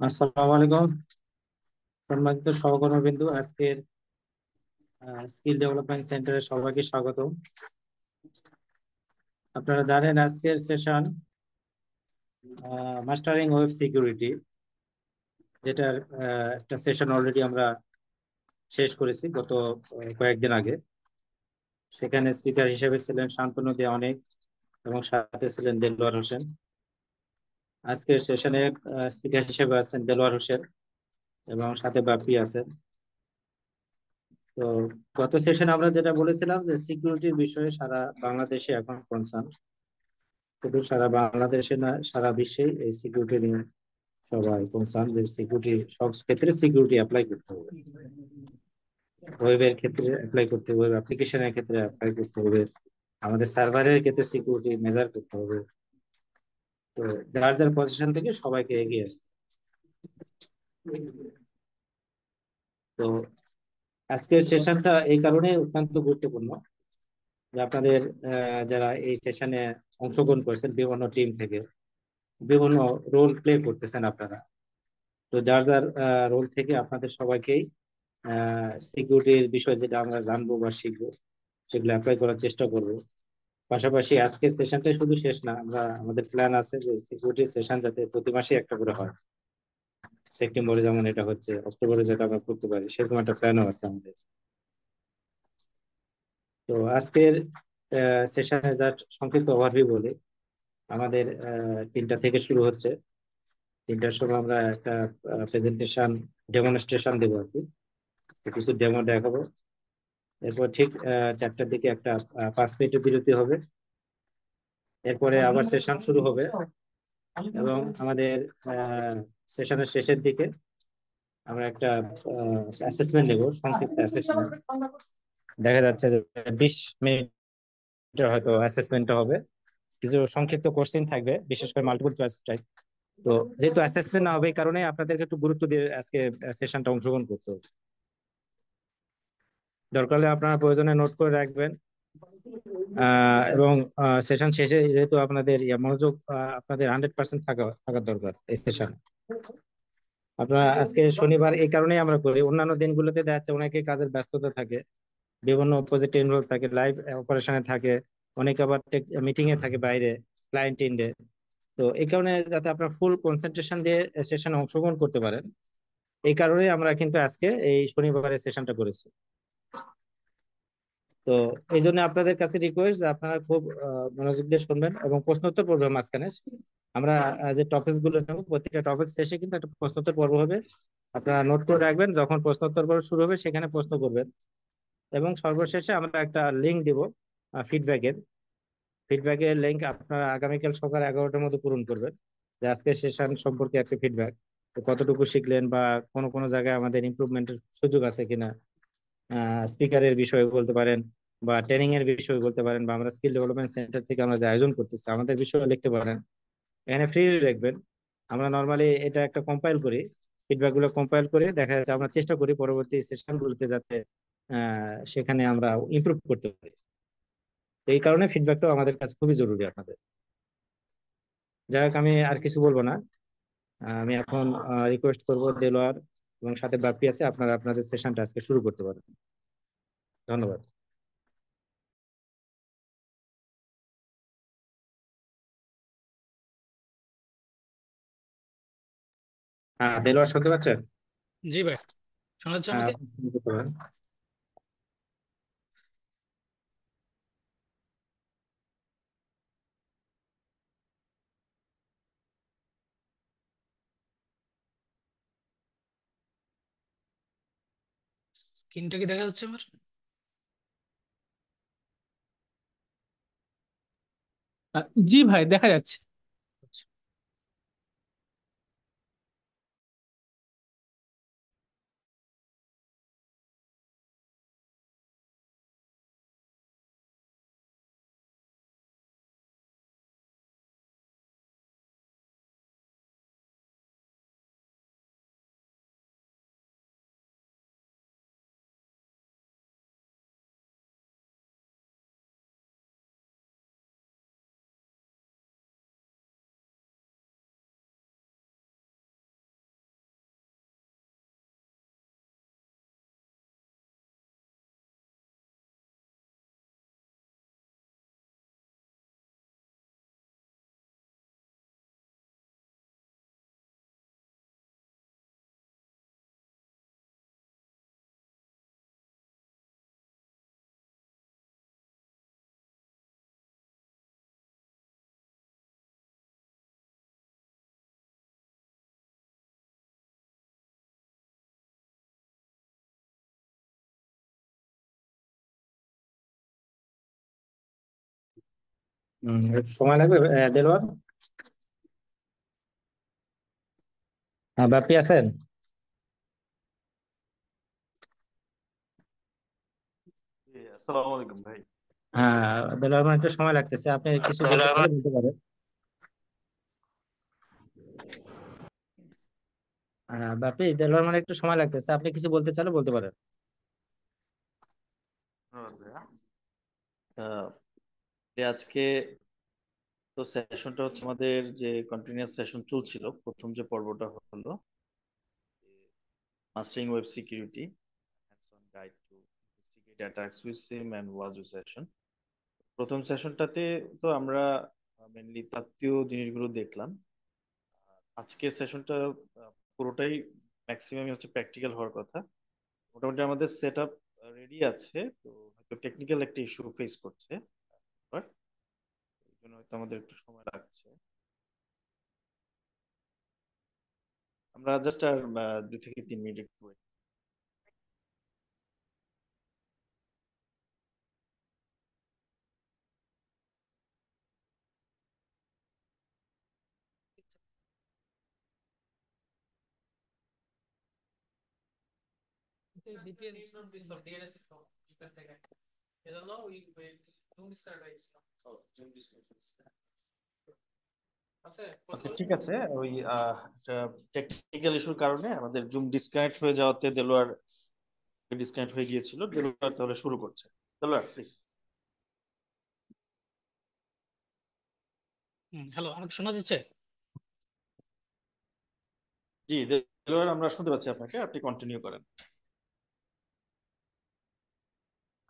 আসসালামু আলাইকুম। সম্মানিত সহকর্মীবৃন্দ, আজকের স্কিল ডেভেলপমেন্ট সেন্টারে সবাইকে স্বাগত। আপনারা জানেন আজকের সেশন মাস্টারিং ওয়েব সিকিউরিটি, যেটার একটা সেশন অলরেডি আমরা শেষ করেছি গত কয়েকদিন আগে। সেখানে স্পিকার হিসেবে ছিলেন শান্তনু দে অনেক, এবং সাথে ছিলেন দেলোয়ার হোসেন। আজকের সেশনে স্পিকার হিসেবে আছেন দেলোয়ার হোসেন এবং সাথে বাপি আছেন। তো গত সেশনে আমরা যেটা বলেছিলাম যে সিকিউরিটির বিষয়ে সারা বাংলাদেশে এখন কনসার্ন, শুধু সারা বাংলাদেশে না, সারা বিশ্বে এই সিকিউরিটি নিয়ে সবাই কনসার্ন যে সিকিউরিটি সব ক্ষেত্রে সিকিউরিটি অ্যাপ্লাই করতে হবে। ওয়েবের ক্ষেত্রে অ্যাপ্লাই করতে হবে, ওয়েব অ্যাপ্লিকেশনের ক্ষেত্রে অ্যাপ্লাই করতে হবে, আমাদের সার্ভারের ক্ষেত্রে সিকিউরিটি মেজার করতে হবে। তো যার যার পজিশন থেকে সবাইকে এগিয়ে আসতে হবে। তো আজকের সেশনটা এই কারণে অত্যন্ত গুরুত্বপূর্ণ যে আপনাদের যারা এই সেশনে অংশগ্রহণ করছেন বিভিন্ন টিম থেকে বিভিন্ন রোল প্লে করতেছেন আপনারা। তো যার যার রোল থেকে আপনাদের সবাইকেই সিকিউরিটির বিষয় যেটা আমরা জানবো বা শিখবো সেগুলো অ্যাপ্লাই করার চেষ্টা করব। পাশাপাশি আজকের সেশনটা শুধু শেষ না, আমরা আমাদের প্ল্যান আছে যে সিকিউরিটি সেশন যাতে প্রতি মাসে একটা করে হয়। সেপ্টেম্বরে যেমন এটা হচ্ছে, অক্টোবরে যাতে আমরা করতে পারি সেরকম একটা প্ল্যানও আছে আমাদের। তো আজকের সেশনে যার সংক্ষিপ্ত ওভারভিউ বলি, আমাদের 3টা থেকে শুরু হচ্ছে। 3টার সময় আমরা একটা প্রেজেন্টেশন ডেমনস্ট্রেশন দেবো আর কি, তো কিছু ডেমো দেখাবো। এরপর ঠিক 4টার দিকে একটা 5 মিনিটের বিরতি হবে। এরপরে আবার সেশন শুরু হবে, এবং আমাদের সেশনের শেষের দিকে আমরা একটা অ্যাসেসমেন্ট নেব, সংক্ষিপ্ত অ্যাসেসমেন্ট। দেখা যাচ্ছে যে 20 মিনিটের হয়তো অ্যাসেসমেন্টটা হবে। কিছু সংক্ষিপ্ত কোশ্চেন থাকবে, বিশেষ করে মাল্টিপল চয়েস টাইপ। তো যেহেতু অ্যাসেসমেন্ট না হবে, এই কারণে আপনাদেরকে একটু গুরুত্ব দিয়ে আজকে সেশনটা অংশগ্রহণ করতে হবে। দরকার হলে আপনারা প্রয়োজনে নোট করে রাখবেন। এবং সেশন শেষে যেহেতু আপনাদের মনোযোগ আপনাদের 100% থাকার দরকার এই সেশন। আপনারা আজকে শনিবার এই কারণেই আমরা করি, অন্যান্য দিনগুলোতে দেখা যাচ্ছে অনেকে কাজের ব্যস্ততা থাকে, বিভিন্ন প্রজেক্টে ইনভলভ থাকে, লাইভ অপারেশনে থাকে, অনেকে আবার মিটিং এ থাকে বাইরে, ক্লায়েন্ট ইন্ডে। তো এই কারণে যাতে আপনারা ফুল কনসেন্ট্রেশন দিয়ে সেশনে অংশগ্রহণ করতে পারেন, এই কারণে আমরা কিন্তু আজকে এই শনিবারের সেশনটা করেছি। তো এই জন্য আপনাদের কাছে রিকোয়েস্ট যে আপনারা খুব মনোযোগ দিয়ে শুনবেন এবং প্রশ্নোত্তর পর্ব মাঝখানে আমরা যে টপিকস গুলো নেব, প্রত্যেকটা টপিক শেষে কিন্তু একটা প্রশ্নোত্তর পর্ব হবে। আপনারা নোট করে রাখবেন, যখন প্রশ্নোত্তর পর্ব শুরু হবে সেখানে প্রশ্ন করবেন। এবং সর্বশেষে আমরা একটা লিঙ্ক দিব ফিডব্যাকের। ফিডব্যাকের লিঙ্ক আপনারা আগামীকাল সকাল 11টার মধ্যে পূরণ করবেন, যে আজকে সেশন সম্পর্কে একটা ফিডব্যাক, কতটুকু শিখলেন বা কোনো কোনো জায়গায় আমাদের ইমপ্রুভমেন্টের সুযোগ আছে কিনা, স্পিকারের বিষয়ে বলতে পারেন, বা ট্রেনিং এর বিষয়ে বলতে পারেন, বা আমরা স্কিল ডেভেলপমেন্ট সেন্টার থেকে আমরা যে আয়োজন করতেছি আমাদের বিষয়ে লিখতে পারেন। এখানে ফ্রি লিখবেন। আমরা নর্মালি এটা একটা কম্পাইল করি, ফিডব্যাক গুলো কম্পাইল করে দেখা যাচ্ছে আমরা চেষ্টা করি পরবর্তী সেশন গুলোতে যাতে সেখানে আমরা ইমপ্রুভ করতে পারি। তো এই কারণে ফিডব্যাকটাও আমাদের কাছে খুবই জরুরি আপনাদের। যাই হোক, আমি আর কিছু বলবো না। আমি এখন রিকোয়েস্ট করবো দেলোয়ার এবং সাথে বাপ্পি আছে, আপনারা আপনাদের সেশনটা আজকে শুরু করতে পারেন। ধন্যবাদ। হ্যাঁ, দেলোয়ার শুনতে পাচ্ছেন? জি ভাই, শোনা যাচ্ছে হ্যাঁ, আমাকে? আপনি শুনতে পারেন। স্ক্রিনটা কি দেখা যাচ্ছে আমার? জি ভাই, দেখা যাচ্ছে। একটু সময় লাগবে দেলোয়ার। বাপি আছেন? জি, আসসালামু আলাইকুম ভাই। হ্যাঁ, দেলোয়ার, একটু সময় লাগতেছে, আপনি কিছু বলতে পারলে বলতে পারেন। বাপি, দেলোয়ার একটু সময় লাগতেছে, আপনি কিছু বলতে চাইলে বলতে পারেন। ধন্যবাদ ভাইয়া। আহ, আজকে তো সেশনটা হচ্ছে আমাদের যে কন্টিনিউয়াস সেশন চলছিল, প্রথম যে পর্বটা হলো mastering web security guide to investigate attacks with SIEM and Wazuh session. প্রথম সেশনটাতে তো আমরা মেনলি তাত্ত্বীয় জিনিসগুলো দেখলাম। আজকের সেশনটা পুরোটাই ম্যাক্সিমামই হচ্ছে প্র্যাকটিক্যাল হওয়ার কথা। মোটামুটি আমাদের সেট আপ রেডি আছে, তো হয়তো টেকনিক্যাল একটা ইস্যু ফেস করছে, বাট এই জন্য হয়তো আমাদের একটু সময় লাগছে। আমরা জাস্ট আর 2 থেকে 3 মিনিট একটু wait। VPN DNS থেকে এজন্য ওই জুম স্টার্ট হয়েছিল আছে ওকে, কতগুলো। ঠিক আছে। ওই টেকনিক্যাল ইস্যুর কারণে আমাদের জুম ডিসকানেক্ট হয়ে যাওয়াতে দেলোয়ার ডিসকানেক্ট হয়ে গিয়েছিল। দেলোয়ার তাহলে শুরু করছে। দেলোয়ার প্লিজ। হ্যালো, আমাকে শোনা যাচ্ছে? জি দেলোয়ার, আমরা শুনতে পাচ্ছি আপনাকে, আপনি কন্টিনিউ করেন।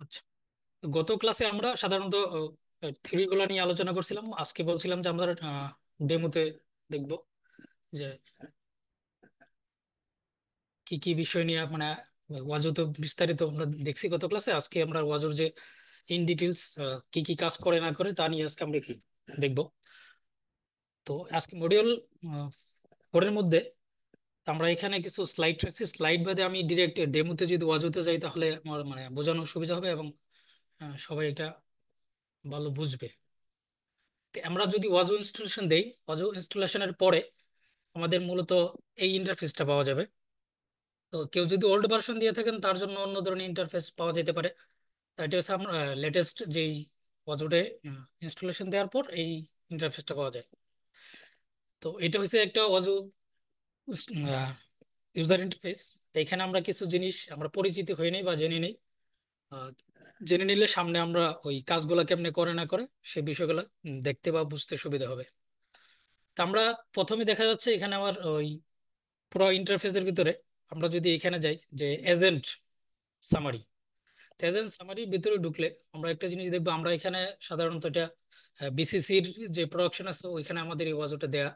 আচ্ছা, গত ক্লাসে আমরা সাধারণত থিওরি গুলো নিয়ে আলোচনা করছিলাম। আজকে বলছিলাম যে আমরা ডেমোতে দেখব যে কি কি বিষয় নিয়ে মানে ওয়াজু তো বিস্তারিত আমরা দেখছি গত ক্লাসে। আজকে আমরা ওয়াজুর যে ইন ডিটেলস কি কি কাজ করে না করে তা নিয়ে আজকে আমরা কি দেখব। তো আজকে মডিউল 4 এর মধ্যে আমরা এখানে কিছু স্লাইড রাখছি। স্লাইড বাদে আমি ডিরেক্ট ডেমোতে যদি ওয়াজুতে যাই তাহলে আমার মানে বোঝানো সুবিধা হবে এবং সবাই এটা ভালো বুঝবে। তো আমরা যদি ওয়াজু ইনস্টলেশন দেই, ওয়াজু ইনস্টলেশনের পরে আমাদের মূলত এই ইন্টারফেসটা পাওয়া যাবে। তো কেউ যদি ওল্ড ভার্সন দিয়ে থাকেন তার জন্য অন্য ধরনের ইন্টারফেস পাওয়া যেতে পারে। এটা হচ্ছে আমরা লেটেস্ট যেই ওয়াজুডে ইনস্টলেশন দেওয়ার পর এই ইন্টারফেসটা পাওয়া যায়। তো এটা হচ্ছে একটা ওয়াজু ইউজার ইন্টারফেস। তো এখানে আমরা কিছু জিনিস আমরা পরিচিত হয়ে নেই বা জেনে নেই। আহ, জেনে নিলে সামনে আমরা ওই কাজগুলো কেমনে করে না করে সেই বিষয়গুলো দেখতে বা বুঝতে সুবিধা হবে। তো আমরা প্রথমে দেখা যাচ্ছে এখানে আমার ওই পুরো ইন্টারফেসের ভিতরে আমরা যদি এখানে যাই যে এজেন্ট সামারি, এজেন্ট সামারির ভিতরে ঢুকলে আমরা একটা জিনিস দেখবো। আমরা এখানে সাধারণত এটা বিসিসির যে প্রোডাকশন আছে ওইখানে আমাদের এই ওয়াজুটা দেয়া।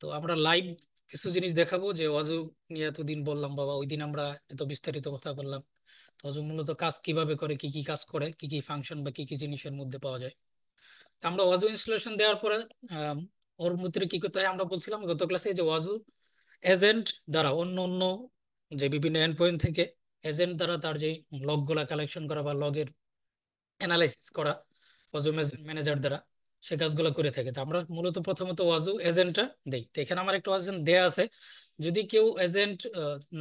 তো আমরা লাইভ কিছু জিনিস দেখাবো যে ওয়াজু নিয়ে এতদিন বললাম বাবা, ওই দিন আমরা এত বিস্তারিত কথা বললাম। তো ওয়াজু মূলত কাজ কিভাবে করে, কি কি কাজ করে, কি কি ফাংশন বা কি কি জিনিসের মধ্যে পাওয়া যায়। তো আমরা ওয়াজু ইনস্টলেশন দেওয়ার পরে আহ, ওর মধ্যে কি করতে হয় আমরা বলছিলাম গত ক্লাসে যে ওয়াজু এজেন্ট দ্বারা অন্য অন্য যে বিভিন্ন এন্ড পয়েন্ট থেকে এজেন্ট দ্বারা তার যে লগগুলা কালেকশন করা বা লগের অ্যানালাইসিস করা ওয়াজু ম্যানেজার দ্বারা সে কাজগুলো করে থাকে। তো আমরা মূলত প্রথমত ওয়াজু এজেন্টটা দেই। তো এখানে আমার একটা এজেন্ট দেয়া আছে। যদি কেউ এজেন্ট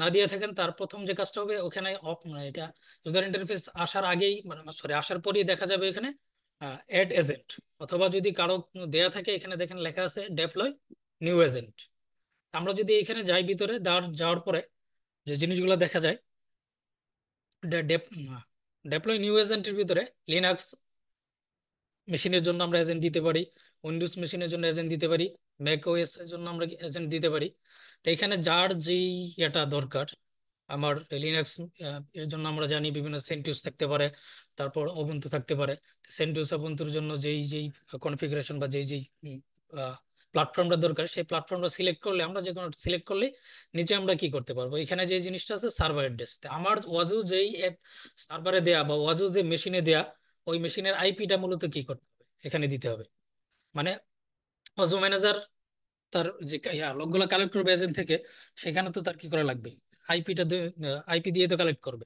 না দিয়ে থাকেন তার প্রথম যে কাজটা হবে ওখানে মানে এটা ইউজার ইন্টারফেস আসার আগেই মানে সরি আসার পরেই দেখা যাবে এখানে অ্যাড এজেন্ট। অথবা যদি কারো কোনো দেয়া থাকে এখানে দেখেন লেখা আছে ডেপ্লয় নিউ এজেন্ট। আমরা যদি এখানে যাই ভিতরে যাওয়ার পরে যে জিনিসগুলো দেখা যায় ডেপ্লয় নিউ এজেন্টের ভিতরে লিনাক্স মেশিনের জন্য আমরা এজেন্ট দিতে পারি, উইন্ডোজ মেশিনের জন্য এজেন্ট দিতে পারি, ম্যাক ওএস এর জন্য আমরা এজেন্ট দিতে পারি। তো এখানে যার যেই এটা দরকার, আমার লিনাক্স এর জন্য আমরা জানি বিভিন্ন সেন্টিউস থাকতে পারে, তারপর ওবুন্টু থাকতে পারে। সেন্টিউস ওবুন্টুর জন্য যেই যেই কনফিগারেশন বা যেই যেই প্ল্যাটফর্মটা দরকার সেই প্ল্যাটফর্মটা সিলেক্ট করলে আমরা যে কোনো সিলেক্ট করলে নিচে আমরা কি করতে পারবো, এখানে যে জিনিসটা আছে সার্ভার অ্যাড্রেস। আমার ওয়াজু যেই সার্ভারে দেয়া বা ওয়াজু যে মেশিনে দেয়া ওই মেশিনের আইপিটা মূলত কি করতে হবে এখানে দিতে হবে। মানে ওয়াজু ম্যানেজার তার যে লগগুলো কালেক্ট করবে এজেন্ট থেকে, সেখানে তো তার কি করা লাগবে, আইপিটা আইপি দিয়ে তো কালেক্ট করবে।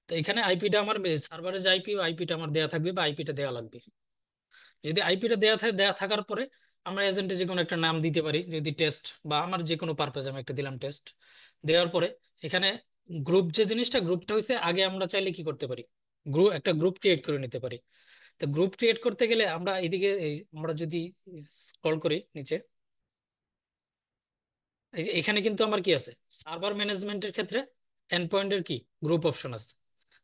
তো এখানে আইপিটা আমার সার্ভারের যে আইপি আইপিটা আমার দেয়া থাকবে বা আইপিটা দেওয়া লাগবে। যদি আইপিটা দেয়া থাকার পরে আমরা এজেন্টে যে কোনো একটা নাম দিতে পারি, যদি টেস্ট বা আমার যে কোনো পারপাস আমি একটা দিলাম টেস্ট। দেওয়ার পরে এখানে গ্রুপ যে জিনিসটা, গ্রুপটা হচ্ছে আগে আমরা চাইলে কি করতে পারি, একটা গ্রুপ ক্রিয়েট করে নিতে পারি। তো গ্রুপ ক্রিয়েট করতে গেলে আমরা এদিকে আমরা যদি স্ক্রল করি নিচে, এই যে এখানে কিন্তু আমার কি আছে, সার্ভার ম্যানেজমেন্টের ক্ষেত্রে এন্ড পয়েন্টের কি গ্রুপ অপশন আছে।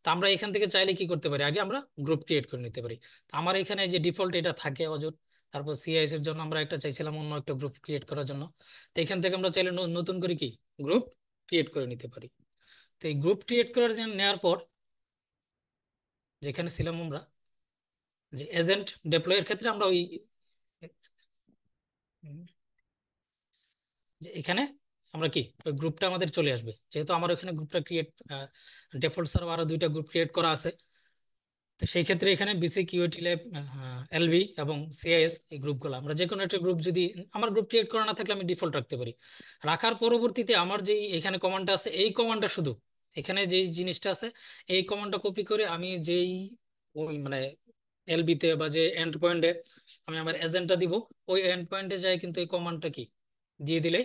তো আমরা এখান থেকে চাইলে কি করতে পারি, আগে আমরা গ্রুপ ক্রিয়েট করে নিতে পারি। তো আমার এখানে যে ডিফল্ট এটা থাকে অজুর, তারপর সিআইএস এর জন্য আমরা একটা চাইছিলাম অন্য একটা গ্রুপ ক্রিয়েট করার জন্য। তো এখান থেকে আমরা চাইলে নতুন করে কি গ্রুপ ক্রিয়েট করে নিতে পারি। তো এই গ্রুপ ক্রিয়েট করার জন্য নেওয়ার পর যেখানে ছিলাম আমরা, যে এজেন্ট ডেপ্লয়ের ক্ষেত্রে আমরা ওই যে এখানে আমরা কি ওই গ্রুপটা আমাদের চলে আসবে, যেহেতু আমার ওখানে গ্রুপটা ক্রিয়েট ডিফল্ট সার্ভার আরো দুইটা গ্রুপ ক্রিয়েট করা আছে। তো সেই ক্ষেত্রে এখানে বিসি কিউটি ল্যাব, এলবি এবং সিআইএস এই গ্রুপগুলো আমরা যে কোনো একটা গ্রুপ, যদি আমার গ্রুপ ক্রিয়েট করা না থাকলে আমি ডিফল্ট রাখতে পারি। রাখার পরবর্তীতে আমার যেই এখানে কমান্ডটা আছে, এই কমান্ডটা শুধু এখানে যেই জিনিসটা আছে, এই কমান্ডটা কপি করে আমি যেই ওই মানে এলবিতে বা যে এন্ড পয়েন্টে আমি আমার এজেন্টটা দিব, ওই এন্ড পয়েন্টে যাই কিন্তু এই কমান্ডটা কি দিয়ে দিলে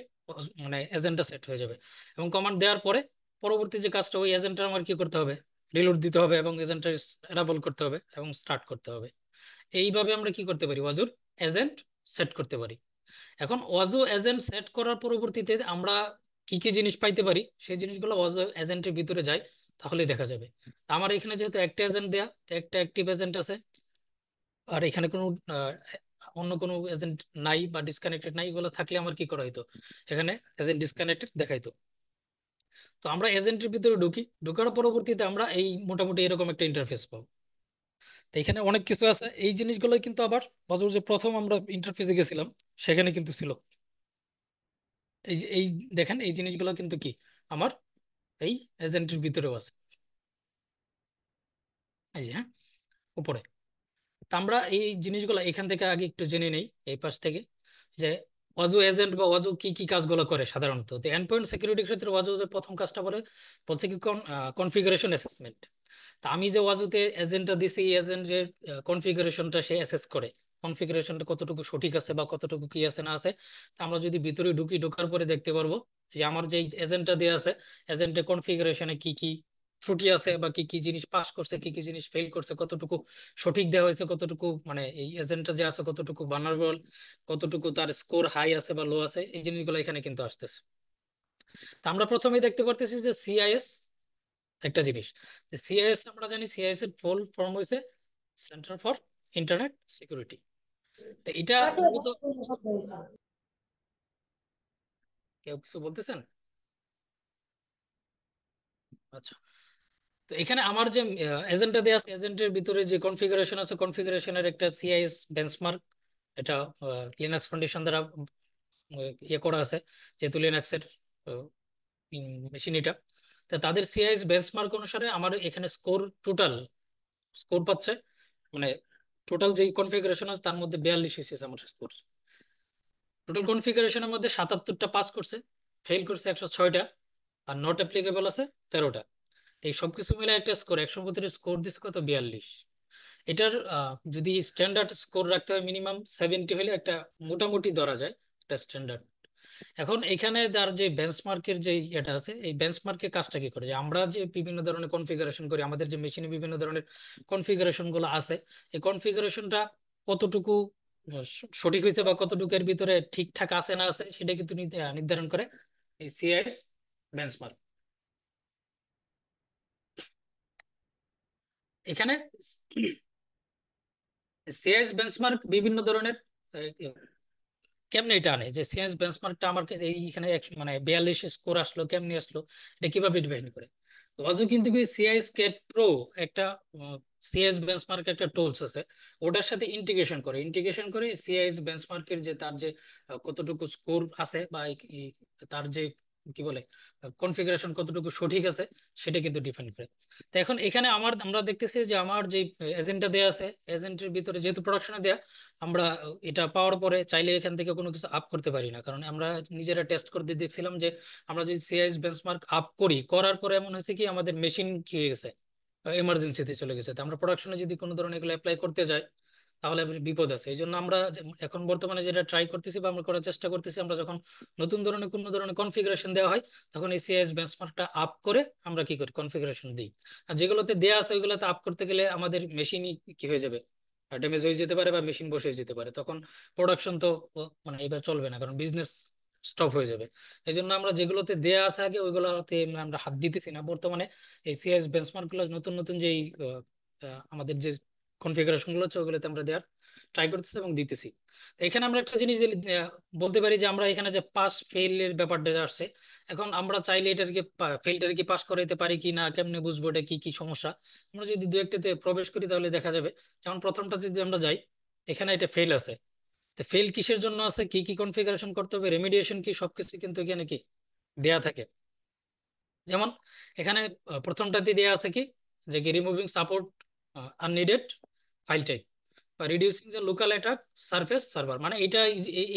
মানে এজেন্টটা সেট হয়ে যাবে। এবং কমান্ড দেওয়ার পরে পরবর্তী যে কাজটা, ওই এজেন্টটা আমার কি করতে হবে, রিলোড দিতে হবে এবং এজেন্টটা এনাবল করতে হবে এবং স্টার্ট করতে হবে। এইভাবে আমরা কি করতে পারি, ওয়াজুর এজেন্ট সেট করতে পারি। এখন ওয়াজু এজেন্ট সেট করার পরবর্তীতে আমরা কি কি জিনিস পাইতে পারি, সেই জিনিসগুলো ওয়াজু এজেন্টের ভিতরে যায়, তাহলেই দেখা যাবে। তা আমার এখানে যেহেতু একটা এজেন্ট দেয়া, তো একটা অ্যাক্টিভ এজেন্ট আছে, আর এখানে কোনো অন্য কোনো এজেন্ট নাই বা ডিসকানেক্টেড নাই, এগুলো থাকলে আমার কি করা হইতো, এখানে এজেন্ট ডিসকানেক্টেড দেখাইতো। তো আমরা এজেন্টের ভিতরে ঢুকি, ঢোকার পরবর্তীতে আমরা এই মোটামুটি এরকম একটা ইন্টারফেস পাবো। তো এখানে অনেক কিছু আছে, এই জিনিসগুলো কিন্তু আবার বছর যে প্রথম আমরা ইন্টারফেসে গেছিলাম সেখানে কিন্তু ছিল। এই দেখেন এই জিনিসগুলো কিন্তু কি আমার এই এজেন্টের ভিতরেও আছে, এই যে হ্যাঁ উপরে। তা আমরা এই জিনিসগুলো এখান থেকে আগে একটু জেনে নেই এই পাশ থেকে, যে ওয়াজু এজেন্ট বা ওয়াজু কি কি কাজগুলো করে সাধারণত। তো এন্ড পয়েন্ট সিকিউরিটির ক্ষেত্রে ওয়াজু যে প্রথম কাজটা করে বলছে কি কনফিগারেশন অ্যাসেসমেন্ট। তা আমি যে ওয়াজুতে এজেন্টটা দিছি, এই এজেন্টের কনফিগারেশনটা সে অ্যাসেস করে, কনফিগারেশনটা কতটুকু সঠিক আছে বা কতটুকু কি আছে না আছে। তা আমরা যদি ভিতরে ঢুকি, ঢোকার পরে দেখতে পারবো যে আমার যে এজেন্টটা দেওয়া আছে, এজেন্টের কনফিগারেশনে কি কি ত্রুটি আছে বা কি কি জিনিস পাস করছে, কি কি জিনিস ফেল করছে, কতটুকু সঠিক দেওয়া হয়েছে, কতটুকু মানে এই এজেন্টটা যে আছে কতটুকু ভালনারেবল, কতটুকু তার স্কোর হাই আছে বা লো আছে, এই জিনিসগুলো এখানে কিন্তু আসতেছে। তা আমরা প্রথমেই দেখতে পারতেছি যে সিআইএস একটা জিনিস। সিআইএস আমরা জানি, সিআইএস এর ফুল ফর্ম হয়েছে সেন্টার ফর ইন্টারনেট সিকিউরিটি। তো এটা মূলত, কেউ কিছু বলতেছেন? আচ্ছা, তো এখানে আমার যে এজেন্টটা দেওয়া আছে, এজেন্টের ভিতরে যে কনফিগারেশন আছে, কনফিগারেশনের একটা সিআইএস বেঞ্চমার্ক, এটা লিনাক্স ফাউন্ডেশন দ্বারা ইয়ে করা আছে, যেহেতু লিনাক্সের মেশিন এটা। তো তাদের সিআইএস বেঞ্চমার্ক অনুসারে আমার এখানে টোটাল স্কোর পাচ্ছে, মানে টোটাল যে কনফিগারেশন আছে তার মধ্যে 42 এসেছে আমার স্কোর। টোটাল কনফিগারেশনের মধ্যে 77টা পাস করছে, ফেল করছে 106টা, আর নট অ্যাপ্লিকেবল আছে 13টা। এই সবকিছু মিলে একটা স্কোর 100 স্কোর দিচ্ছে কত, 42। এটার যদি স্ট্যান্ডার্ড স্কোর রাখতে হয় মিনিমাম 70 হলে একটা মোটামুটি ধরা যায় একটা স্ট্যান্ডার্ড। এখন এখানে তার যে বেঞ্চমার্কের যে এটা আছে, এই বেঞ্চমার্কের কাজটা কি করে, যে আমরা যে বিভিন্ন ধরনের কনফিগারেশন করি, আমাদের যে মেশিনে বিভিন্ন ধরনের কনফিগারেশন গুলো আছে, এই কনফিগারেশনটা কতটুকু সঠিক হয়েছে বা কতটুকু এর ভিতরে ঠিকঠাক আছে না আছে, সেটা কিন্তু নির্ধারণ করে এই সিআইএস বেঞ্চমার্ক। এখানে সিআইএস বেঞ্চমার্ক বিভিন্ন ধরনের কেমনে এটা আনে, যে সিএস বেঞ্চমার্কটা আমার এইখানে মানে 42 স্কোর আসলো, কেমনে আসলো, এটা কিভাবে ডিফাইন করে। তো অজু কিন্তু সিআইএস কেট প্রো একটা সিএস বেঞ্চমার্ক একটা টুলস আছে, ওটার সাথে ইন্টিগ্রেশন করে সিআইএস বেঞ্চমার্কের যে তার যে কতটুকু স্কোর আছে বা তার যে কি বলে কনফিগারেশন কতটুকু সঠিক আছে, সেটা কিন্তু ডিফাইন করে। তো এখন এখানে আমরা দেখতেছি যে আমার যে এজেন্টটা দেয়া আছে, এজেন্টের ভিতরে যেহেতু প্রোডাকশনে দেয়া, আমরা এটা পাওয়ার পরে চাইলে এখান থেকে কোনো কিছু আপ করতে পারি না, কারণ আমরা নিজেরা টেস্ট করতে দেখছিলাম যে আমরা যদি সিআইএস বেঞ্চমার্ক আপ করি, করার পরে এমন হয়েছে কি আমাদের মেশিন কি হয়ে গেছে, এমার্জেন্সিতে চলে গেছে। তো আমরা প্রোডাকশনে যদি কোনো ধরনের এগুলো অ্যাপ্লাই করতে যাই, তাহলে বিপদ আছে। এই জন্য আমরা এখন বর্তমানে যেটা ট্রাই করতেছি বা আমরা করার চেষ্টা করতেছি, আমরা যখন নতুন ধরনের কোনো ধরনের কনফিগারেশন দেওয়া হয় তখন এই সিআইএস বেঞ্চমার্কটা আপ করে আমরা কি করি, কনফিগারেশন দিই। আর যেগুলোতে দেয়া আছে ওইগুলোতে আপ করতে গেলে আমাদের মেশিনই কি হয়ে যাবে, ড্যামেজ হয়ে যেতে পারে বা মেশিন বসে যেতে পারে, তখন প্রোডাকশন তো মানে এবার চলবে না, কারণ বিজনেস স্টপ হয়ে যাবে। এই জন্য আমরা যেগুলোতে দেয়া আছে আগে ওইগুলোতে আমরা হাত দিতেছি না বর্তমানে। এই সিএস বেঞ্চমার্ক গুলো নতুন নতুন যেই আমাদের যে কনফিগারেশন গুলো হচ্ছে ওগুলোতে আমরা দেওয়ার ট্রাই করতেছি এবং দিতেছি। তো এখানে আমরা একটা জিনিস বলতে পারি যে আমরা এখানে যে পাস ফেল এর ব্যাপারটা যে আসছে, এখন আমরা চাইলে এটাকে ফেলটাকে কি পাস করাইতে পারি কি না, কেমনে বুঝবো এটা কি কি সমস্যা। আমরা যদি দু একটাতে প্রবেশ করি তাহলে দেখা যাবে, যেমন প্রথমটাতে যদি আমরা যাই, এখানে এটা ফেল আছে। তো ফেল কিসের জন্য আছে, কি কি কনফিগারেশন করতে হবে, রেমিডিয়েশন কি, সবকিছু কিন্তু এখানে কি দেয়া থাকে। যেমন এখানে প্রথমটাতে দেয়া আছে কি, যে কি রিমুভিং সাপোর্ট আননিডেড ফাইল টাইপ বা reducing the local attack surface server, মানে এটা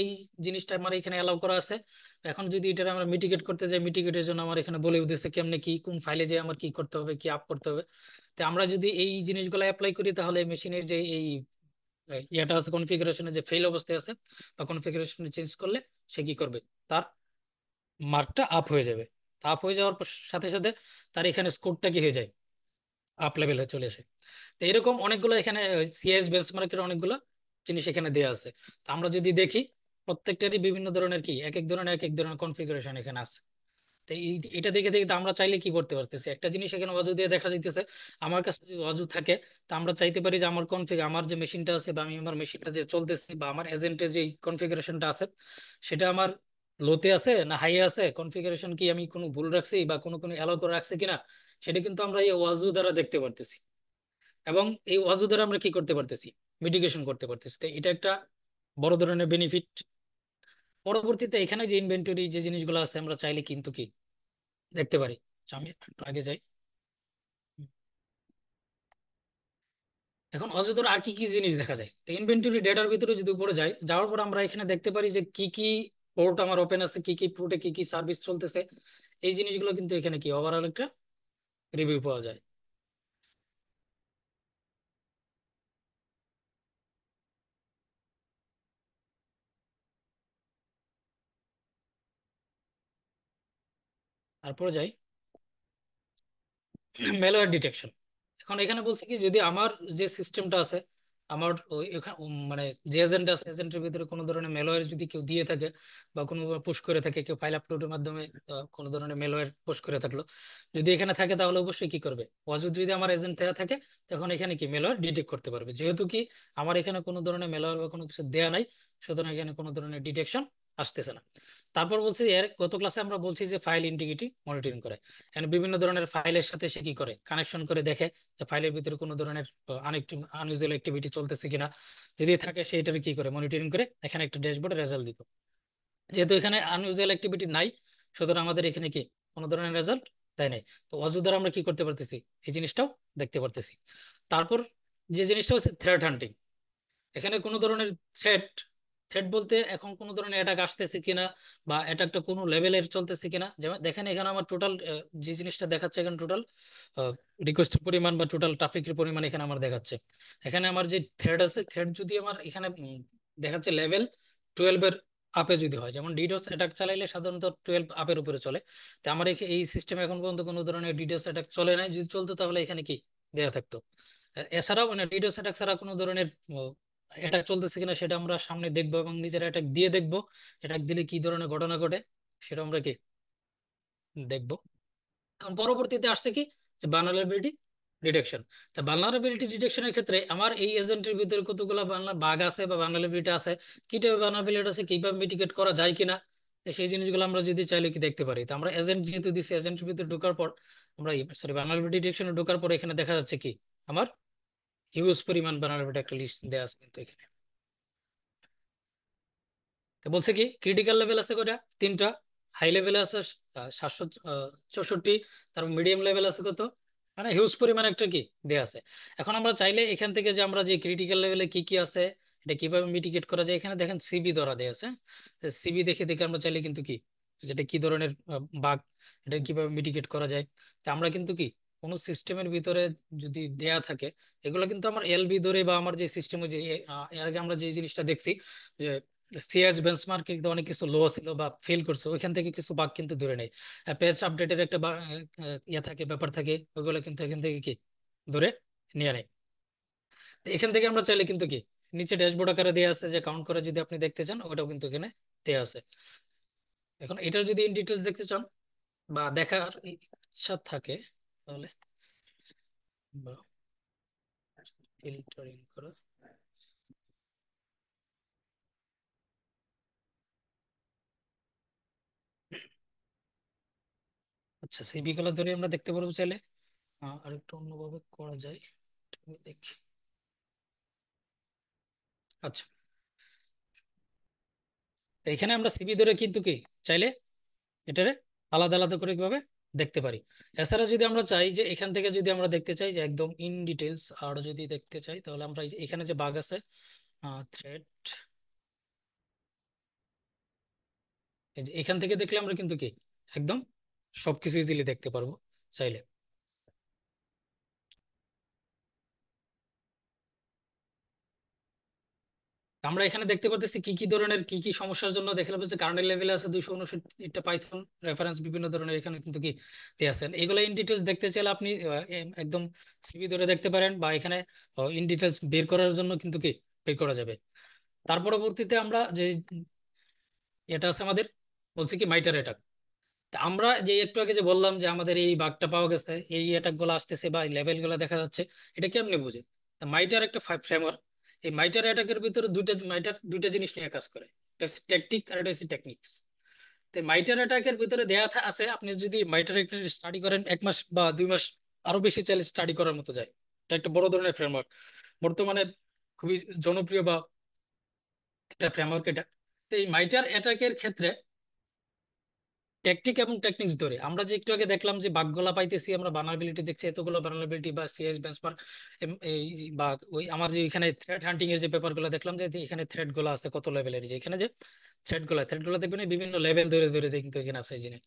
এই জিনিসটা আমার এখানে অ্যালাউ করা আছে। এখন যদি এটা আমরা মিটিগেট করতে যাই, মিটিগেটের জন্য আমার এখানে বলে দিতেছে কেমনে কি, কোন ফাইলে যে আমার কি করতে হবে, কি আপ করতে হবে। তো আমরা যদি এই জিনিসগুলো অ্যাপ্লাই করি তাহলে মেশিনের যে এই ইয়েটা আছে, কনফিগারেশনে যে ফেল অবস্থায় আছে বা কনফিগারেশন চেঞ্জ করলে সে কি করবে, তার মার্কটা আপ হয়ে যাবে। আপ হয়ে যাওয়ার সাথে সাথে তার এখানে স্কোরটা কি হয়ে যায়, আপ লেভেলে চলে আসে। তো এরকম অনেকগুলো এখানে সিএস বেঞ্চমার্কের অনেকগুলো জিনিস এখানে দেওয়া আছে। তো আমরা যদি দেখি প্রত্যেকটারই বিভিন্ন ধরনের কি এক এক ধরনের কনফিগারেশন এখানে আছে। তো এটা দেখে দেখে তো আমরা চাইলে কি করতে পারতেছি, একটা জিনিস এখানে অজু দিয়ে দেখা যাইতেছে। আমার কাছে যদি অজু থাকে, তা আমরা চাইতে পারি যে আমার কনফিগ, আমার যে মেশিনটা আছে বা আমি আমার মেশিনটা যে চলতেছে বা আমার এজেন্টের যে কনফিগারেশনটা আছে সেটা আমার লোতে আছে না হাই আছে, কনফিগারেশন কি আমি কোনো ভুল রাখছি বা কোনো কোনো অ্যালাউ করে রাখছি কিনা, সেটা কিন্তু আমরা এই ওয়াজু দ্বারা দেখতে পারতেছি। এবং এই ওয়াজু দ্বারা আমরা কি করতে পারতেছি, মিটিগেশন করতে পারতেছি। তো এটা একটা বড় ধরনের বেনিফিট। পরবর্তীতে এখানে যে ইনভেন্টরি যে জিনিসগুলো আছে আমরা চাইলে কিন্তু কি দেখতে পারি। আচ্ছা, আমি একটু আগে যাই। এখন অযথা আর কি কি জিনিস দেখা যায়, তো ইনভেন্টরি ডেটার ভিতরে যদি উপরে যাই, যাওয়ার পর আমরা এখানে দেখতে পারি যে কি কি পোর্ট আমার ওপেন আছে, কি কি পোর্টে কি কি সার্ভিস চলতেছে। এই জিনিসগুলো কিন্তু এখানে কি ওভারঅল একটা রিভিউ পাওয়া যায়। তারপরে যাই ম্যালওয়্যার ডিটেকশন। এখন এখানে বলছে কি, যদি আমার যে সিস্টেমটা আছে, আমার মানে যে এজেন্ট আছে, এজেন্টের ভিতরে কোনো ধরনের ম্যালওয়্যার যদি কেউ দিয়ে থাকে বা কোনো পুশ করে থাকে, কেউ ফাইল আপলোডের মাধ্যমে কোনো ধরনের ম্যালওয়্যার পুশ করে থাকলো, যদি এখানে থাকে তাহলে অবশ্যই কি করবে, ওয়াজুদ যদি আমার এজেন্ট থাকে তখন এখানে কি ম্যালওয়্যার ডিটেক্ট করতে পারবে। যেহেতু কি আমার এখানে কোনো ধরনের ম্যালওয়্যার বা কোনো কিছু দেয়া নাই, সুতরাং এখানে কোনো ধরনের ডিটেকশন আসতেছে না। তারপর বলছি এর গত ক্লাসে আমরা বলছি যে ফাইল ইন্টিগ্রিটি মনিটরিং করে। এখানে বিভিন্ন ধরনের ফাইলের সাথে সে কি করে, কানেকশন করে দেখে যে ফাইলের ভিতরে কোনো ধরনের আনইউজুয়াল অ্যাক্টিভিটি চলতেছে কিনা। যদি থাকে সেইটার কি করে মনিটরিং করে এখানে একটা ড্যাশবোর্ডে রেজাল্ট দিত। যেহেতু এখানে আনইউজুয়াল অ্যাক্টিভিটি নাই, সুতরাং আমাদের এখানে কি কোনো ধরনের রেজাল্ট দেয় নাই। তো অজু দ্বারা আমরা কি করতে পারতেছি, এই জিনিসটাও দেখতে পারতেছি। তারপর যে জিনিসটা হচ্ছে থ্রেট হান্টিং। এখানে কোনো ধরনের থ্রেট, থ্রেট বলতে এখন কোনো ধরনের অ্যাটাক আসতেছে কিনা বা অ্যাটাকটা কোনো লেভেলের চলতেছে কিনা। যেমন দেখেন এখানে আমার টোটাল যে জিনিসটা দেখাচ্ছে, এখানে টোটাল রিকোয়েস্টের পরিমাণ বা টোটাল ট্রাফিকের পরিমাণ এখানে আমার দেখাচ্ছে। এখানে আমার যে থ্রেড আছে, থ্রেড যদি আমার এখানে দেখাচ্ছে লেভেল 12-এর আপে যদি হয়, যেমন ডিডোস অ্যাটাক চালাইলে সাধারণত 12 আপের উপরে চলে। তো আমার এই সিস্টেমে এখন পর্যন্ত কোনো ধরনের ডিডোস অ্যাটাক চলে নাই, যদি চলতো তাহলে এখানে কি দেয়া থাকতো। এছাড়াও মানে ডিডোস অ্যাটাক ছাড়া কোনো ধরনের অ্যাটাক চলতেছে কিনা সেটা আমরা সামনে দেখবো এবং নিজের অ্যাটাক দিয়ে দেখবো, অ্যাটাক দিলে কি ধরনের ঘটনা ঘটে সেটা আমরা কি দেখবো। এখন পরবর্তীতে আসছে কি, যে ভালনারেবিলিটি ডিটেকশন। তা ভালনারেবিলিটি ডিটেকশনের ক্ষেত্রে আমার এই এজেন্টের ভিতরে কতগুলো বাগ আছে বা ভালনারেবিলিটি আছে, কি টাইপের ভালনারেবিলিটি আছে, কিভাবে মিটিগেট করা যায় কিনা, তো সেই জিনিসগুলো আমরা যদি চাইলে কি দেখতে পারি। তো আমরা এজেন্ট যেহেতু দিচ্ছি, এজেন্টের ভিতরে ঢোকার পর আমরা সরি ভালনারেবিলিটি ডিটেকশনে ঢোকার পর এখানে দেখা যাচ্ছে কি আমার হিউজ পরিমাণ ভালনারেবিলিটি একটা লিস্ট দেওয়া আছে কিন্তু এখানে। তো বলছে কি ক্রিটিক্যাল লেভেল আছে কয়টা, 3টা। হাই লেভেলে আছে 764। তারপর মিডিয়াম লেভেল আছে কত, মানে হিউজ পরিমাণ একটা কি দেয়া আছে। এখন আমরা চাইলে এখান থেকে যে আমরা যে ক্রিটিক্যাল লেভেলে কি কি আছে এটা কিভাবে মিটিগেট করা যায়, এখানে দেখেন সিবি ধরা দেয়া আছে। সিবি দেখে দেখে আমরা চাইলে কিন্তু কি যেটা কি ধরনের বাগ, এটা কিভাবে মিটিগেট করা যায়। তা আমরা কিন্তু কি কোনো সিস্টেমের ভিতরে যদি দেয়া থাকে, এগুলো কিন্তু আমার এলবি ধরে বা আমার যে সিস্টেম, যে এর আগে আমরা যে জিনিসটা দেখছি যে সিএস বেঞ্চমার্ক কিন্তু অনেক কিছু লো ছিল বা ফেল করছে, ওইখান থেকে কিছু বাগ কিন্তু ধরে নেই। পেজ আপডেটের একটা ইয়ে থাকে, ব্যাপার থাকে, ওইগুলো কিন্তু এখান থেকে কি ধরে নিয়ে নেয়। তো এখান থেকে আমরা চাইলে কিন্তু কি নিচে ড্যাশবোর্ড আকারে দেওয়া আছে, যে কাউন্ট করে যদি আপনি দেখতে চান ওটাও কিন্তু এখানে দেওয়া আছে। এখন এটার যদি ইন ডিটেলস দেখতে চান বা দেখার ইচ্ছা থাকে, তাহলে ফিল্টারিং করা, আচ্ছা সিবি গুলো ধরে আমরা দেখতে পারবো চাইলে। আরেকটু অন্যভাবে করা যায়, একটু আমি দেখি। আচ্ছা, তো এখানে আমরা সিবি ধরে কিন্তু কি চাইলে এটারে আলাদা আলাদা করে কিভাবে দেখতে পারি। এছাড়া যদি আমরা চাই যে এখান থেকে যদি আমরা দেখতে চাই যে একদম ইন ডিটেলস আর যদি দেখতে চাই, তাহলে আমরা এই যে এখানে যে বাগ আছে থ্রেড, এই যে এখান থেকে দেখলে আমরা কিন্তু কি একদম সবকিছু ইজিলি দেখতে পারবো চাইলে। আমরা এখানে দেখতে পাচ্ছি কি কি ধরনের কি কি সমস্যার জন্য দেখে পাচ্ছি কার্নেল লেভেলে আছে 259টা পাইথন রেফারেন্স বিভিন্ন ধরনের এখানে কিন্তু কি দিয়ে আছেন। এগুলো ইন ডিটেলস দেখতে চাইলে আপনি একদম সিভি ধরে দেখতে পারেন, বা এখানে ইন ডিটেলস বের করার জন্য কিন্তু কি বের করা যাবে। তার পরবর্তীতে আমরা যে এটা আছে আমাদের, বলছি কি মাইটার অ্যাটাক। তা আমরা যে একটু আগে যে বললাম যে আমাদের এই বাগটা পাওয়া গেছে, এই অ্যাটাক গুলো আসতেছে বা লেভেল গুলো দেখা যাচ্ছে, এটা কেমনে বুঝে? মাইটার একটা ফ্রেমওয়ার্ক। এই মাইটার অ্যাটাকের ভিতরে দুইটা জিনিস নিয়ে কাজ করে, একটা হচ্ছে টেকটিক আর একটা হচ্ছে টেকনিক্স। তো মাইটার অ্যাটাকের ভিতরে দেয়া আছে, আপনি যদি মাইটার স্টাডি করেন 1 মাস বা 2 মাস, আরো বেশি চাইলে স্টাডি করার মতো যায়। এটা একটা বড় ধরনের ফ্রেমওয়ার্ক, বর্তমানে খুবই জনপ্রিয় বা একটা ফ্রেমওয়ার্ক এটা। তো এই মাইটার অ্যাটাকের ক্ষেত্রে টেকটিক এবং টেকনিক্স ধরে আমরা যে একটু আগে দেখলাম যে বাগগুলা পাইতেছি, আমরা ভালনারেবিলিটি দেখছি, এতগুলো ভালনারেবিলিটি বা সিএস বেঞ্চমার্ক, এই বা ওই আমার যে এখানে থ্রেড হান্টিং এর যে পেপার গুলো দেখলাম যে এখানে থ্রেড গুলো আছে কত লেভেলের, যে এখানে যে থ্রেড গুলো দেখবেন এই বিভিন্ন লেভেল ধরে ধরে কিন্তু এখানে আছে, এই জিনিস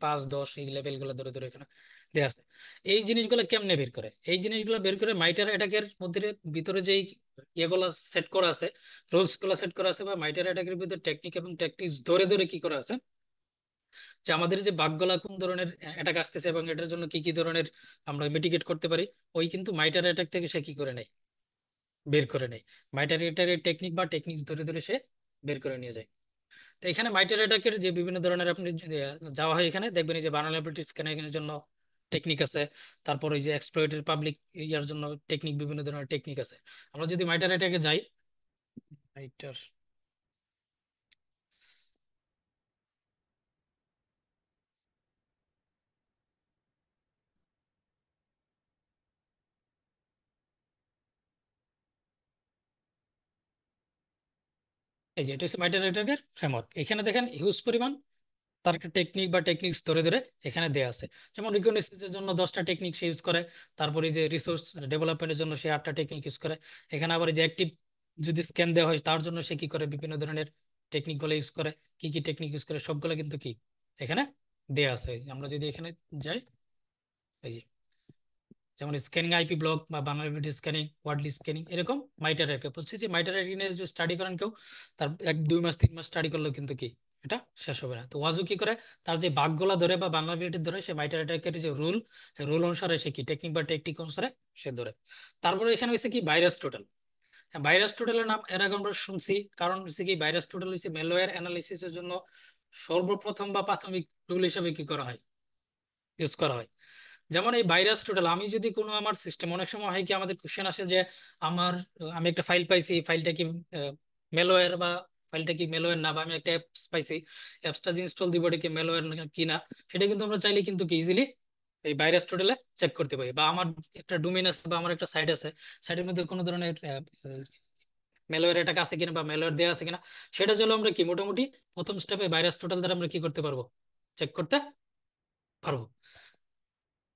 5 10 এই লেভেল গুলো ধরে ধরে এখানে দেওয়া আছে। এই জিনিসগুলো কেমনে বের করে? এই জিনিসগুলো বের করে মাইটার অ্যাটাকের মধ্যে ভিতরে যেই ইয়েগুলো সেট করা আছে, রুলস গুলো সেট করা আছে, বা মাইটার অ্যাটাকের ভিতরে টেকনিক এবং টেকনিক্স ধরে ধরে কি করা আছে, যে আমাদের যে বাগগুলা কোন ধরনের অ্যাটাক আসতেছে এবং এটার জন্য কি কি ধরনের আমরা মিটিগেট করতে পারি, ওই কিন্তু মাইটার অ্যাটাক থেকে সে কি করে নেয়, বের করে নেয়। মাইটার অ্যাটাকের টেকনিক বা টেকনিক্স ধরে ধরে সে বের করে নিয়ে যায়। তো এখানে মাইটার অ্যাটাকের যে বিভিন্ন ধরনের আপনি যদি, যাওয়া হয় এখানে দেখবেন এই যে ভালনারেবিলিটি স্ক্যানের জন্য টেকনিক আছে, তারপর ওই যে এক্সপ্লয়েটেড পাবলিক ইয়ার জন্য টেকনিক, বিভিন্ন ধরনের টেকনিক আছে। আমরা যদি মাইটার অ্যাটাকে যাই, মাইটার এই যে এটা হচ্ছে মাইটার অ্যাটাকের ফ্রেমওয়ার্ক। এখানে দেখেন হিউজ পরিমাণ তার একটা টেকনিক বা টেকনিক্স ধরে ধরে এখানে দেয়া আছে। যেমন রিকগনিশনের জন্য 10টা টেকনিক সে ইউজ করে, তারপরে যে রিসোর্স ডেভেলপমেন্টের জন্য সে 8টা টেকনিক ইউজ করে। এখানে আবার এই যে অ্যাক্টিভ যদি স্ক্যান দেওয়া হয় তার জন্য সে কি করে, বিভিন্ন ধরনের টেকনিক গুলো ইউজ করে। কি কি টেকনিক ইউজ করে সবগুলো কিন্তু কি এখানে দেয়া আছে। আমরা যদি এখানে যাই, এই যে যেমন স্ক্যানিং আইপি ব্লক বা ভালনারেবিলিটি স্ক্যানিং, ওয়ার্ডলি স্ক্যানিং, এরকম মাইটার একটা বলছি যে মাইটার নিয়ে যদি স্টাডি করেন কেউ, তার 1 2 মাস 3 মাস স্টাডি করলেও কিন্তু কি এটা শেষ হবে না। তো ওয়াজু কি করে, তার যে বাগগুলা ধরে বা ভালনারেবিলিটি ধরে, সে মাইটার অ্যাটাকের যে রুল অনুসারে সে কি টেকনিক বা টেকনিক অনুসারে সে ধরে। তারপরে এখানে হচ্ছে কি ভাইরাস টোটাল। ভাইরাস টোটালের নাম এর আগে আমরা শুনছি, কারণ হচ্ছে কি ভাইরাস টোটাল হচ্ছে ম্যালওয়্যার অ্যানালিসিসের জন্য সর্বপ্রথম বা প্রাথমিক টুল হিসেবে কি করা হয়, ইউজ করা হয়। যেমন এই ভাইরাস টোটাল, আমি যদি কোনো আমার সিস্টেম, অনেক সময় হয় কি আমাদের কোশ্চেন আসে যে আমার আমি একটা ফাইল পাইছি, ফাইলটা কি মেলওয়্যার বা ফাইলটা কি মেলওয়্যার না, বা আমি একটা অ্যাপস পাইছি, অ্যাপসটা যে ইনস্টল দিব এটা কি মেলওয়্যার কি না, সেটা কিন্তু আমরা চাইলে কিন্তু কি ইজিলি এই ভাইরাস টোটালে চেক করতে পারি। বা আমার একটা ডোমেইন আছে বা আমার একটা সাইট আছে, সাইটের মধ্যে কোনো ধরনের মেলওয়্যার অ্যাটাক আছে কিনা বা মেলওয়্যার দেওয়া আছে কিনা, সেটা চলো আমরা কি মোটামুটি প্রথম স্টেপে ভাইরাস টোটাল দ্বারা আমরা কি করতে পারবো, চেক করতে পারবো।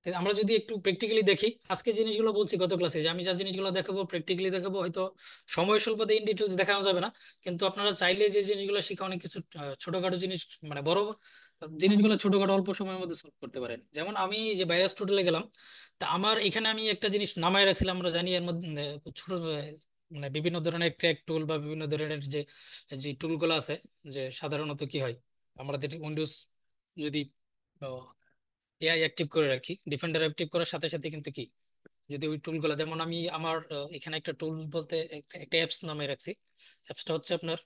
তাই আমরা যদি একটু প্র্যাকটিক্যালি দেখি, আজকে জিনিসগুলো বলছি গত ক্লাসে যে আমি যা জিনিসগুলো দেখাবো প্র্যাকটিক্যালি দেখাবো, হয়তো সময় স্বল্পতে ইন ডিটেলস দেখানো যাবে না, কিন্তু আপনারা চাইলে যে জিনিসগুলো শিখা অনেক কিছু ছোটখাটো জিনিস, মানে বড় জিনিসগুলো ছোটখাটো অল্প সময়ের মধ্যে সলভ করতে পারেন। যেমন আমি যে ভাইরাস টোটালে গেলাম, তা আমার এখানে আমি একটা জিনিস নামায় রাখছিলাম, আমরা জানি এর মধ্যে ছোট মানে বিভিন্ন ধরনের ক্র্যাক টুল বা বিভিন্ন ধরনের যে যে টুলগুলো আছে, যে সাধারণত কি হয় আমাদের উইন্ডোজ যদি এআই অ্যাক্টিভ করে রাখি, ডিফেন্ডার অ্যাক্টিভ করার সাথে সাথে কিন্তু কি, যদি ওই টুলগুলো, যেমন আমি আমার এখানে একটা টুল বলতে একটা অ্যাপস নামে রাখছি। অ্যাপসটা হচ্ছে আপনার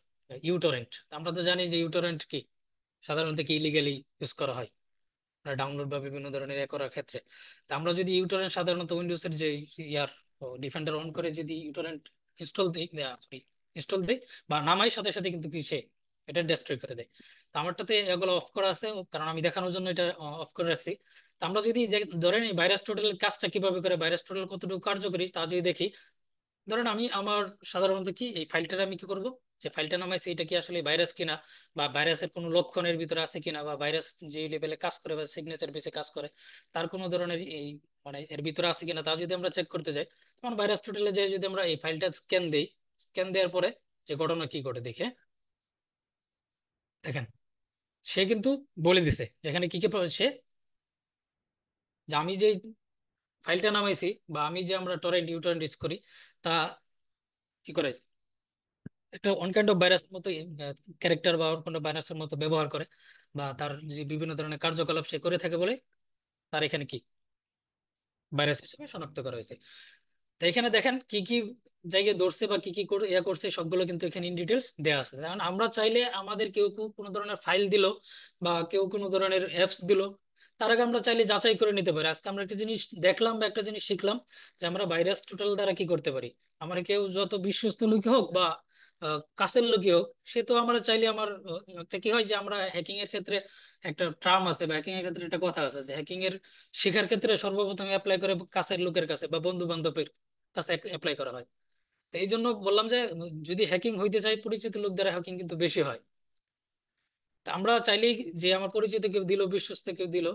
ইউটরেন্ট। আমরা তো জানি যে ইউটরেন্ট কি সাধারণত কি ইলিগালি ইউজ করা হয় ডাউনলোড বা বিভিন্ন ধরনের করার ক্ষেত্রে। তা আমরা যদি ইউটরেন্ট সাধারণত উইন্ডোজের যে ইয়ার ডিফেন্ডার অন করে যদি ইউটরেন্ট ইনস্টল দিই, সরি ইনস্টল দিই বা নামাই, সাথে সাথে কিন্তু কি সে এটা ডেস্ট্রয় করে দেয়। তো আমারটাতে এগুলো অফ করা আছে, কারণ আমি দেখানোর জন্য এটা অফ করে রাখছি। তো আমরা যদি ধরে নিই ভাইরাস টোটালের কাজটা কিভাবে করে, ভাইরাস টোটাল কতটুকু কার্যকরী তা যদি দেখি, ধরেন আমি আমার সাধারণত কি এই ফাইলটার আমি কি করব, যে ফাইলটা নামাইছি এটা কি আসলে ভাইরাস কিনা, বা ভাইরাসের কোনো লক্ষণের ভিতরে আছে কিনা, বা ভাইরাস যে লেভেলে কাজ করে বা সিগনেচার বেসে কাজ করে তার কোনো ধরনের এই মানে এর ভিতরে আছে কিনা তা যদি আমরা চেক করতে যাই, তখন ভাইরাস টোটালে যে যদি আমরা এই ফাইলটা স্ক্যান দেই, স্ক্যান দেওয়ার পরে যে ঘটনা কি ঘটে দেখে দেখেন, সে কিন্তু বলে দিছে যেখানে কি কি সে, যে আমি যে ফাইলটা নামাইছি বা আমি যে আমরা টরেন্ট ইউটরেন্ট ইউজ করি তা কি করে একটা অন কাইন্ড অফ ভাইরাসের মতো ক্যারেক্টার বা অন কাইন্ড অফ ভাইরাসের মতো ব্যবহার করে, বা তার যে বিভিন্ন ধরনের কার্যকলাপ সে করে থাকে বলে তার এখানে কি ভাইরাস হিসেবে শনাক্ত করা হয়েছে। তো এখানে দেখেন কি কি জায়গায় ধরছে বা কি কি ইয়া করছে সবগুলো কিন্তু এখানে ইন ডিটেলস দেওয়া আছে। কারণ আমরা চাইলে আমাদের কেউ কোনো ধরনের ফাইল দিল বা কেউ কোনো ধরনের অ্যাপস দিল, তার আগে আমরা চাইলে যাচাই করে নিতে পারি। আজকে আমরা একটা জিনিস দেখলাম বা একটা জিনিস শিখলাম যে আমরা ভাইরাস টোটাল দ্বারা কি করতে পারি। আমার কেউ যত বিশ্বস্ত লোকই হোক বা কাছের লোকই হোক, সে তো আমরা চাইলে আমার একটা কি হয় যে আমরা হ্যাকিং এর ক্ষেত্রে একটা ট্রাম আছে বা হ্যাকিং এর ক্ষেত্রে একটা কথা আছে যে হ্যাকিং এর শেখার ক্ষেত্রে সর্বপ্রথম অ্যাপ্লাই করে কাছের লোকের কাছে বা বন্ধু বান্ধবের কাছে অ্যাপ্লাই করা হয়। তো এই জন্য বললাম যে যদি হ্যাকিং হইতে চাই পরিচিত লোক দ্বারা হ্যাকিং কিন্তু বেশি হয়। তা আমরা চাইলেই যে আমার পরিচিত কেউ দিল, বিশ্বস্ত কেউ দিল,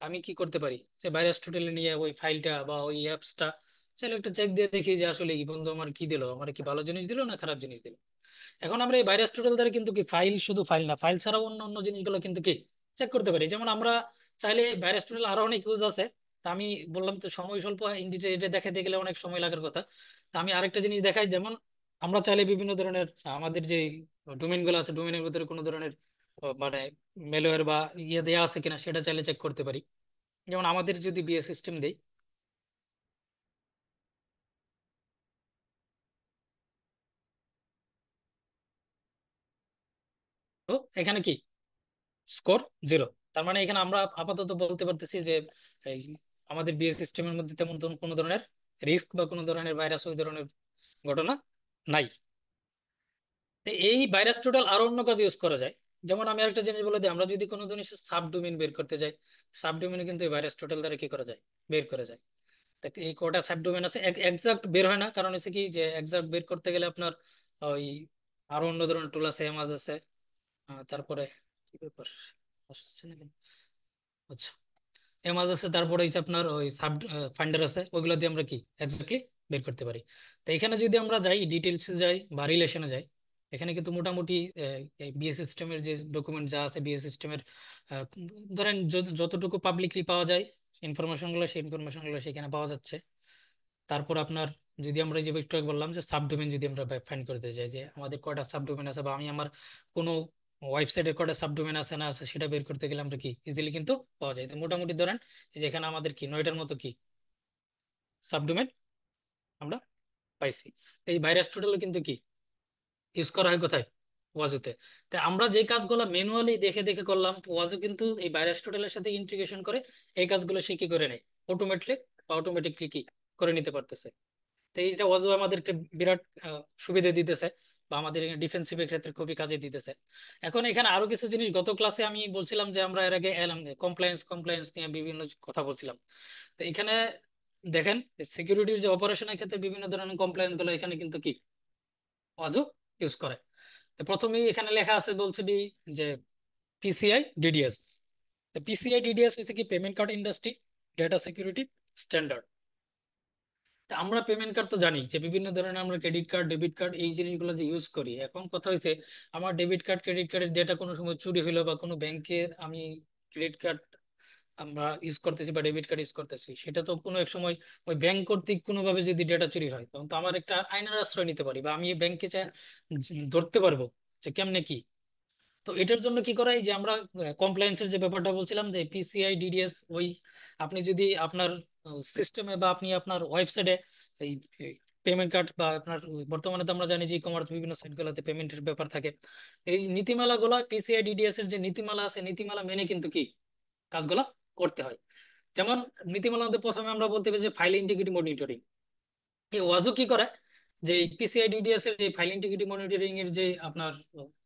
আমি কি করতে পারি যে ভাইরাস টোটালে নিয়ে ওই ফাইলটা বা ওই অ্যাপসটা চাইলে একটা চেক দিয়ে দেখি যে আসলে কি বন্ধু আমার কি দিল, আমার কি ভালো জিনিস দিল না খারাপ জিনিস দিল। এখন আমরা এই ভাইরাস টোটাল দ্বারা কিন্তু কি ফাইল, শুধু ফাইল না, ফাইল ছাড়াও অন্য অন্য জিনিসগুলো কিন্তু কি চেক করতে পারি। যেমন আমরা চাইলে ভাইরাস টোটাল আরো অনেক ইউজ আছে। তা আমি বললাম তো সময় স্বল্প, এটা দেখাতে গেলে অনেক সময় লাগার কথা। তা আমি আরেকটা জিনিস দেখাই, যেমন আমরা চাইলে বিভিন্ন ধরনের আমাদের যে ডোমেইন গুলো আছে, ডোমেইনের ভিতরে কোনো ধরনের মানে ম্যালওয়্যার বা ইয়ে দেওয়া আছে কিনা সেটা চাইলে চেক করতে পারি। যেমন আমাদের যদি বিএস সিস্টেম দেই, তো এখানে কি স্কোর 0। তার মানে এখানে আমরা আপাতত বলতে পারতেছি যে এই আমাদের বিএস সিস্টেমের মধ্যে তেমন কোনো ধরনের রিস্ক বা কোনো ধরনের ভাইরাস ওই ধরনের ঘটনা নাই। তো এই ভাইরাস টোটাল আরো অন্য কাজে ইউজ করা যায়। যেমন আমি আরেকটা জিনিস বলে দিই, আমরা যদি কোনো জিনিসের সাবডোমেইন বের করতে যাই, সাবডোমেইনে কিন্তু এই ভাইরাস টোটাল দ্বারা কি করা যায়, বের করা যায়। তা এই কটা সাবডোমেইন আছে এক্সাক্ট বের হয় না, কারণ হচ্ছে কি যে এক্সাক্ট বের করতে গেলে আপনার ওই আরো অন্য ধরনের টুল আছে, এমাজ আছে, তারপরে কি ব্যাপার আসছে না কেন? আচ্ছা, এমাজ আছে, তারপরে হচ্ছে আপনার ওই সাব ফাইন্ডার আছে, ওইগুলো দিয়ে আমরা কি এক্স্যাক্টলি বের করতে পারি। তো এখানে যদি আমরা যাই ডিটেলসে যাই বা রিলেশনে যাই, এখানে কিন্তু মোটামুটি বিএস সিস্টেমের যে ডকুমেন্ট যা আছে, বিএস সিস্টেমের ধরেন যতটুকু পাবলিকলি পাওয়া যায় ইনফরমেশনগুলো, সেই ইনফরমেশনগুলো সেখানে পাওয়া যাচ্ছে। তারপর আপনার যদি আমরা যে একটু আগে বললাম যে সাবডোমেন যদি আমরা ফাইন্ড করতে চাই যে আমাদের কয়টা সাবডোমেন আছে, বা আমি আমার কোনো ওয়েবসাইটের কয়টা সাবডোমেন আছে না আছে সেটা বের করতে গেলে আমরা কি ইজিলি কিন্তু পাওয়া যায়। তো মোটামুটি ধরেন এই যে এখানে আমাদের কি 9টার মতো কি সাবডোমেন আমরা পাইছি। তো এই ভাইরাস টোটালও কিন্তু কি ইউজ করা হয় কোথায়, ওয়াজুতে। তাই আমরা যে কাজগুলো ম্যানুয়ালি দেখে দেখে করলাম, ওয়াজু কিন্তু এই ভাইরাস টোটালের সাথে ইন্টিগ্রেশন করে এই কাজগুলো সে কি করে নেয় অটোমেটলি বা অটোমেটিকলি কি করে নিতে পারতেছে। তো এটা ওয়াজু আমাদের একটা বিরাট সুবিধা দিতেছে, বা আমাদের ডিফেন্সিভের ক্ষেত্রে খুবই কাজে দিতেছে। এখন এখানে আরো কিছু জিনিস, গত ক্লাসে আমি বলছিলাম যে আমরা এর আগে কমপ্লায়েন্স কমপ্লায়েন্স নিয়ে বিভিন্ন কথা বলছিলাম। তো এখানে দেখেন সিকিউরিটির যে অপারেশনের ক্ষেত্রে বিভিন্ন ধরনের কমপ্লায়েন্স গুলো এখানে কিন্তু কি ওয়াজু ইউজ করে। তো প্রথমেই এখানে লেখা আছে বলছে যে পিসিআই ডিডিএস। তো পিসিআই ডিডিএস হচ্ছে কি payment card industry data security standard. তা আমরা পেমেন্ট কার্ড তো জানি যে বিভিন্ন ধরনের আমরা ক্রেডিট কার্ড ডেবিট কার্ড এই জিনিসগুলো যে ইউজ করি। এখন কথা হয়েছে আমার ডেবিট কার্ড ক্রেডিট কার্ডের ডেটা কোনো সময় চুরি হলো বা কোনো ব্যাংকের আমি ক্রেডিট কার্ড আমরা ইউজ করতেছি বা ডেবিট কার্ড ইউজ করতেছি, সেটা তো কোনো এক সময় ওই ব্যাংক কর্তৃক কোনোভাবে যদি ডেটা চুরি হয় তখন তো আমার একটা আইনের আশ্রয় নিতে পারি বা আমি ব্যাংকে ধরতে পারবো যে কেমনে কি। তো এটার জন্য কি করা, এই যে আমরা কমপ্লায়েন্সের যে ব্যাপারটা বলছিলাম যে পিসিআই ডিডিএস, ওই আপনি যদি আপনার সিস্টেমে বা আপনি আপনার ওয়েবসাইটে এই পেমেন্ট কার্ড বা আপনার বর্তমানে তো আমরা জানি যে ই কমার্স বিভিন্ন সাইটগুলোতে পেমেন্টের ব্যাপার থাকে, এই নীতিমালাগুলো পিসিআই ডিডিএস এর যে নীতিমালা আছে নীতিমালা মেনে কিন্তু কি কাজগুলো করতে হয়। যেমন নীতিমালার মধ্যে প্রথমে আমরা বলতে পারি যে ফাইল ইন্টিগ্রিটি মনিটরিং। এই ওয়াজও কি করে যে পিসিআই ডিডিএস এর যে ফাইল ইন্টিগ্রিটি মনিটরিং এর যে আপনার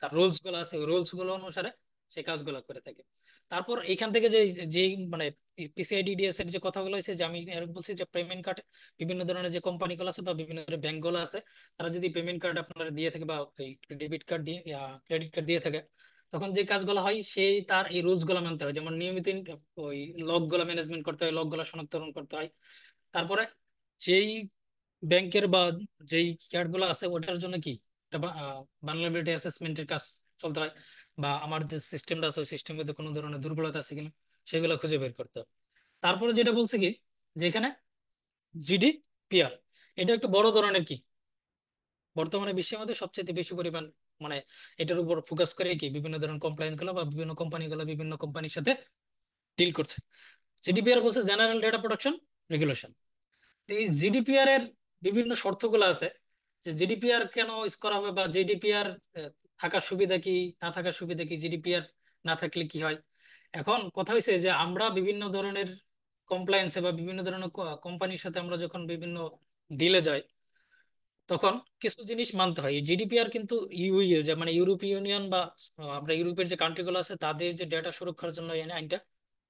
তার রুলস গুলো আছে, ওই রুলস গুলো অনুসারে সেই কাজগুলো করে থাকে। তারপর এখান থেকে যে যে মানে পিসিআই ডিডিএস এর যে কথাগুলো আছে, যে আমি এর বলছি যে পেমেন্ট কার্ড বিভিন্ন ধরনের যে কোম্পানিগুলো আছে বা বিভিন্ন ধরনের ব্যাংক গুলো আছে, তারা যদি পেমেন্ট কার্ড আপনারা দিয়ে থাকে বা ডেবিট কার্ড দিয়ে ক্রেডিট কার্ড দিয়ে থাকে, তখন যে কাজগুলো হয় সেই তার এই রুলস গুলো মানতে হয়। যেমন নিয়মিত ওই লগ গুলা ম্যানেজমেন্ট করতে হয়, লগ গুলা শনাক্তকরণ করতে হয়। তারপরে যেই ব্যাংকের বা যেই কার্ড গুলো আছে ওটার জন্য কি একটা ভালনারেবিলিটি অ্যাসেসমেন্টের কাজ চলতে হয়, বা আমার যে সিস্টেমটা আছে ওই সিস্টেমের মধ্যে কোনো ধরনের দুর্বলতা আছে কিনা সেগুলো খুঁজে বের করতে হবে। তারপরে যেটা বলছে কি যে এখানে জিডিপিআর, এটা একটা বড় ধরনের কি বর্তমানে বিশ্বের মধ্যে সবচেয়ে বেশি পরিমাণ মানে এটার উপর ফোকাস করে কি বিভিন্ন ধরনের কমপ্লায়েন্স গুলো বা বিভিন্ন কোম্পানিগুলো বিভিন্ন কোম্পানির সাথে ডিল করছে। জিডিপিআর বলছে জেনারেল ডেটা প্রোটেকশন রেগুলেশন। তো এই জিডিপিআর এর বিভিন্ন শর্তগুলো আছে যে জিডিপিআর কেন ইউজ করা হবে বা জিডিপিআর থাকার সুবিধা কি, না থাকার সুবিধা কি, জিডিপিআর না থাকলে কি হয়। এখন কথা হয়েছে যে আমরা বিভিন্ন ধরনের কমপ্লায়েন্সে বা বিভিন্ন ধরনের কোম্পানির সাথে আমরা যখন বিভিন্ন ডিলে যাই তখন কিছু জিনিস মানতে হয়। জিডিপিআর কিন্তু ইউ যে মানে ইউরোপীয় ইউনিয়ন বা আমরা ইউরোপের যে কান্ট্রিগুলো আছে তাদের যে ডেটা সুরক্ষার জন্য এই আইনটা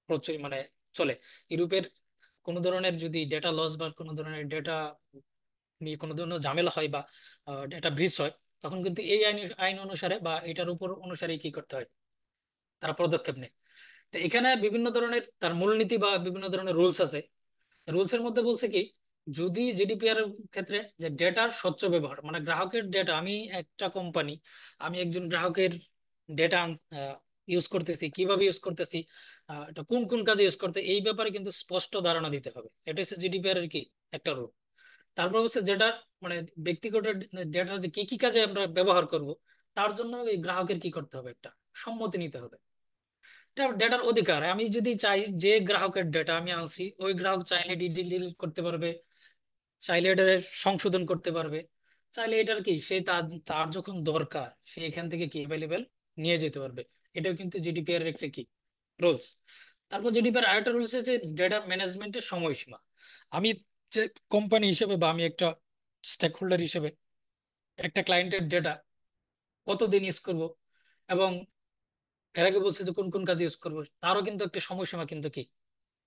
প্রচুর মানে চলে। ইউরোপের কোনো ধরনের যদি ডেটা লস বা কোনো ধরনের ডেটা নিয়ে কোনো ধরনের ঝামেলা হয় বা ডেটা ব্রিচ হয়, তখন কিন্তু এই আইন আইন অনুসারে বা এটার উপর অনুসারে কি করতে হয়, তারা পদক্ষেপ নেয়। তো এখানে বিভিন্ন ধরনের তার মূলনীতি বা বিভিন্ন ধরনের রুলস আছে। রুলস এর মধ্যে বলছে কি যদি জিডিপিআর এর ক্ষেত্রে যে ডেটার স্বচ্ছ ব্যবহার, মানে গ্রাহকের ডেটা, আমি একটা কোম্পানি আমি একজন গ্রাহকের ডেটা ইউজ করতেছি, কিভাবে ইউজ করতেছি, এটা কোন কোন কাজে ইউজ করতে, এই ব্যাপারে কিন্তু স্পষ্ট ধারণা দিতে হবে। এটা হচ্ছে জিডিপিআর এর কি একটা রুল। তারপর হচ্ছে যেটা মানে ব্যক্তিগত ডেটার যে কি কি কাজে আমরা ব্যবহার করব, তার জন্য এই গ্রাহকের কি করতে হবে, একটা সম্মতি নিতে হবে। এটা ডেটার অধিকার, আমি যদি চাই যে গ্রাহকের ডেটা আমি আনছি ওই গ্রাহক চাইলে ডিলিট করতে পারবে, চাইলে এটা সংশোধন করতে পারবে, চাইলে এটার কি সে তার তার যখন দরকার সে এখান থেকে কি অ্যাভেলেবেল নিয়ে যেতে পারবে। এটাও কিন্তু জিডিপিআর এর একটা কি রুলস। তারপর জিডিপিআর আরেকটা রুলস আছে ডেটা ম্যানেজমেন্টের সময়সীমা। আমি যে কোম্পানি হিসেবে বা আমি একটা স্টেক হোল্ডার হিসেবে একটা ক্লায়েন্টের ডেটা কতদিন ইউজ করব এবং এর আগে বলছে যে কোন কোন কাজে ইউজ করবো, তারও কিন্তু একটা সময়সীমা কিন্তু কি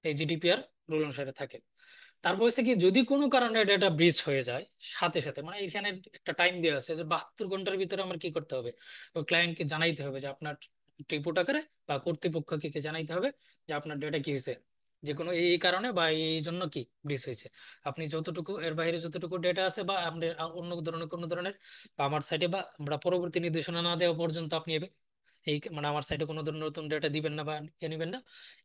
এই জিডিপিআর রুল অনুসারে থাকে। তারপর হচ্ছে কি যদি কোনো কারণে ডেটা ব্রিচ হয়ে যায় সাথে সাথে মানে এখানে একটা টাইম দেওয়া আছে যে 72 ঘন্টার ভিতরে আমার কি করতে হবে, ওই ক্লায়েন্টকে জানাইতে হবে যে আপনার রিপোর্ট আকারে বা কর্তৃপক্ষকে কে জানাইতে হবে যে আপনার ডেটা কি হয়েছে, যে কোনো এই কারণে বা এই জন্য কি ব্রিচ হয়েছে। আপনি যতটুকু এর বাইরে যতটুকু ডেটা আছে বা আপনার অন্য ধরনের কোনো ধরনের বা আমার সাইটে বা আমরা পরবর্তী নির্দেশনা না দেওয়া পর্যন্ত আপনি এই মানে আমার সাইটে কোনো ধরনের নতুন ডেটা দিবেন না বা এ নিবেন না,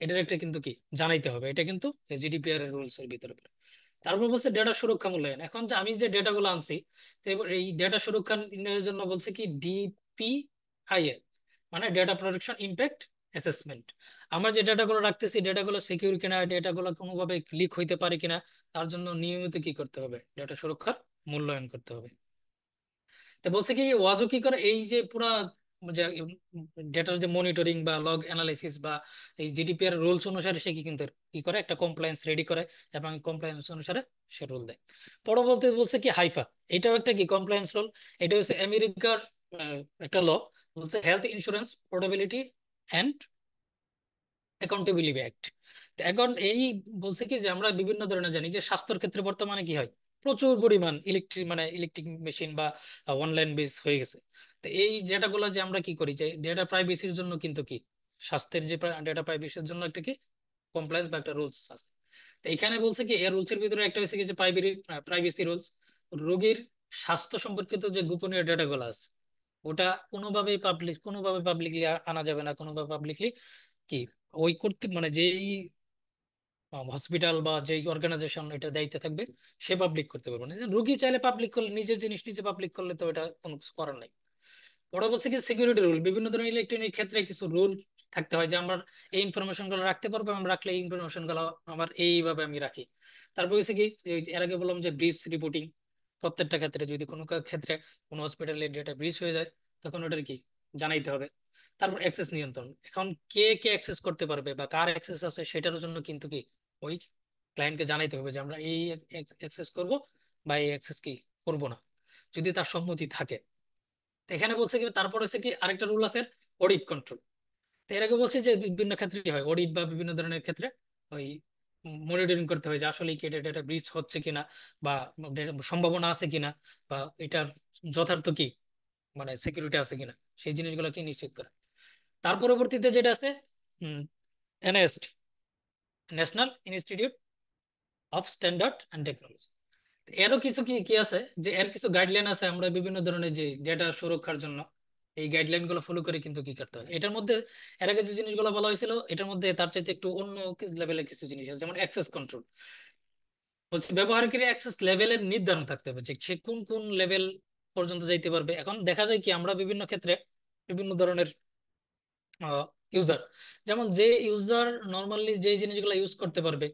এটার একটা কিন্তু কি জানাইতে হবে। এটা কিন্তু জিডিপিআর এর রুলস এর ভিতরে পড়ে। তারপর বলছে ডেটা সুরক্ষা মূল্যায়ন। এখন যে আমি যে ডেটা গুলো আনছি, তো এবার এই ডেটা সুরক্ষা নির্ণয়ের জন্য বলছে কি ডিপিআইএ, মানে ডেটা প্রোটেকশন ইম্প্যাক্ট অ্যাসেসমেন্ট। আমরা যে ডেটাগুলো রাখতেছি ডেটাগুলো সিকিউর কিনা, ডেটাগুলো কোনোভাবে লিক হইতে পারে কিনা, তার জন্য নিয়মিত কি করতে হবে, ডেটা সুরক্ষার মূল্যায়ন করতে হবে। তা বলছে কি ওয়াজও কি করে এই যে পুরা যে ডেটার যে মনিটরিং বা লগ অ্যানালাইসিস বা এই জিডিপিআর রুলস অনুসারে সে কি কিন্তু কি করে একটা কমপ্লায়েন্স রেডি করে এবং কমপ্লায়েন্স অনুসারে সে রুল দেয়। পরবর্তী বলছে কি হাইফা, এটাও একটা কি কমপ্লায়েন্স রুল। এটা হচ্ছে আমেরিকার একটা ল, বলছে health insurance portability and accountability act. এখন এই বলছে কি যে আমরা বিভিন্ন ধরনের জানি যে স্বাস্থ্যের ক্ষেত্রে বর্তমানে কি হয় প্রচুর পরিমাণ ইলেকট্রিক মেশিন বা অনলাইন বেস হয়ে গেছে। তো এই ডেটাগুলো যে আমরা কি করি যে ডেটা প্রাইভেসির জন্য কিন্তু কি স্বাস্থ্যের যে ডেটা প্রাইভেসির জন্য একটা কি কমপ্লায়েন্স বা একটা রুলস আছে। তো এখানে বলছে কি এর রুলসের ভিতরে একটা হচ্ছে কি যে প্রাইভেসি রুলস। রোগীর স্বাস্থ্য সম্পর্কিত যে গোপনীয় ডেটা গুলো আছে ওটা কোনোভাবে পাবলিকলি আনা যাবে না, কোনোভাবে পাবলিকলি কি ওই কর্তৃক মানে যেই হসপিটাল বা যেই অর্গানাইজেশন এটা দায়িত্বে থাকবে সে পাবলিক করতে পারবে না। যে রোগী চাইলে পাবলিক করলে, নিজের জিনিস নিজে পাবলিক করলে তো এটা কোনো কিছু করার নাই। ওরা বলছে কি সিকিউরিটি রুল, বিভিন্ন ধরনের ইলেকট্রনিক ক্ষেত্রে কিছু রুল থাকতে হয় যে আমরা এই ইনফরমেশন গুলো রাখতে পারবো, আমরা রাখলে এই ইনফরমেশন গুলো আমার এইভাবে আমি রাখি। তারপর হচ্ছে কি যে এর আগে বললাম যে ব্রিচ রিপোর্টিং, প্রত্যেকটা ক্ষেত্রে যদি কোনো ক্ষেত্রে কোনো হসপিটালের ডেটা ব্রিচ হয়ে যায় তখন ওটার কি জানাইতে হবে। তারপর অ্যাক্সেস নিয়ন্ত্রণ, এখন কে কে অ্যাক্সেস করতে পারবে বা কার অ্যাক্সেস আছে সেটার জন্য কিন্তু কি ওই ক্লায়েন্টকে জানাইতে হবে যে আমরা এই অ্যাক্সেস করব বা এই অ্যাক্সেস কি করব না, যদি তার সম্মতি থাকে। তো এখানে বলছে কি তারপর হচ্ছে কি আরেকটা রুল আছে অডিট কন্ট্রোল। তো এর আগে বলছে যে বিভিন্ন ক্ষেত্রে কি হয় অডিট বা বিভিন্ন ধরনের ক্ষেত্রে ওই মনিটরিং করতে হয় যে আসলে কি ডেটা ব্রিচ হচ্ছে কিনা বা সম্ভাবনা আছে কিনা বা এটার যথার্থ কি মানে সিকিউরিটি আছে কিনা, সেই জিনিসগুলো কি নিশ্চিত করে। তার পরবর্তীতে যেটা আছে NIST, national institute of standard and technology. এরও কিছু কি কি আছে যে এর কিছু গাইডলাইন আছে আমরা বিভিন্ন ধরনের যে ডেটা সুরক্ষার জন্য এই গাইডলাইন গুলো ফলো করে কিন্তু কি করতে হয়। এটার মধ্যে এর আগে যে জিনিসগুলো বলা হয়েছিল এটার মধ্যে তার চাইতে একটু অন্য লেভেলের কিছু জিনিস আছে, যেমন অ্যাক্সেস কন্ট্রোল। বলছে ব্যবহারকারী অ্যাক্সেস লেভেলের নির্ধারণ থাকতে হবে যে সে কোন কোন লেভেল পর্যন্ত যাইতে পারবে। এখন দেখা যায় কি আমরা বিভিন্ন ক্ষেত্রে বিভিন্ন ধরনের ইউজার, যেমন যে ইউজার নর্মালি যে জিনিসগুলো ইউজ করতে পারবে,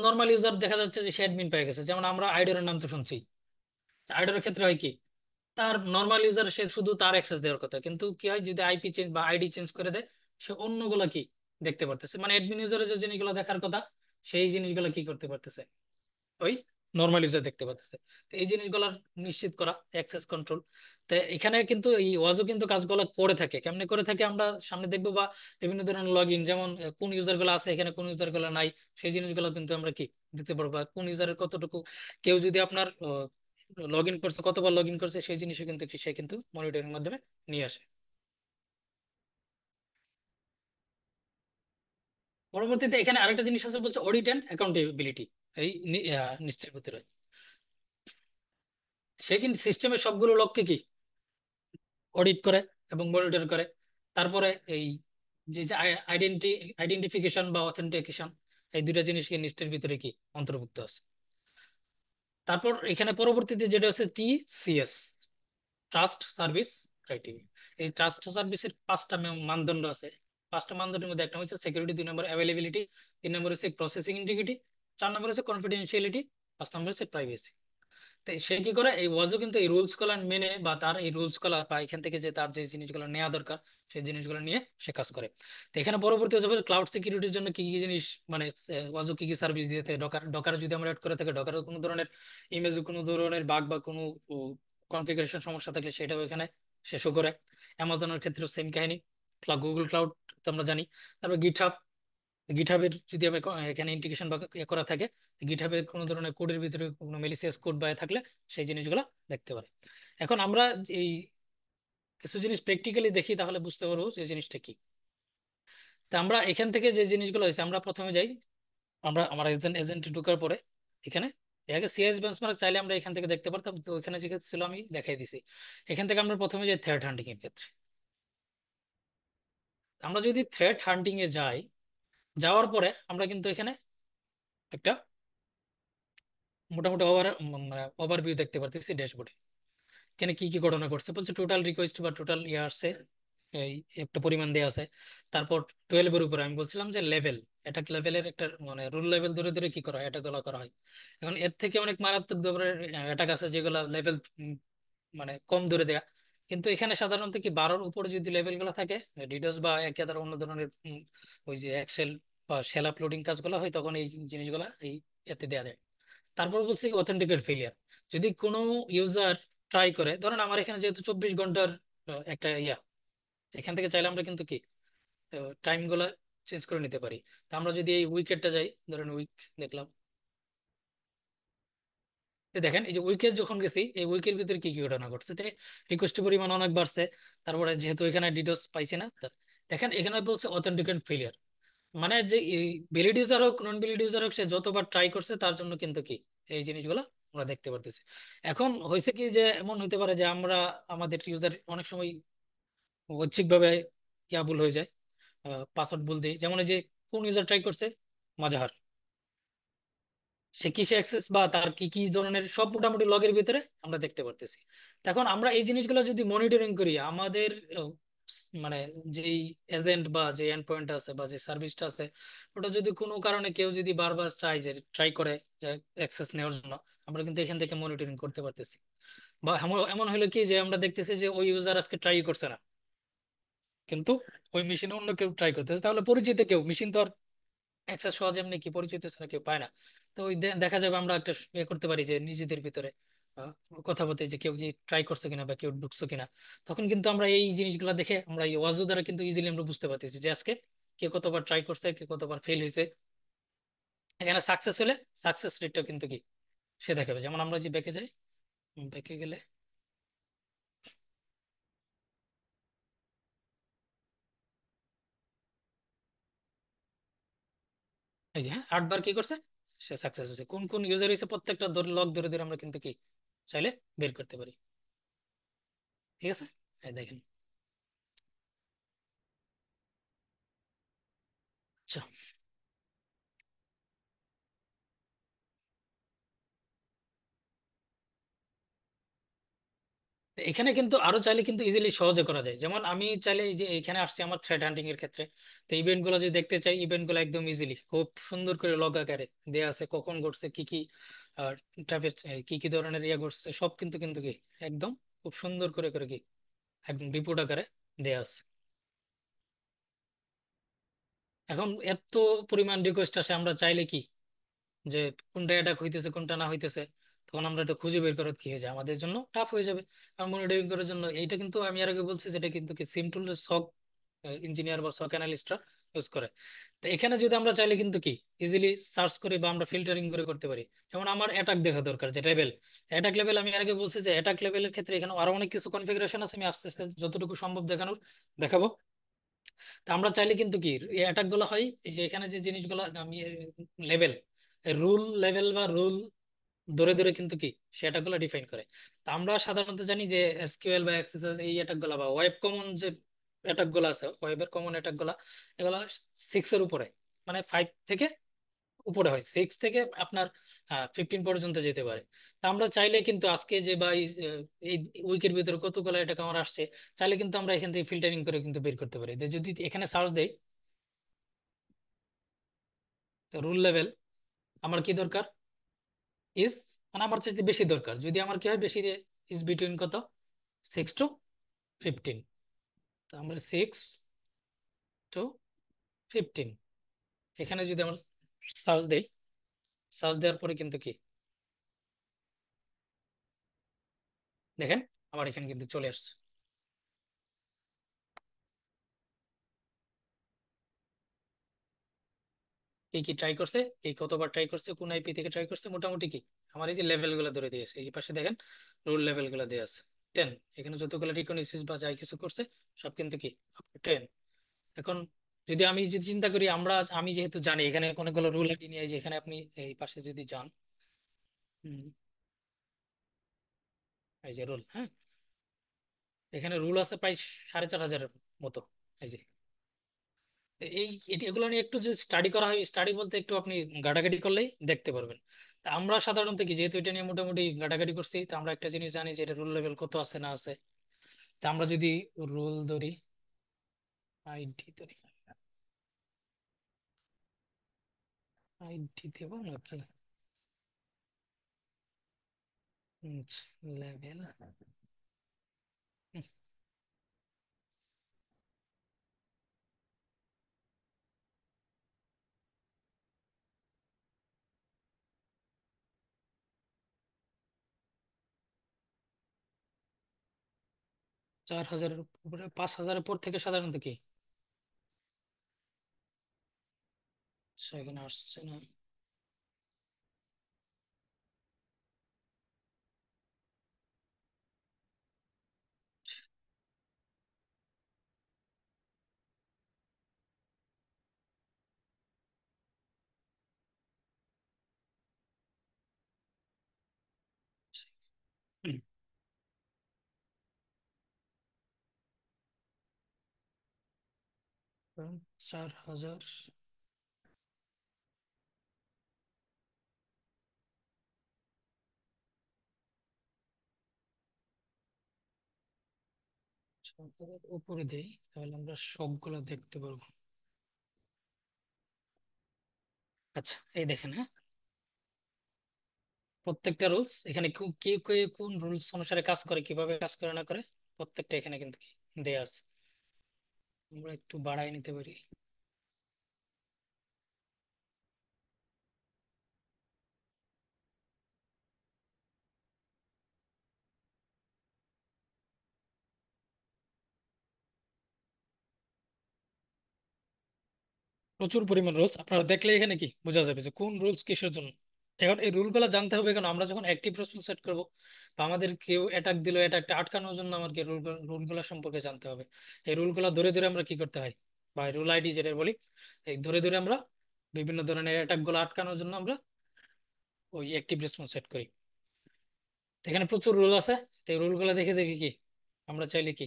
নর্মাল ইউজার দেখা যাচ্ছে যে সে অ্যাডমিন পেয়ে গেছে, যেমন আমরা আইডরের নাম তো শুনছি। আইডরের ক্ষেত্রে হয় কি তার নর্মাল ইউজার সে শুধু তার অ্যাক্সেস দেওয়ার কথা, কিন্তু কি হয় যদি আইপি চেঞ্জ বা আইডি চেঞ্জ করে দেয় সে অন্যগুলা কি দেখতে পারতেছে, মানে অ্যাডমিন ইউজারের যে জিনিসগুলো দেখার কথা সেই জিনিসগুলো কি করতে পারতেছে ওই নর্মাল ইউজার দেখতে পাচ্ছে। তো এই জিনিসগুলো নিশ্চিত করা অ্যাক্সেস কন্ট্রোল। তো এখানে কিন্তু এই ওয়াজও কিন্তু কাজগুলো করে থাকে, কেমনে করে থাকে আমরা সামনে দেখবো, বা বিভিন্ন ধরনের লগ ইন যেমন কোন ইউজার গুলো আছে এখানে কোন ইউজার গুলো নাই সেই জিনিসগুলো কিন্তু আমরা কি দিতে পারবো, আর কোন ইউজারের কতটুকু কেউ যদি আপনার লগ ইন করছে কতবার লগ ইন করছে সেই জিনিসও কিন্তু সে কিন্তু মনিটরিং মাধ্যমে নিয়ে আসে। পরবর্তীতে এখানে আরেকটা জিনিস আছে বলছে অডিট অ্যান্ড অ্যাকাউন্টেবিলিটি। এই নিশ্চিত করতে হয় সে কিন্তু সিস্টেমের সবগুলো লককে কি অডিট করে এবং মনিটর করে। তারপরে এই যে আইডেন্টিফিকেশন বা অথেন্টিকেশন, এই দুইটা জিনিসকে নিশ্চিতের ভিতরে কি অন্তর্ভুক্ত আছে। তারপর এখানে পরবর্তীতে যেটা হচ্ছে TCS, ট্রাস্ট সার্ভিস ক্রাইটেরিয়া। এই ট্রাস্ট সার্ভিসের পাঁচটা মানদণ্ড আছে। পাঁচটা মানদণ্ডের মধ্যে একটা হচ্ছে সিকিউরিটি, 2 নম্বর অ্যাভেলেবিলিটি, 3 নম্বর হচ্ছে প্রসেসিং ইন্টিগ্রিটি, 4 নম্বর হচ্ছে কনফিডেন্সিয়ালিটি, 5 নম্বর হচ্ছে প্রাইভেসি। তো সে কি করে এই ওয়াজও কিন্তু এই রুলস গুলা মেনে বা তার এই রুলস গুলা বা এখান থেকে যে তার যে জিনিসগুলো নেওয়া দরকার সেই জিনিসগুলো নিয়ে সে কাজ করে। তো এখানে পরবর্তী হচ্ছে ক্লাউড সিকিউরিটির জন্য কি কি জিনিস মানে ওয়াজও কি কি সার্ভিস দিতে ডকার ডকার যদি আমরা অ্যাড করে থাকি ডকারের কোনো ধরনের ইমেজে কোনো ধরনের বাগ বা কোনো কনফিগারেশন সমস্যা থাকলে সেটাও এখানে সে শো করে। অ্যামাজনের ক্ষেত্রে সেম কাহিনী, গুগল ক্লাউড তো আমরা জানি। তারপর গিটহাবের যদি আমি এখানে ইন্টিগ্রেশন বা করা থাকে, গিটহাবের কোনো ধরনের কোডের ভিতরে কোনো মেলিসিয়াস কোড বা থাকলে সেই জিনিসগুলো দেখতে পারে। এখন আমরা এই কিছু জিনিস প্র্যাকটিক্যালি দেখি তাহলে বুঝতে পারবো যে জিনিসটা কি। তা আমরা এখান থেকে যে জিনিসগুলো হয়েছে আমরা প্রথমে যাই, আমরা আমার এজেন্ট ঢোকার পরে এখানে এখানে সিএস বেঞ্চমার্ক চাইলে আমরা এখান থেকে দেখতে পারতাম, তো এখানে যে ছিল আমি দেখাই দিছি। এখান থেকে আমরা প্রথমে যাই থ্রেট হান্টিং এর ক্ষেত্রে। আমরা যদি থ্রেট হান্টিং এ যাই, যাওয়ার পরে আমরা কিন্তু এখানে একটা মোটামুটি ওভারভিউ দেখতে পারতেছি ড্যাশবোর্ডে। এখানে কি কি ঘটনা ঘটছে বলছে টোটাল রিকোয়েস্ট বা টোটাল ইয়ার্সে এই একটা পরিমাণ দেওয়া আছে। তারপর 12-এর উপরে আমি বলছিলাম যে লেভেল, অ্যাটাক লেভেলের একটা মানে রুল লেভেল ধরে ধরে কি করা হয় অ্যাটাক গুলো করা হয়। এখন এর থেকে অনেক মারাত্মক ধরনের অ্যাটাক আছে যেগুলো লেভেল মানে কম ধরে দেয়া, কিন্তু এখানে সাধারণত কি 12-এর উপরে যদি লেভেল গুলো থাকে ডিডোস বা একাধারে অন্য ধরনের ওই যে এক্সেল বা শেল আপলোডিং কাজগুলো হয় তখন এই জিনিসগুলা এই এতে দেওয়া যায়। তারপর বলছি অথেন্টিকেট ফেলিয়ার, যদি কোনো ইউজার ট্রাই করে, ধরেন আমার এখানে যেহেতু 24 ঘন্টার একটা এখান থেকে চাইলে আমরা কিন্তু কি টাইম গুলা চেঞ্জ করে নিতে পারি। তা আমরা যদি এই উইকেটটা যাই, ধরেন উইক দেখলাম, দেখেন এই যে উইকে যখন গেছি এই উইকের ভিতরে কি কি ঘটনা ঘটছে, রিকোয়েস্টের পরিমাণ অনেক বাড়ছে। তারপরে যেহেতু এখানে ডিডোস পাইছি না দেখেন এখানে বলছে অথেন্টিকেট ফেলিয়ার। মানে যে ভ্যালিড ইউজার হোক নন ভ্যালিড ইউজার হোক, সে যতবার ট্রাই করছে তার জন্য কিন্তু কি এই জিনিসগুলো আমরা দেখতে পারতেছি। এখন হয়েছে কি যে এমন হতে পারে যে আমরা আমাদের ইউজার অনেক সময় ঐচ্ছিকভাবে ভুল হয়ে যায়, পাসওয়ার্ড ভুল দিই। যেমন এই যে কোন ইউজার ট্রাই করছে, মাজাহার, সে কিসে অ্যাক্সেস বা তার কি কি ধরনের সব মোটামুটি লগের ভিতরে আমরা দেখতে পারতেছি। তখন আমরা এই জিনিসগুলো যদি মনিটরিং করি, আমাদের মানে যেই এজেন্ট বা যে এন্ড পয়েন্ট আছে বা যে সার্ভিসটা আছে, ওটা যদি কোনো কারণে কেউ যদি বারবার চায় যে ট্রাই করে যে অ্যাক্সেস নেওয়ার জন্য, আমরা কিন্তু এখান থেকে মনিটরিং করতে পারতেছি। বা এমন এমন হলো কি যে আমরা দেখতেছি যে ওই ইউজার আজকে ট্রাই করছে না, কিন্তু ওই মেশিনে অন্য কেউ ট্রাই করতেছে, তাহলে পরিচিত কেউ, মেশিন তো আর অ্যাক্সেস সহজে এমনি কি পরিচিত ছাড়া কেউ পায় না। তো ওই দেখা যাবে আমরা একটা করতে পারি যে নিজেদের ভিতরে আহ, কথা বলতে যে কেউ কি ট্রাই করছে কিনা বা কেউ ঢুকছে কিনা। তখন কিন্তু আমরা এই জিনিসগুলো দেখে আমরা এই ওয়াজু দ্বারা কিন্তু ইজিলি আমরা বুঝতে পারতেছি যে আজকে কে কতবার ট্রাই করছে, কে কতবার ফেল হয়েছে। এখানে সাকসেস হলে সাকসেস রেটটা কিন্তু কি সে দেখাবে। যেমন আমরা যে ব্যাকে যাই, ব্যাকে গেলে এই যে হ্যাঁ 8 বার কি করছে, সে সাকসেস হয়েছে। কোন কোন ইউজার হয়েছে প্রত্যেকটা লগ ধরে ধরে আমরা কিন্তু কি চাইলে বের করতে পারি। ঠিক আছে, এই দেখেন। আচ্ছা, এখানে কিন্তু আরো চাইলে কিন্তু ইজিলি সহজে করা যায়। যেমন আমি চাইলে এই যে এখানে আসছি আমার থ্রেড হান্টিং এর ক্ষেত্রে, তো ইভেন্ট গুলো যদি দেখতে চাই, ইভেন্ট গুলো একদম ইজিলি খুব সুন্দর করে লগ আকারে দেয়া আছে, কখন ঘটছে কি কি টাইপের কি কি ধরনের ইয়ে ঘটছে সব কিন্তু কিন্তু কি একদম খুব সুন্দর করে করে কি একদম রিপোর্ট আকারে দেয়া আছে। এখন এত পরিমাণ রিকোয়েস্ট আসে, আমরা চাইলে কি যে কোনটা অ্যাটাক হইতেছে কোনটা না হইতেছে, তখন আমরা এটা খুঁজে বের করার কি হয়ে যায়, আমাদের জন্য টাফ হয়ে যাবে। আর মনিটরিং করার জন্য এইটা কিন্তু আমি আর আগে বলছি, যেটা কিন্তু কি সিম টুল সক ইঞ্জিনিয়ার বা সক অ্যানালিস্টরা ইউজ করে। তো এখানে যদি আমরা চাইলে কিন্তু কি ইজিলি সার্চ করে বা আমরা ফিল্টারিং করে করতে পারি। যেমন আমার অ্যাটাক দেখা দরকার, যে লেভেল, অ্যাটাক লেভেল আমি আর আগে বলছি যে অ্যাটাক লেভেলের ক্ষেত্রে এখানে আরো অনেক কিছু কনফিগারেশন আছে, আমি আস্তে আস্তে যতটুকু সম্ভব দেখাবো। তা আমরা চাইলে কিন্তু কি এই অ্যাটাক গুলো হয় এই যে এখানে যে জিনিসগুলো আমি লেভেল, রুল লেভেল বা রুল ধরে ধরে কিন্তু কি সে অ্যাটাক গুলো ডিফাইন করে। তা আমরা সাধারণত জানি যে এসকিউএল বা এক্সএসএস এই অ্যাটাক গুলা বা ওয়েব কমন যে অ্যাটাক গুলো আছে, ওয়েবের কমন অ্যাটাক গুলা এগুলা 6 এর উপরে, মানে 5 থেকে উপরে হয়, 6 থেকে আপনার 15 পর্যন্ত যেতে পারে। তা আমরা চাইলে কিন্তু আজকে যে বা এই উইকের ভিতরে কতগুলো অ্যাটাক আমার আসছে, চাইলে কিন্তু আমরা এখান থেকে ফিল্টারিং করে কিন্তু বের করতে পারি। যদি এখানে সার্চ দেই রুল লেভেল, আমার কি দরকার, ইজ, মানে আমার চাইতে বেশি দরকার। যদি আমার কি হয় বেশি, ইজ বিটুইন কত, 6 to 15। তো আমরা 6 to 15 এখানে যদি আমরা সার্চ দেই, সার্চ দেওয়ার পরে কিন্তু কি দেখেন আমার এখানে কিন্তু চলে আসছে কি কি ট্রাই করছে, এই কতবার ট্রাই করছে, কোন আইপি থেকে ট্রাই করছে, মোটামুটি কি আমার এই যে লেভেল গুলো ধরে দিয়েছে। এই যে পাশে দেখেন রুল লেভেল গুলো দেওয়া আছে 10। এখানে যতগুলো রিকগনিসিস বা যাই কিছু করছে সব কিন্তু কি 10। এখন যদি চিন্তা করি আমরা, আমি যেহেতু জানি এখানে অনেকগুলো রুল আইডি নিয়ে, যে এখানে আপনি এই পাশে যদি যান, হুম, এই যে রুল, হ্যাঁ এখানে রুল আছে প্রায় 4500-এর মতো। এই যে এগুলো নিয়ে একটু যদি স্টাডি করা হয়, স্টাডি বলতে একটু আপনি ঘাটাঘাটি করলেই দেখতে পারবেন। তা আমরা সাধারণত কি যেহেতু এটা নিয়ে মোটামুটি ঘাটাঘাটি করছি, তো আমরা একটা জিনিস জানি যে এটা রুল লেভেল কত আছে না আছে। তা আমরা যদি রুল ধরি, আইডি ধরি, আইডি দেবো নাকি লেভেল, 4000-এর উপরে, 5000-এর পর থেকে সাধারণত কি এখানে আসছে না। 4000। উপরে দেই তাহলে আমরা সবগুলো দেখতে পারবো। আচ্ছা এই দেখেন, হ্যাঁ, প্রত্যেকটা রুলস এখানে কে কে কোন রুলস অনুসারে কাজ করে, কিভাবে কাজ করে না করে, প্রত্যেকটা এখানে কিন্তু কি দেয়া আছে। আমরা একটু বাড়াই নিতে পারি। প্রচুর পরিমাণ রুলস আপনারা দেখলে এখানে কি বোঝা যাবে যে কোন রুলস কিসের জন্য। এখন এই রুলগুলো জানতে হবে কেন, আমরা যখন অ্যাক্টিভ রেসপন্স সেট করবো বা আমাদের কেউ অ্যাটাক দিল, অ্যাটাকটা আটকানোর জন্য আমাকে রুলগুলো সম্পর্কে জানতে হবে। এই রুলগুলো ধরে ধরে আমরা কি করতে হয়, বা রুল আইডি যেটা বলি, এই ধরে ধরে আমরা বিভিন্ন ধরনের অ্যাটাক গুলো আটকানোর জন্য আমরা ওই অ্যাক্টিভ রেসপন্স সেট করি। তো এখানে প্রচুর রুল আছে। তো এই রুলগুলো দেখে দেখে কি আমরা চাইলে কি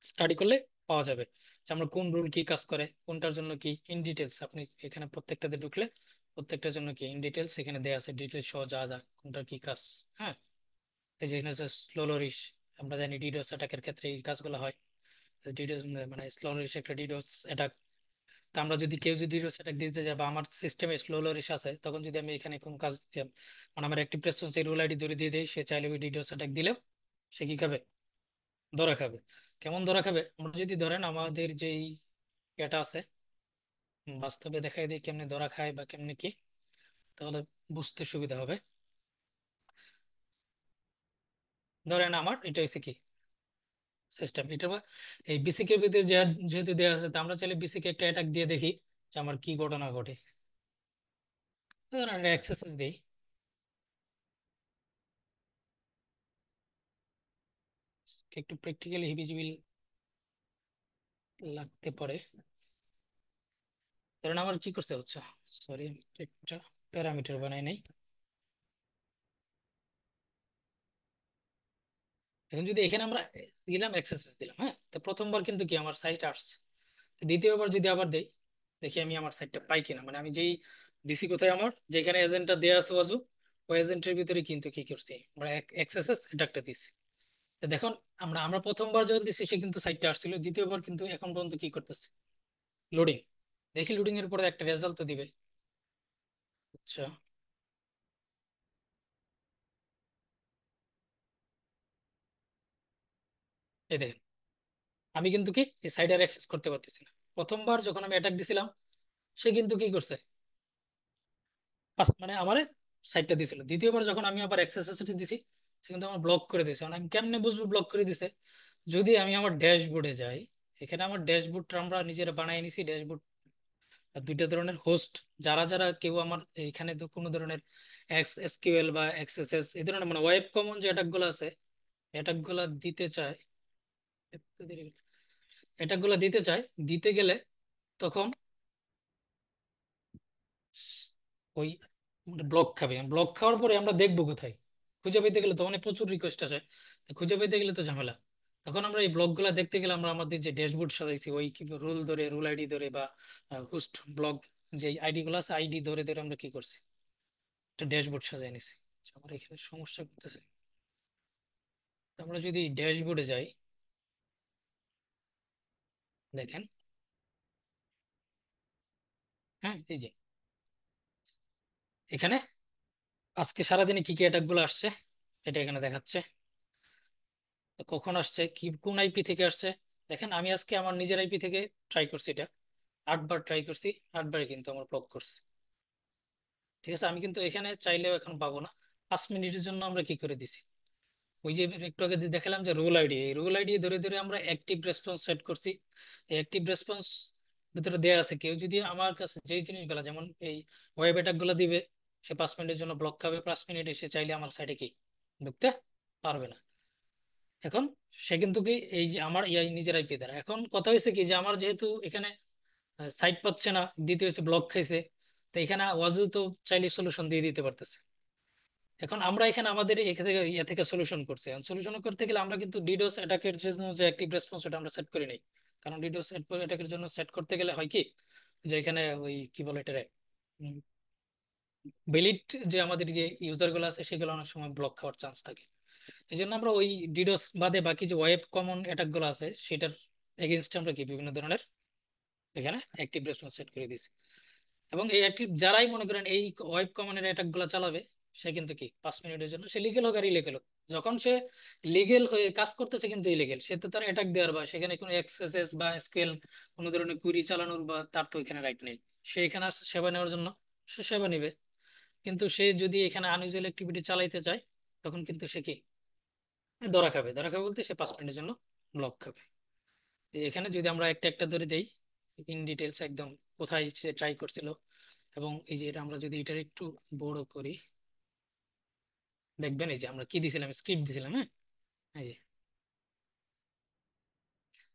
স্টাডি করলে পাওয়া যাবে যে আমরা কোন রুল কি কাজ করে, কোনটার জন্য কি ইন ডিটেলস। আপনি এখানে প্রত্যেকটাতে ঢুকলে প্রত্যেকটার জন্য কি ইন ডিটেলস এখানে দেয়া আছে, ডিটেলস সহ যা যা কোনটার কি কাজ। হ্যাঁ, এই যে এখানে স্লো লরিশ, আমরা জানি ডিডোস অ্যাটাকের ক্ষেত্রে এই কাজগুলো হয়। ডিডোস মানে স্লো লরিশ একটা ডিডোস অ্যাটাক। তো আমরা যদি কেউ যদি ডিডোস অ্যাটাক দিতে যায় বা আমার সিস্টেমে স্লো লরিশ আছে, তখন যদি আমি এখানে কোন কাজ মানে আমার অ্যাক্টিভ রেসপন্স এই রুল আইডি ধরে দিয়ে দেই, সে চাইলে ওই ডিডোস অ্যাটাক দিলেও সে কি খাবে, ধরা খাবে। কেমন ধরা খাবে, আমরা যদি ধরেন আমাদের যেই এটা আছে বাস্তবে দেখাই দিই কেমনে ধরা খায় বা কেমনে কি, তাহলে বুঝতে সুবিধা হবে। ধরেন আমার এটা হচ্ছে কি সিস্টেম, এটা এই বিসিক এর ভিতরে যেহেতু দেওয়া আছে, তো আমরা চাইলে বিসিক একটা অ্যাটাক দিয়ে দেখি যে আমার কি ঘটনা ঘটে। ধরেন এক্সারসাইজ দিই, একটু প্র্যাকটিক্যালি হিবিজিবি লাগতে পারে। ধরেন আমার কি করতে হচ্ছে, সরি একটা প্যারামিটার বানাই নাই। এখন যদি এখানে আমরা দিলাম এক্সারসাইজ দিলাম, হ্যাঁ, তো প্রথমবার কিন্তু কি আমার সাইট আসছে। দ্বিতীয়বার যদি আবার দেই, দেখি আমি আমার সাইটটা পাই কিনা, মানে আমি যেই দিছি কোথায় আমার যেখানে এজেন্টটা দেয়া আছে বাজু, ওই এজেন্টের ভিতরে কিন্তু কি করছি আমরা এক্সএসএস এটা একটা দিছি। তো দেখুন আমরা আমরা প্রথমবার যখন দিছি সে কিন্তু সাইটটা আসছিল, দ্বিতীয়বার কিন্তু এখন পর্যন্ত কি করতেছে, লোডিং। দেখি লোডিং এর পরে একটা রেজাল্ট তো দিবে। আচ্ছা এই দেখেন আমি কিন্তু কি এই সাইট আর অ্যাক্সেস করতে পারতেছি না। প্রথমবার যখন আমি অ্যাটাক দিছিলাম সে কিন্তু কি করছে, মানে আমার সাইটটা দিছিল। দ্বিতীয়বার যখন আমি আবার অ্যাক্সেসিবিলিটি দিছি সে কিন্তু আমার ব্লক করে দিয়েছে। মানে আমি কেমনে বুঝবো ব্লক করে দিছে, যদি আমি আমার ড্যাশবোর্ডে যাই, এখানে আমার ড্যাশবোর্ডটা আমরা নিজেরা বানিয়ে নিছি। ড্যাশবোর্ড দুইটা ধরনের হোস্ট, যারা যারা কেউ আমার এখানে তো কোনো ধরনের এক্স এসকিউএল বা এক্সএসএস এই ধরনের মানে ওয়েব কমন যে অ্যাটাক গুলো আছে, অ্যাটাক গুলা দিতে চায়, অ্যাটাক গুলা দিতে চায়, দিতে গেলে তখন ওই ব্লক খাবে। ব্লক খাওয়ার পরে আমরা দেখবো কোথায়, খুঁজে পেতে গেলে তো অনেক প্রচুর রিকোয়েস্ট আসে, তো খুঁজে পেতে গেলে তো ঝামেলা। তখন আমরা এই ব্লক গুলা দেখতে গেলে আমরা আমাদের যে ড্যাশবোর্ড সাজাইছি ওই রুল ধরে, রুল আইডি ধরে বা হোস্ট ব্লক যে আইডি গুলো আছে আইডি ধরে ধরে আমরা কি করছি একটা ড্যাশবোর্ড সাজাই নিছি। আচ্ছা, আমার এখানে সমস্যা করতেছে। তো আমরা যদি ড্যাশবোর্ডে যাই, দেখেন, হ্যাঁ এই যে এখানে আজকে সারাদিনে কি কি অ্যাটাক গুলো আসছে এটা এখানে দেখাচ্ছে। তো কখন আসছে, কি কোন আইপি থেকে আসছে। দেখেন আমি আজকে আমার নিজের আইপি থেকে ট্রাই করছি এটা, 8বার ট্রাই করছি, 8বারই কিন্তু আমার ব্লক করছে। ঠিক আছে, আমি কিন্তু এখানে চাইলেও এখন পাবো না। 5 মিনিটের জন্য আমরা কি করে দিছি, ওই যে একটু আগে যে দেখালাম যে রুল আইডি, এই রুল আইডি ধরে ধরে আমরা অ্যাক্টিভ রেসপন্স সেট করছি। এই অ্যাক্টিভ রেসপন্স ভিতরে দেয়া আছে কেউ যদি আমার কাছে যেই জিনিসগুলো যেমন এই ওয়েব অ্যাটাক গুলো দিবে, সে 5 মিনিটের জন্য ব্লক খাবে, 5 মিনিট এসে চাইলে আমার সাইটে কি ঢুকতে পারবে না। এখন সে কিন্তু কি এই যে আমার এই নিজের আইপি দ্বারা, এখন কথা হয়েছে কি যে আমার যেহেতু এখানে সাইট পাচ্ছে না, দ্বিতীয় হচ্ছে ব্লক খাইছে, তো এখানে ওয়াজু তো চাইলে সলিউশন দিয়ে দিতে পারতেছে। এখন আমরা এখানে আমাদের এখান থেকে সলিউশন করছি। সলিউশন করতে গেলে আমরা কিন্তু ডিডোস অ্যাটাকের জন্য যে অ্যাক্টিভ রেসপন্স ওটা আমরা সেট করি নাই, কারণ ডিডোস অ্যাটাকের জন্য সেট করতে গেলে হয় কি, যে এখানে ওই কি বলে এটা, বেলিট যে আমাদের যে ইউজার গুলো আছে সেগুলো অনেক সময় ব্লক খাওয়ার চান্স থাকে। এই জন্য আমরা ওই ডিডোস বাদে বাকি যে ওয়েব কমন অ্যাটাক গুলো আছে সেটার এগেনস্টে আমরা কি বিভিন্ন ধরনের এখানে অ্যাক্টিভ রেসপন্স সেট করে দিয়েছি। এবং এই অ্যাক্টিভ যারাই মনে করেন এই ওয়েব কমনের অ্যাটাক গুলো চালাবে, সে কিন্তু কি 5 মিনিটের জন্য সে লিগেল হোক আর ইলিগেল হোক, যখন সে লিগেল হয়ে কাজ করতেছে কিন্তু ইলিগেল, সে তো তার অ্যাটাক দেওয়ার বা সেখানে কোনো এক্সেসেস বা স্কেল কোনো ধরনের কুইরি চালানোর বা তার তো এখানে রাইট নেই। সে এখানে আসছে সেবা নেওয়ার জন্য, সে সেবা নিবে। কিন্তু সে যদি এখানে আনইউজুয়াল অ্যাক্টিভিটি চালাইতে চায়, তখন কিন্তু সে কি ধরা খাবে। ধরা খাবে বলতে সে 5 মিনিটের জন্য ব্লক খাবে। এই যে এখানে যদি আমরা একটা একটা ধরে দেই ইন ডিটেলস একদম, কোথায় সে ট্রাই করছিল, এবং এই যে এটা আমরা যদি এটার একটু বড় করি, দেখবেন এই যে আমরা কি দিছিলাম, স্ক্রিপ্ট দিছিলাম, হ্যাঁ এই যে।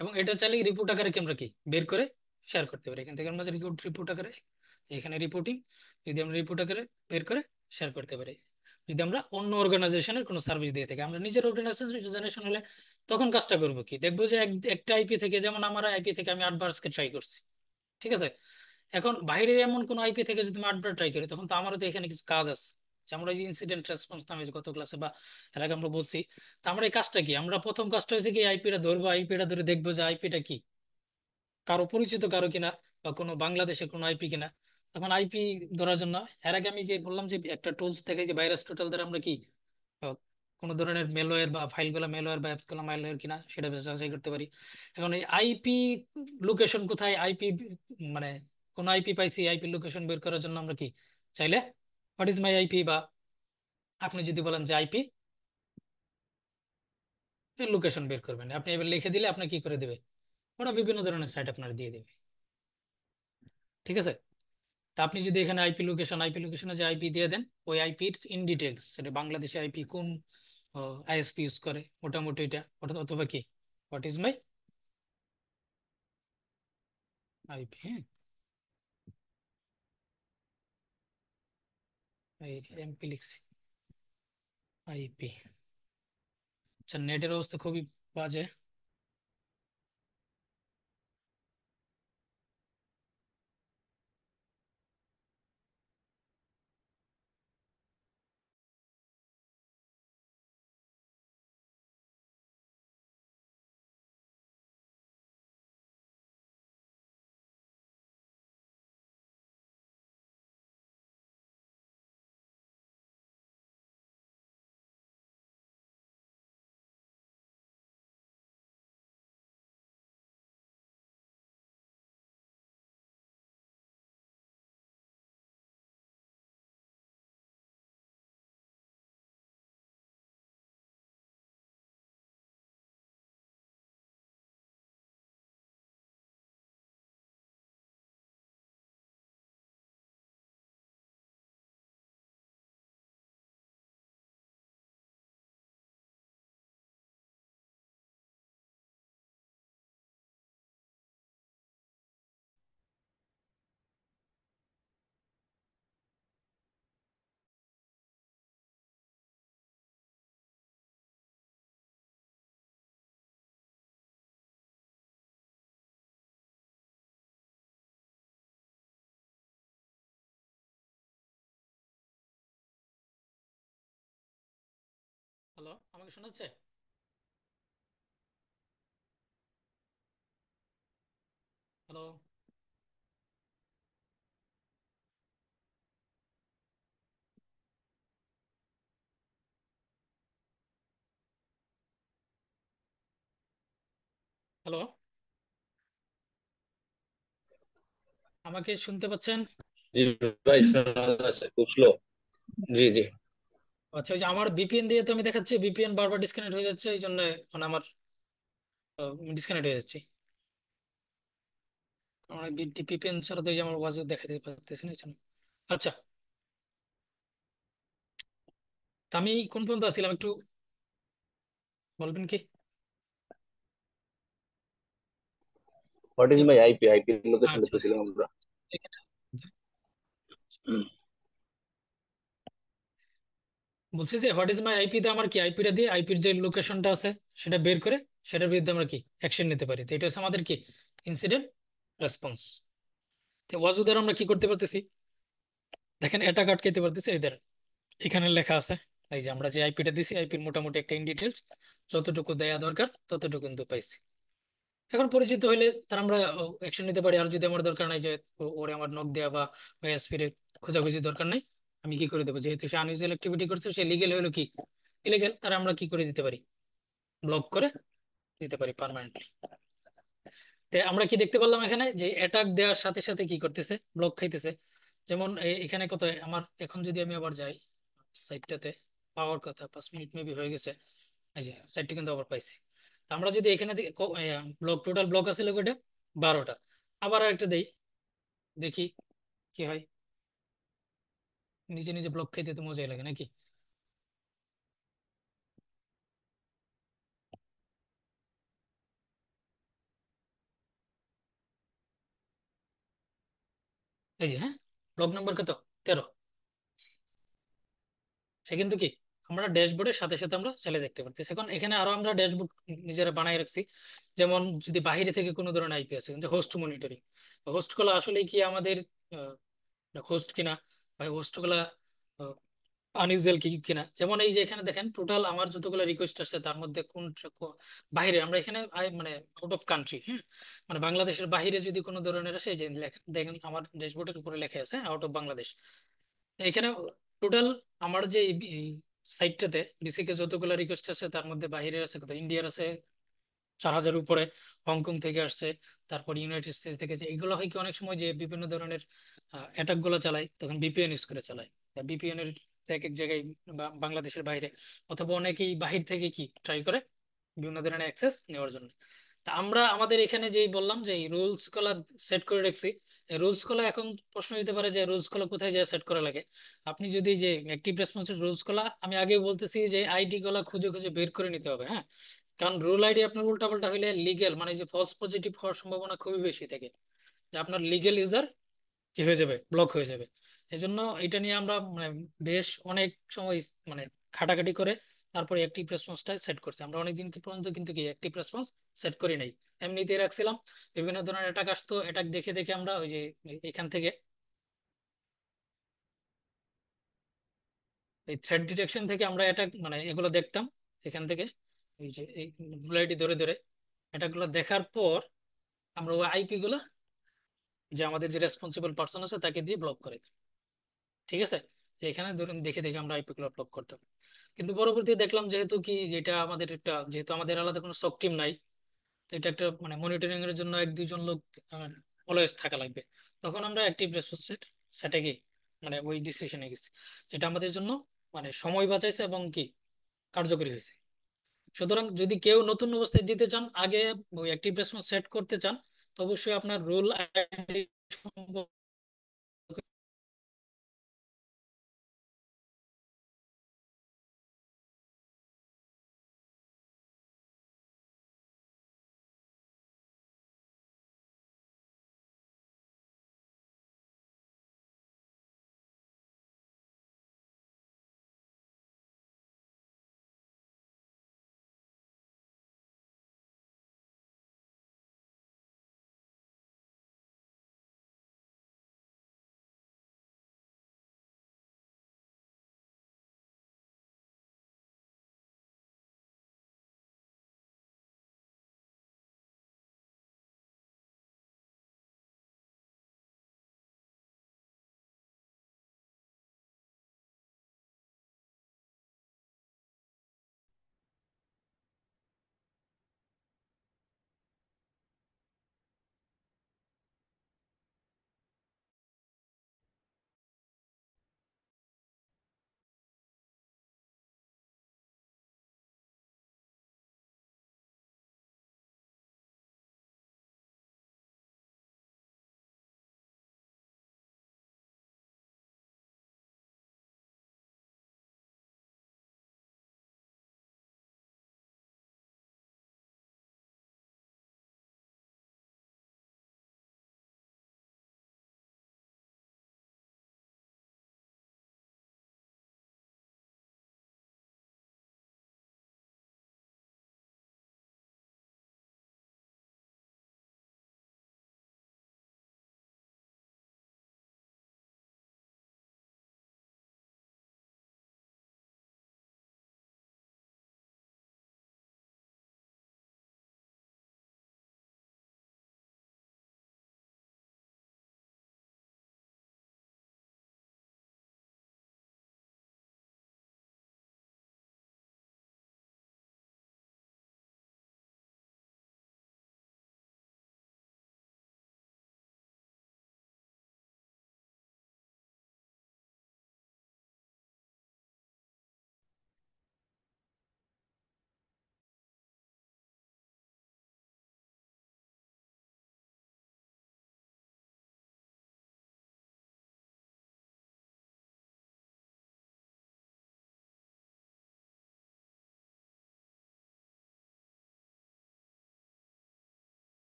এবং এটা চাইলে রিপোর্ট আকারে কি আমরা কি বের করে শেয়ার করতে পারি। এখান থেকে আমরা রিপোর্ট আকারে, এখানে রিপোর্টিং, যদি আমরা রিপোর্ট আকারে বের করে শেয়ার করতে পারি। যদি আমরা অন্য অর্গানাইজেশনের কোনো সার্ভিস দিয়ে থাকি, আমরা নিজের অর্গানাইজেশন হলে তখন কাজটা করবো কি, দেখবো যে একটা আইপি থেকে, যেমন আমার আইপি থেকে আমি 8 বার ট্রাই করছি, ঠিক আছে। এখন বাইরের এমন কোন আইপি থেকে যদি আমি 8 বার ট্রাই করি, তখন তো আমারও তো এখানে কিছু কাজ আছে, যে আমরা এই যে ইনসিডেন্ট রেসপন্স নামে যে গত ক্লাসে বা এর আগে আমরা বলছি। তো আমরা এই কাজটা কি, আমরা প্রথম কাজটা হয়েছে কি আইপিটা ধরবো, আইপিটা ধরে দেখবো যে আইপিটা কি কারো পরিচিত কারো কিনা, বা কোনো বাংলাদেশের কোনো আইপি কিনা। তখন আইপি ধরার জন্য এর আগে আমি যে বললাম যে একটা টুলস থেকে যে ভাইরাস টোটাল দ্বারা আমরা কি আহ, কোনো ধরনের মেলওয়্যার বা ফাইলগুলো মেলওয়্যার বা অ্যাপসগুলো মেলওয়্যার কিনা সেটা যাচাই করতে পারি। এখন এই আইপি লোকেশন কোথায়, আইপি মানে কোন আইপি পাইছি, আইপি লোকেশন বের করার জন্য আমরা কি চাইলে হোয়াট ইজ মাই আইপি, বা আপনি যদি বলেন যে আইপি লোকেশন বের করবেন, আপনি এবার লিখে দিলে আপনার কি করে দেবে, ওরা বিভিন্ন ধরনের সাইট আপনার দিয়ে দেবে, ঠিক আছে। তা আপনি যদি এখানে আইপি লোকেশনে যে আইপি দিয়ে দেন, ওই আইপির ইন ডিটেলস, সেটা বাংলাদেশে আইপি কোন আইএসপি ইউজ করে, মোটামুটি এটা ওটা, অথবা কি হোয়াট ইজ মাই আইপি, হ্যাঁ এই এমপি লিখছি আইপি। আচ্ছা, নেটের অবস্থা খুবই বাজে। হ্যালো, আমাকে শোনাচ্ছে? হ্যালো, হ্যালো, আমাকে শুনতে পাচ্ছেন? জি ভাই, শোনা যাচ্ছে খুব স্লো। জি জি। আচ্ছা, ওই যে আমার ভিপিএন দিয়ে তো আমি দেখাচ্ছি, ভিপিএন বারবার ডিসকানেক্ট হয়ে যাচ্ছে, এই জন্য মানে আমার ডিসকানেক্ট হয়ে যাচ্ছে। আমার ভিপিএন ছাড়া তো এই যে আমার ওয়াজ দেখাতে পারতেছি না, এই জন্য। আচ্ছা, তো আমি কোন পর্যন্ত আসছিলাম একটু বলবেন কি? What is my IP, IP location আচ্ছা আচ্ছা দেখতেছিলাম আচ্ছা। আমরা। এখানে হুম। বলছি যে হোয়াট ইজ মাই আইপি তে আমার কি আইপিটা দিয়ে আইপির যে লোকেশনটা আছে সেটা বের করে সেটার বিরুদ্ধে আমরা কি অ্যাকশন নিতে পারি। তো এটা হচ্ছে আমাদের কি ইনসিডেন্ট রেসপন্স। তো ওয়াজু দ্বারা আমরা কি করতে পারতেছি, দেখেন অ্যাটাক আটকাইতে পারতেছি। এদের এখানে লেখা আছে, এই যে আমরা যে আইপিটা দিছি, আইপির মোটামুটি একটা ইন ডিটেলস যতটুকু দেয়া দরকার ততটুকু কিন্তু পাইছি। এখন পরিচিত হইলে তার আমরা অ্যাকশন নিতে পারি। আর যদি আমার দরকার নাই যে ওরে আমার নক দেওয়া বা ওএসপি খোঁজাখুঁজি দরকার নাই, আমি কি করে দেবো, যেহেতু সে আনইউজুয়াল অ্যাক্টিভিটি করছে, সে লিগেল হলো কি ইলিগেল, তারা আমরা কি করে দিতে পারি, ব্লক করে দিতে পারি পার্মানেন্টলি। তো আমরা কি দেখতে পারলাম এখানে যে অ্যাটাক দেওয়ার সাথে সাথে কি করতেছে, ব্লক খাইতেছে। যেমন এখানে কত আমার, এখন যদি আমি আবার যাই সাইটটাতে, পাওয়ার কথা 5 মিনিট মেবি হয়ে গেছে, এই যে সাইটটা কিন্তু আবার পাইছি। তো আমরা যদি এখানে ব্লক, টোটাল ব্লক আছে কয়টা, 12টা। আবার আরেকটা দেই, দেখি কি হয়। নিজে নিজে ব্লক খাইতে তো মজাই লাগে নাকি। এই যে হ্যাঁ, ব্লক নাম্বার কত, 13। সে কিন্তু কি আমরা ড্যাশবোর্ডের সাথে সাথে আমরা চালিয়ে দেখতে পারতেছি। এখন এখানে আরো আমরা ড্যাশবোর্ড নিজেরা বানাই রাখছি। যেমন যদি বাইরে থেকে কোনো ধরনের আইপি আছে, যে হোস্ট মনিটরিং, হোস্ট গুলো আসলে কি আমাদের হোস্ট কিনা, বা হোস্ট গুলা আনইউজুয়াল কি কিনা। যেমন এই যে এখানে দেখেন টোটাল আমার যতগুলো রিকোয়েস্ট আছে তার মধ্যে বাইরে, আমরা এখানে মানে আউট অফ কান্ট্রি, হ্যাঁ, মানে বাংলাদেশের বাইরে যদি কোনো ধরনের আসে, এই যে দেখেন আমার ড্যাশবোর্ডের উপরে লেখা আছে আউট অফ বাংলাদেশ। এখানে টোটাল আমার যে এই সাইটটাতে বিসিকে যতগুলো রিকোয়েস্ট আছে তার মধ্যে বাইরের আছে কত, ইন্ডিয়ার আছে 4,000 উপরে, হংকং থেকে আসছে, তারপর ইউনাইটেড স্টেটস থেকে। যে এগুলো হয় কি অনেক সময় যে বিভিন্ন ধরনের অ্যাটাক গুলো চালায়, তখন বিপিএন ইউজ করে চালায়। বিপিএন এর এক এক জায়গায় বাংলাদেশের বাইরে, অথবা অনেকেই বাহির থেকে কি ট্রাই করে বিভিন্ন ধরনের অ্যাক্সেস নেওয়ার জন্য। তা আমরা আমাদের এখানে যেই বললাম যে রুলস গুলা সেট করে রাখছি, রুলস গুলা এখন প্রশ্ন দিতে পারে যে রুলস গুলা কোথায় যায় সেট করা লাগে। আপনি যদি যে অ্যাক্টিভ রেসপন্সের রুলস গুলা, আমি আগে বলতেছি যে আইডি গুলা খুঁজে খুঁজে বের করে নিতে হবে, হ্যাঁ। কারণ রুল আইডি আপনার উল্টাপাল্টা হইলে লিগেল, মানে যে ফলস পজিটিভ হওয়ার সম্ভাবনা খুবই বেশি থাকে, যে আপনার লিগেল ইউজার কি হয়ে যাবে, ব্লক হয়ে যাবে। এই জন্য এটা নিয়ে আমরা মানে বেশ অনেক সময় মানে খাটাখাটি করে তারপরে অ্যাক্টিভ রেসপন্সটা সেট করছি। আমরা অনেকদিন পর্যন্ত কিন্তু কি অ্যাক্টিভ রেসপন্স সেট করি নাই, এমনিতেই রাখছিলাম। বিভিন্ন ধরনের অ্যাটাক আসতো, অ্যাটাক দেখে দেখে আমরা ওই যে এখান থেকে এই থ্রেড ডিটেকশন থেকে আমরা অ্যাটাক মানে এগুলো দেখতাম এখান থেকে, এই যে এই আইডি ধরে ধরে অ্যাটাক দেখার পর আমরা ওই আইপি গুলো, যে আমাদের যে রেসপন্সিবল পার্সন আছে তাকে দিয়ে ব্লক করে দিই। ঠিক আছে, যে এখানে ধরুন দেখে দেখে আমরা আইপি গুলো ব্লক করতাম। কিন্তু পরবর্তীতে দেখলাম যেহেতু কি যেটা আমাদের একটা, যেহেতু আমাদের আলাদা কোনো সক টিম নাই, তো এটা একটা মানে মনিটরিং এর জন্য 1-2 জন লোক অলওয়েজ থাকা লাগবে। তখন আমরা অ্যাক্টিভ রেসপন্স সেটে গিয়ে মানে ওই ডিসিশনে গেছি, যেটা আমাদের জন্য মানে সময় বাঁচাইছে এবং কি কার্যকরী হয়েছে। সুতরাং যদি কেউ নতুন অবস্থায় দিতে চান, আগে ওই অ্যাক্টিভ রেসপন্স সেট করতে চান, তো অবশ্যই আপনার রোল আইডি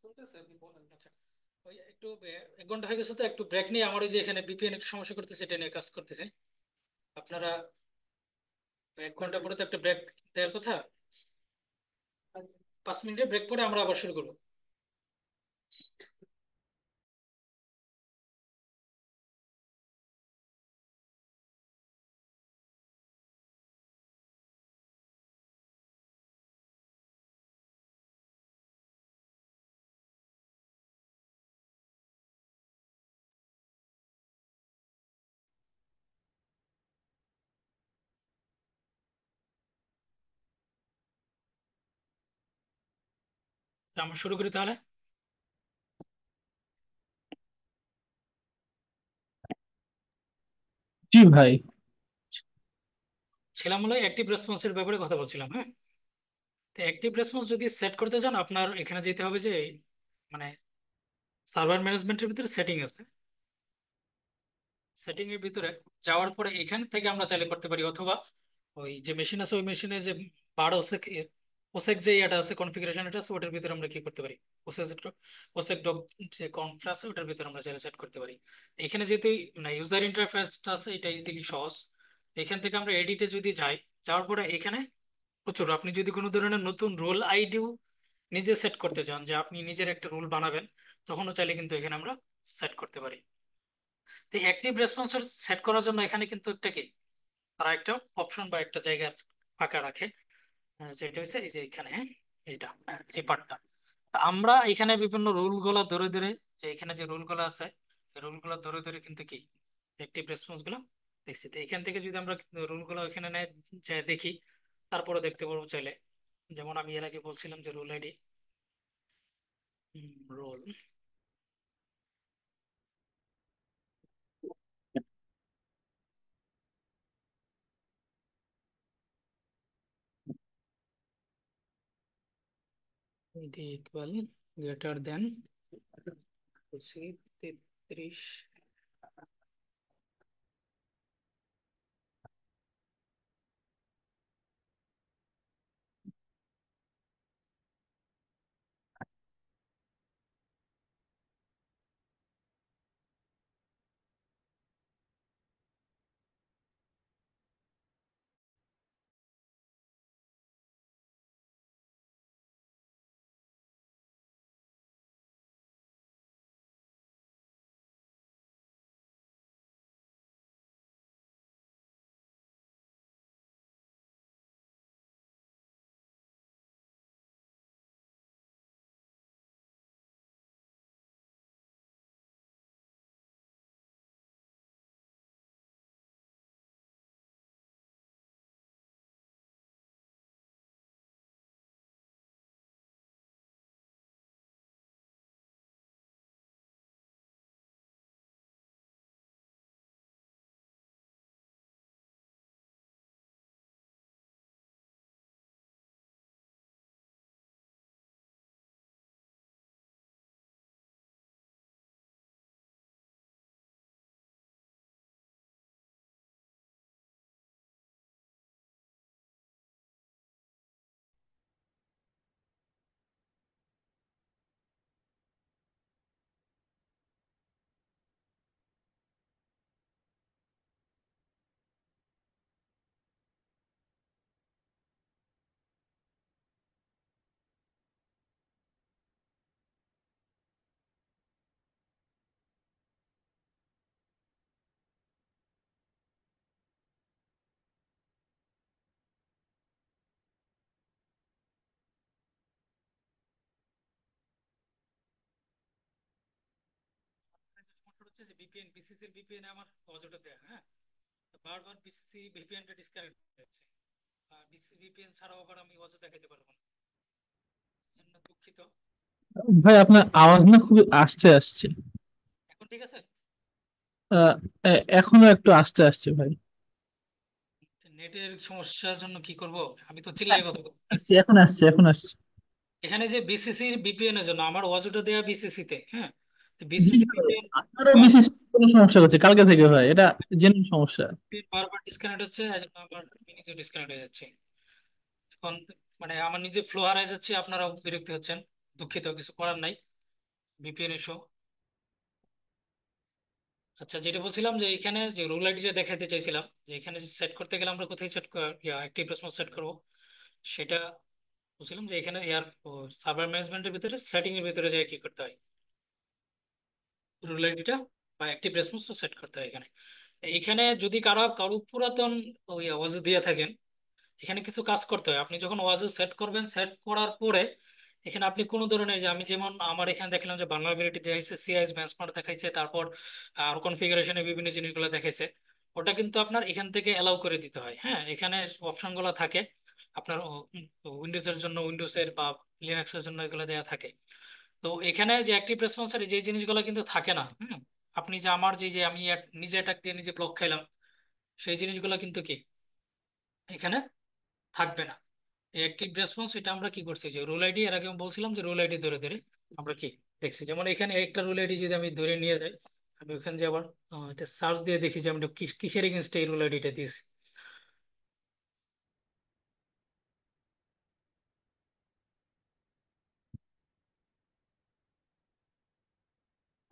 শুনতেছে আপনি বলেন। আচ্ছা, ওই একটু 1 ঘন্টা হয়ে গেছে তো একটু ব্রেক নিয়ে আমার ওই যে এখানে বিপিএন একটু সমস্যা করতেছে, এটা নিয়ে কাজ করতেছে। আপনারা 1 ঘন্টা পরে তো একটা ব্রেক দেওয়ার কথা। 5 মিনিটের ব্রেক পরে আমরা আবার শুরু করবো। তো আমরা শুরু করি তাহলে। জি ভাই। ছিলাম হলো অ্যাক্টিভ রেসপন্সের ব্যাপারে কথা বলছিলাম, হ্যাঁ। তো অ্যাক্টিভ রেসপন্স যদি সেট করতে চান আপনার এখানে যেতে হবে যে মানে সার্ভার ম্যানেজমেন্টের ভিতরে সেটিং আছে। সেটিং এর ভিতরে যাওয়ার পরে এখান থেকে আমরা চাইলে করতে পারি, অথবা ওই যে মেশিন আছে ওই মেশিনে যে বার ওসেক ওসেক যে এটা আছে কনফিগারেশন এটা আছে ওটার ভিতরে আমরা কি করতে পারি, ওসেক ওসেক ডক যে কনফ আছে ওটার ভিতরে আমরা চাইলে সেট করতে পারি। এখানে যেহেতু ইউজার ইন্টারফেসটা আছে এটা ইজিলি সহজ। এখান থেকে আমরা এডিটে যদি যাই, যাওয়ার পরে এখানে প্রচুর আপনি যদি কোনো ধরনের নতুন রোল আইডিও নিজে সেট করতে চান, যে আপনি নিজের একটা রুল বানাবেন, তখনও চাইলে কিন্তু এখানে আমরা সেট করতে পারি। তো অ্যাক্টিভ রেসপন্স সেট করার জন্য এখানে কিন্তু একটা কি তারা একটা অপশন বা একটা জায়গার ফাঁকা রাখে, যেটা হচ্ছে এই যে এখানে, হ্যাঁ, এইটা, এই পার্টটা। আমরা এখানে বিভিন্ন রুল গুলা ধরে ধরে, যে এখানে যে রুল গুলো আছে রুল গুলো ধরে ধরে কিন্তু কি অ্যাক্টিভ রেসপন্স গুলো দেখছি। তো এখান থেকে যদি আমরা রুল গুলো এখানে যে দেখি, তারপরে দেখতে পারবো চাইলে। যেমন আমি এর আগে বলছিলাম যে rule ID, roll ID equal greater than 33। সমস্যা হচ্ছে যে ভিপিএন বিসিসি এর ভিপিএন আমার অযথা দেয়া, হ্যাঁ। তো বারবার বিসিসি ভিপিএন টা ডিসকানেক্ট হচ্ছে, আর বিসিসি ভিপিএন ছাড়াও আবার আমি অযথা দেখাতে পারবো না, জন্য দুঃখিত। ভাই আপনার আওয়াজ না খুবই আস্তে আসছে। এখন ঠিক আছে? আহ, এখনো একটু আস্তে আসছে ভাই। নেটের সমস্যার জন্য কি করব, আমি তো চিল্লায় কথা বলবো। আসছে, এখন আসছে, এখন আসছে। এখানে যে বিসিসি ভিপিএন এর জন্য আমার অযথা দেয়া বিসিসি তে, হ্যাঁ, জি বিসিসি ভাই, ভিপিএন আপনারও বিশেষ কোনো সমস্যা হচ্ছে কালকে থেকে ভাই, এটা জেনুইন সমস্যা। বারবার ডিসকানেক্ট হচ্ছে, এই জন্য আমার নিজে ডিসকানেক্ট হয়ে যাচ্ছে এখন। আমার নিজে ফ্লো হারাই যাচ্ছে, আপনারাও বিরক্তি হচ্ছেন, দুঃখিত, কিছু করার নাই। VPN issue. আচ্ছা, যেটা বলছিলাম যে এখানে যে রুল আইডিটা দেখাতে চাইছিলাম, যে এখানে সেট করতে গেলে আমরা কোথায় সেট অ্যাক্টিভ রেসপন্স সেট করব, সেটা বলছিলাম যে এখানে ইয়ার সার্ভার ম্যানেজমেন্টের ভিতরে সেটিং এর ভিতরে যায় কি করতে হয়, রুল আইডিটা বা অ্যাক্টিভ রেসপন্সটা সেট করতে হয় এখানে। এখানে যদি কারো পুরাতন ওই ওয়াজ দিয়ে থাকেন, এখানে কিছু কাজ করতে হয়। আপনি যখন ওয়াজু সেট করবেন, সেট করার পরে এখানে আপনি কোনো ধরনের, যে আমি যেমন আমার এখানে দেখলাম যে ভালনারেবিলিটি দেখাইছে, সিআইএস বেঞ্চমার্ক দেখাইছে, তারপর আর কনফিগারেশনে বিভিন্ন জিনিসগুলো দেখাইছে, ওটা কিন্তু আপনার এখান থেকে অ্যালাউ করে দিতে হয়। হ্যাঁ, এখানে অপশনগুলো থাকে আপনার উইন্ডোজের জন্য উইন্ডোজের বা লিনাক্সের জন্য এগুলো দেওয়া থাকে। তো এখানে যে অ্যাক্টিভ রেসপন্সের যে জিনিসগুলো কিন্তু থাকে না। আপনি যে আমার যে আমি নিজে অ্যাটাক দিয়ে নিজে ব্লক খাইলাম, সেই জিনিসগুলো কিন্তু কি এখানে থাকবে না। অ্যাক্টিভ রেসপন্স এটা আমরা কি করছি, যে রুল আইডি, এর আগে আমি বলছিলাম যে রুল আইডি ধরে ধরে আমরা কি দেখছি। যেমন এখানে একটা রুল আইডি যদি আমি ধরে নিয়ে যাই, আমি ওখানে যে আবার এটা সার্চ দিয়ে দেখি যে আমি এটা কিসের এগেনস্টে এই রুল আইডিটা দিয়েছি।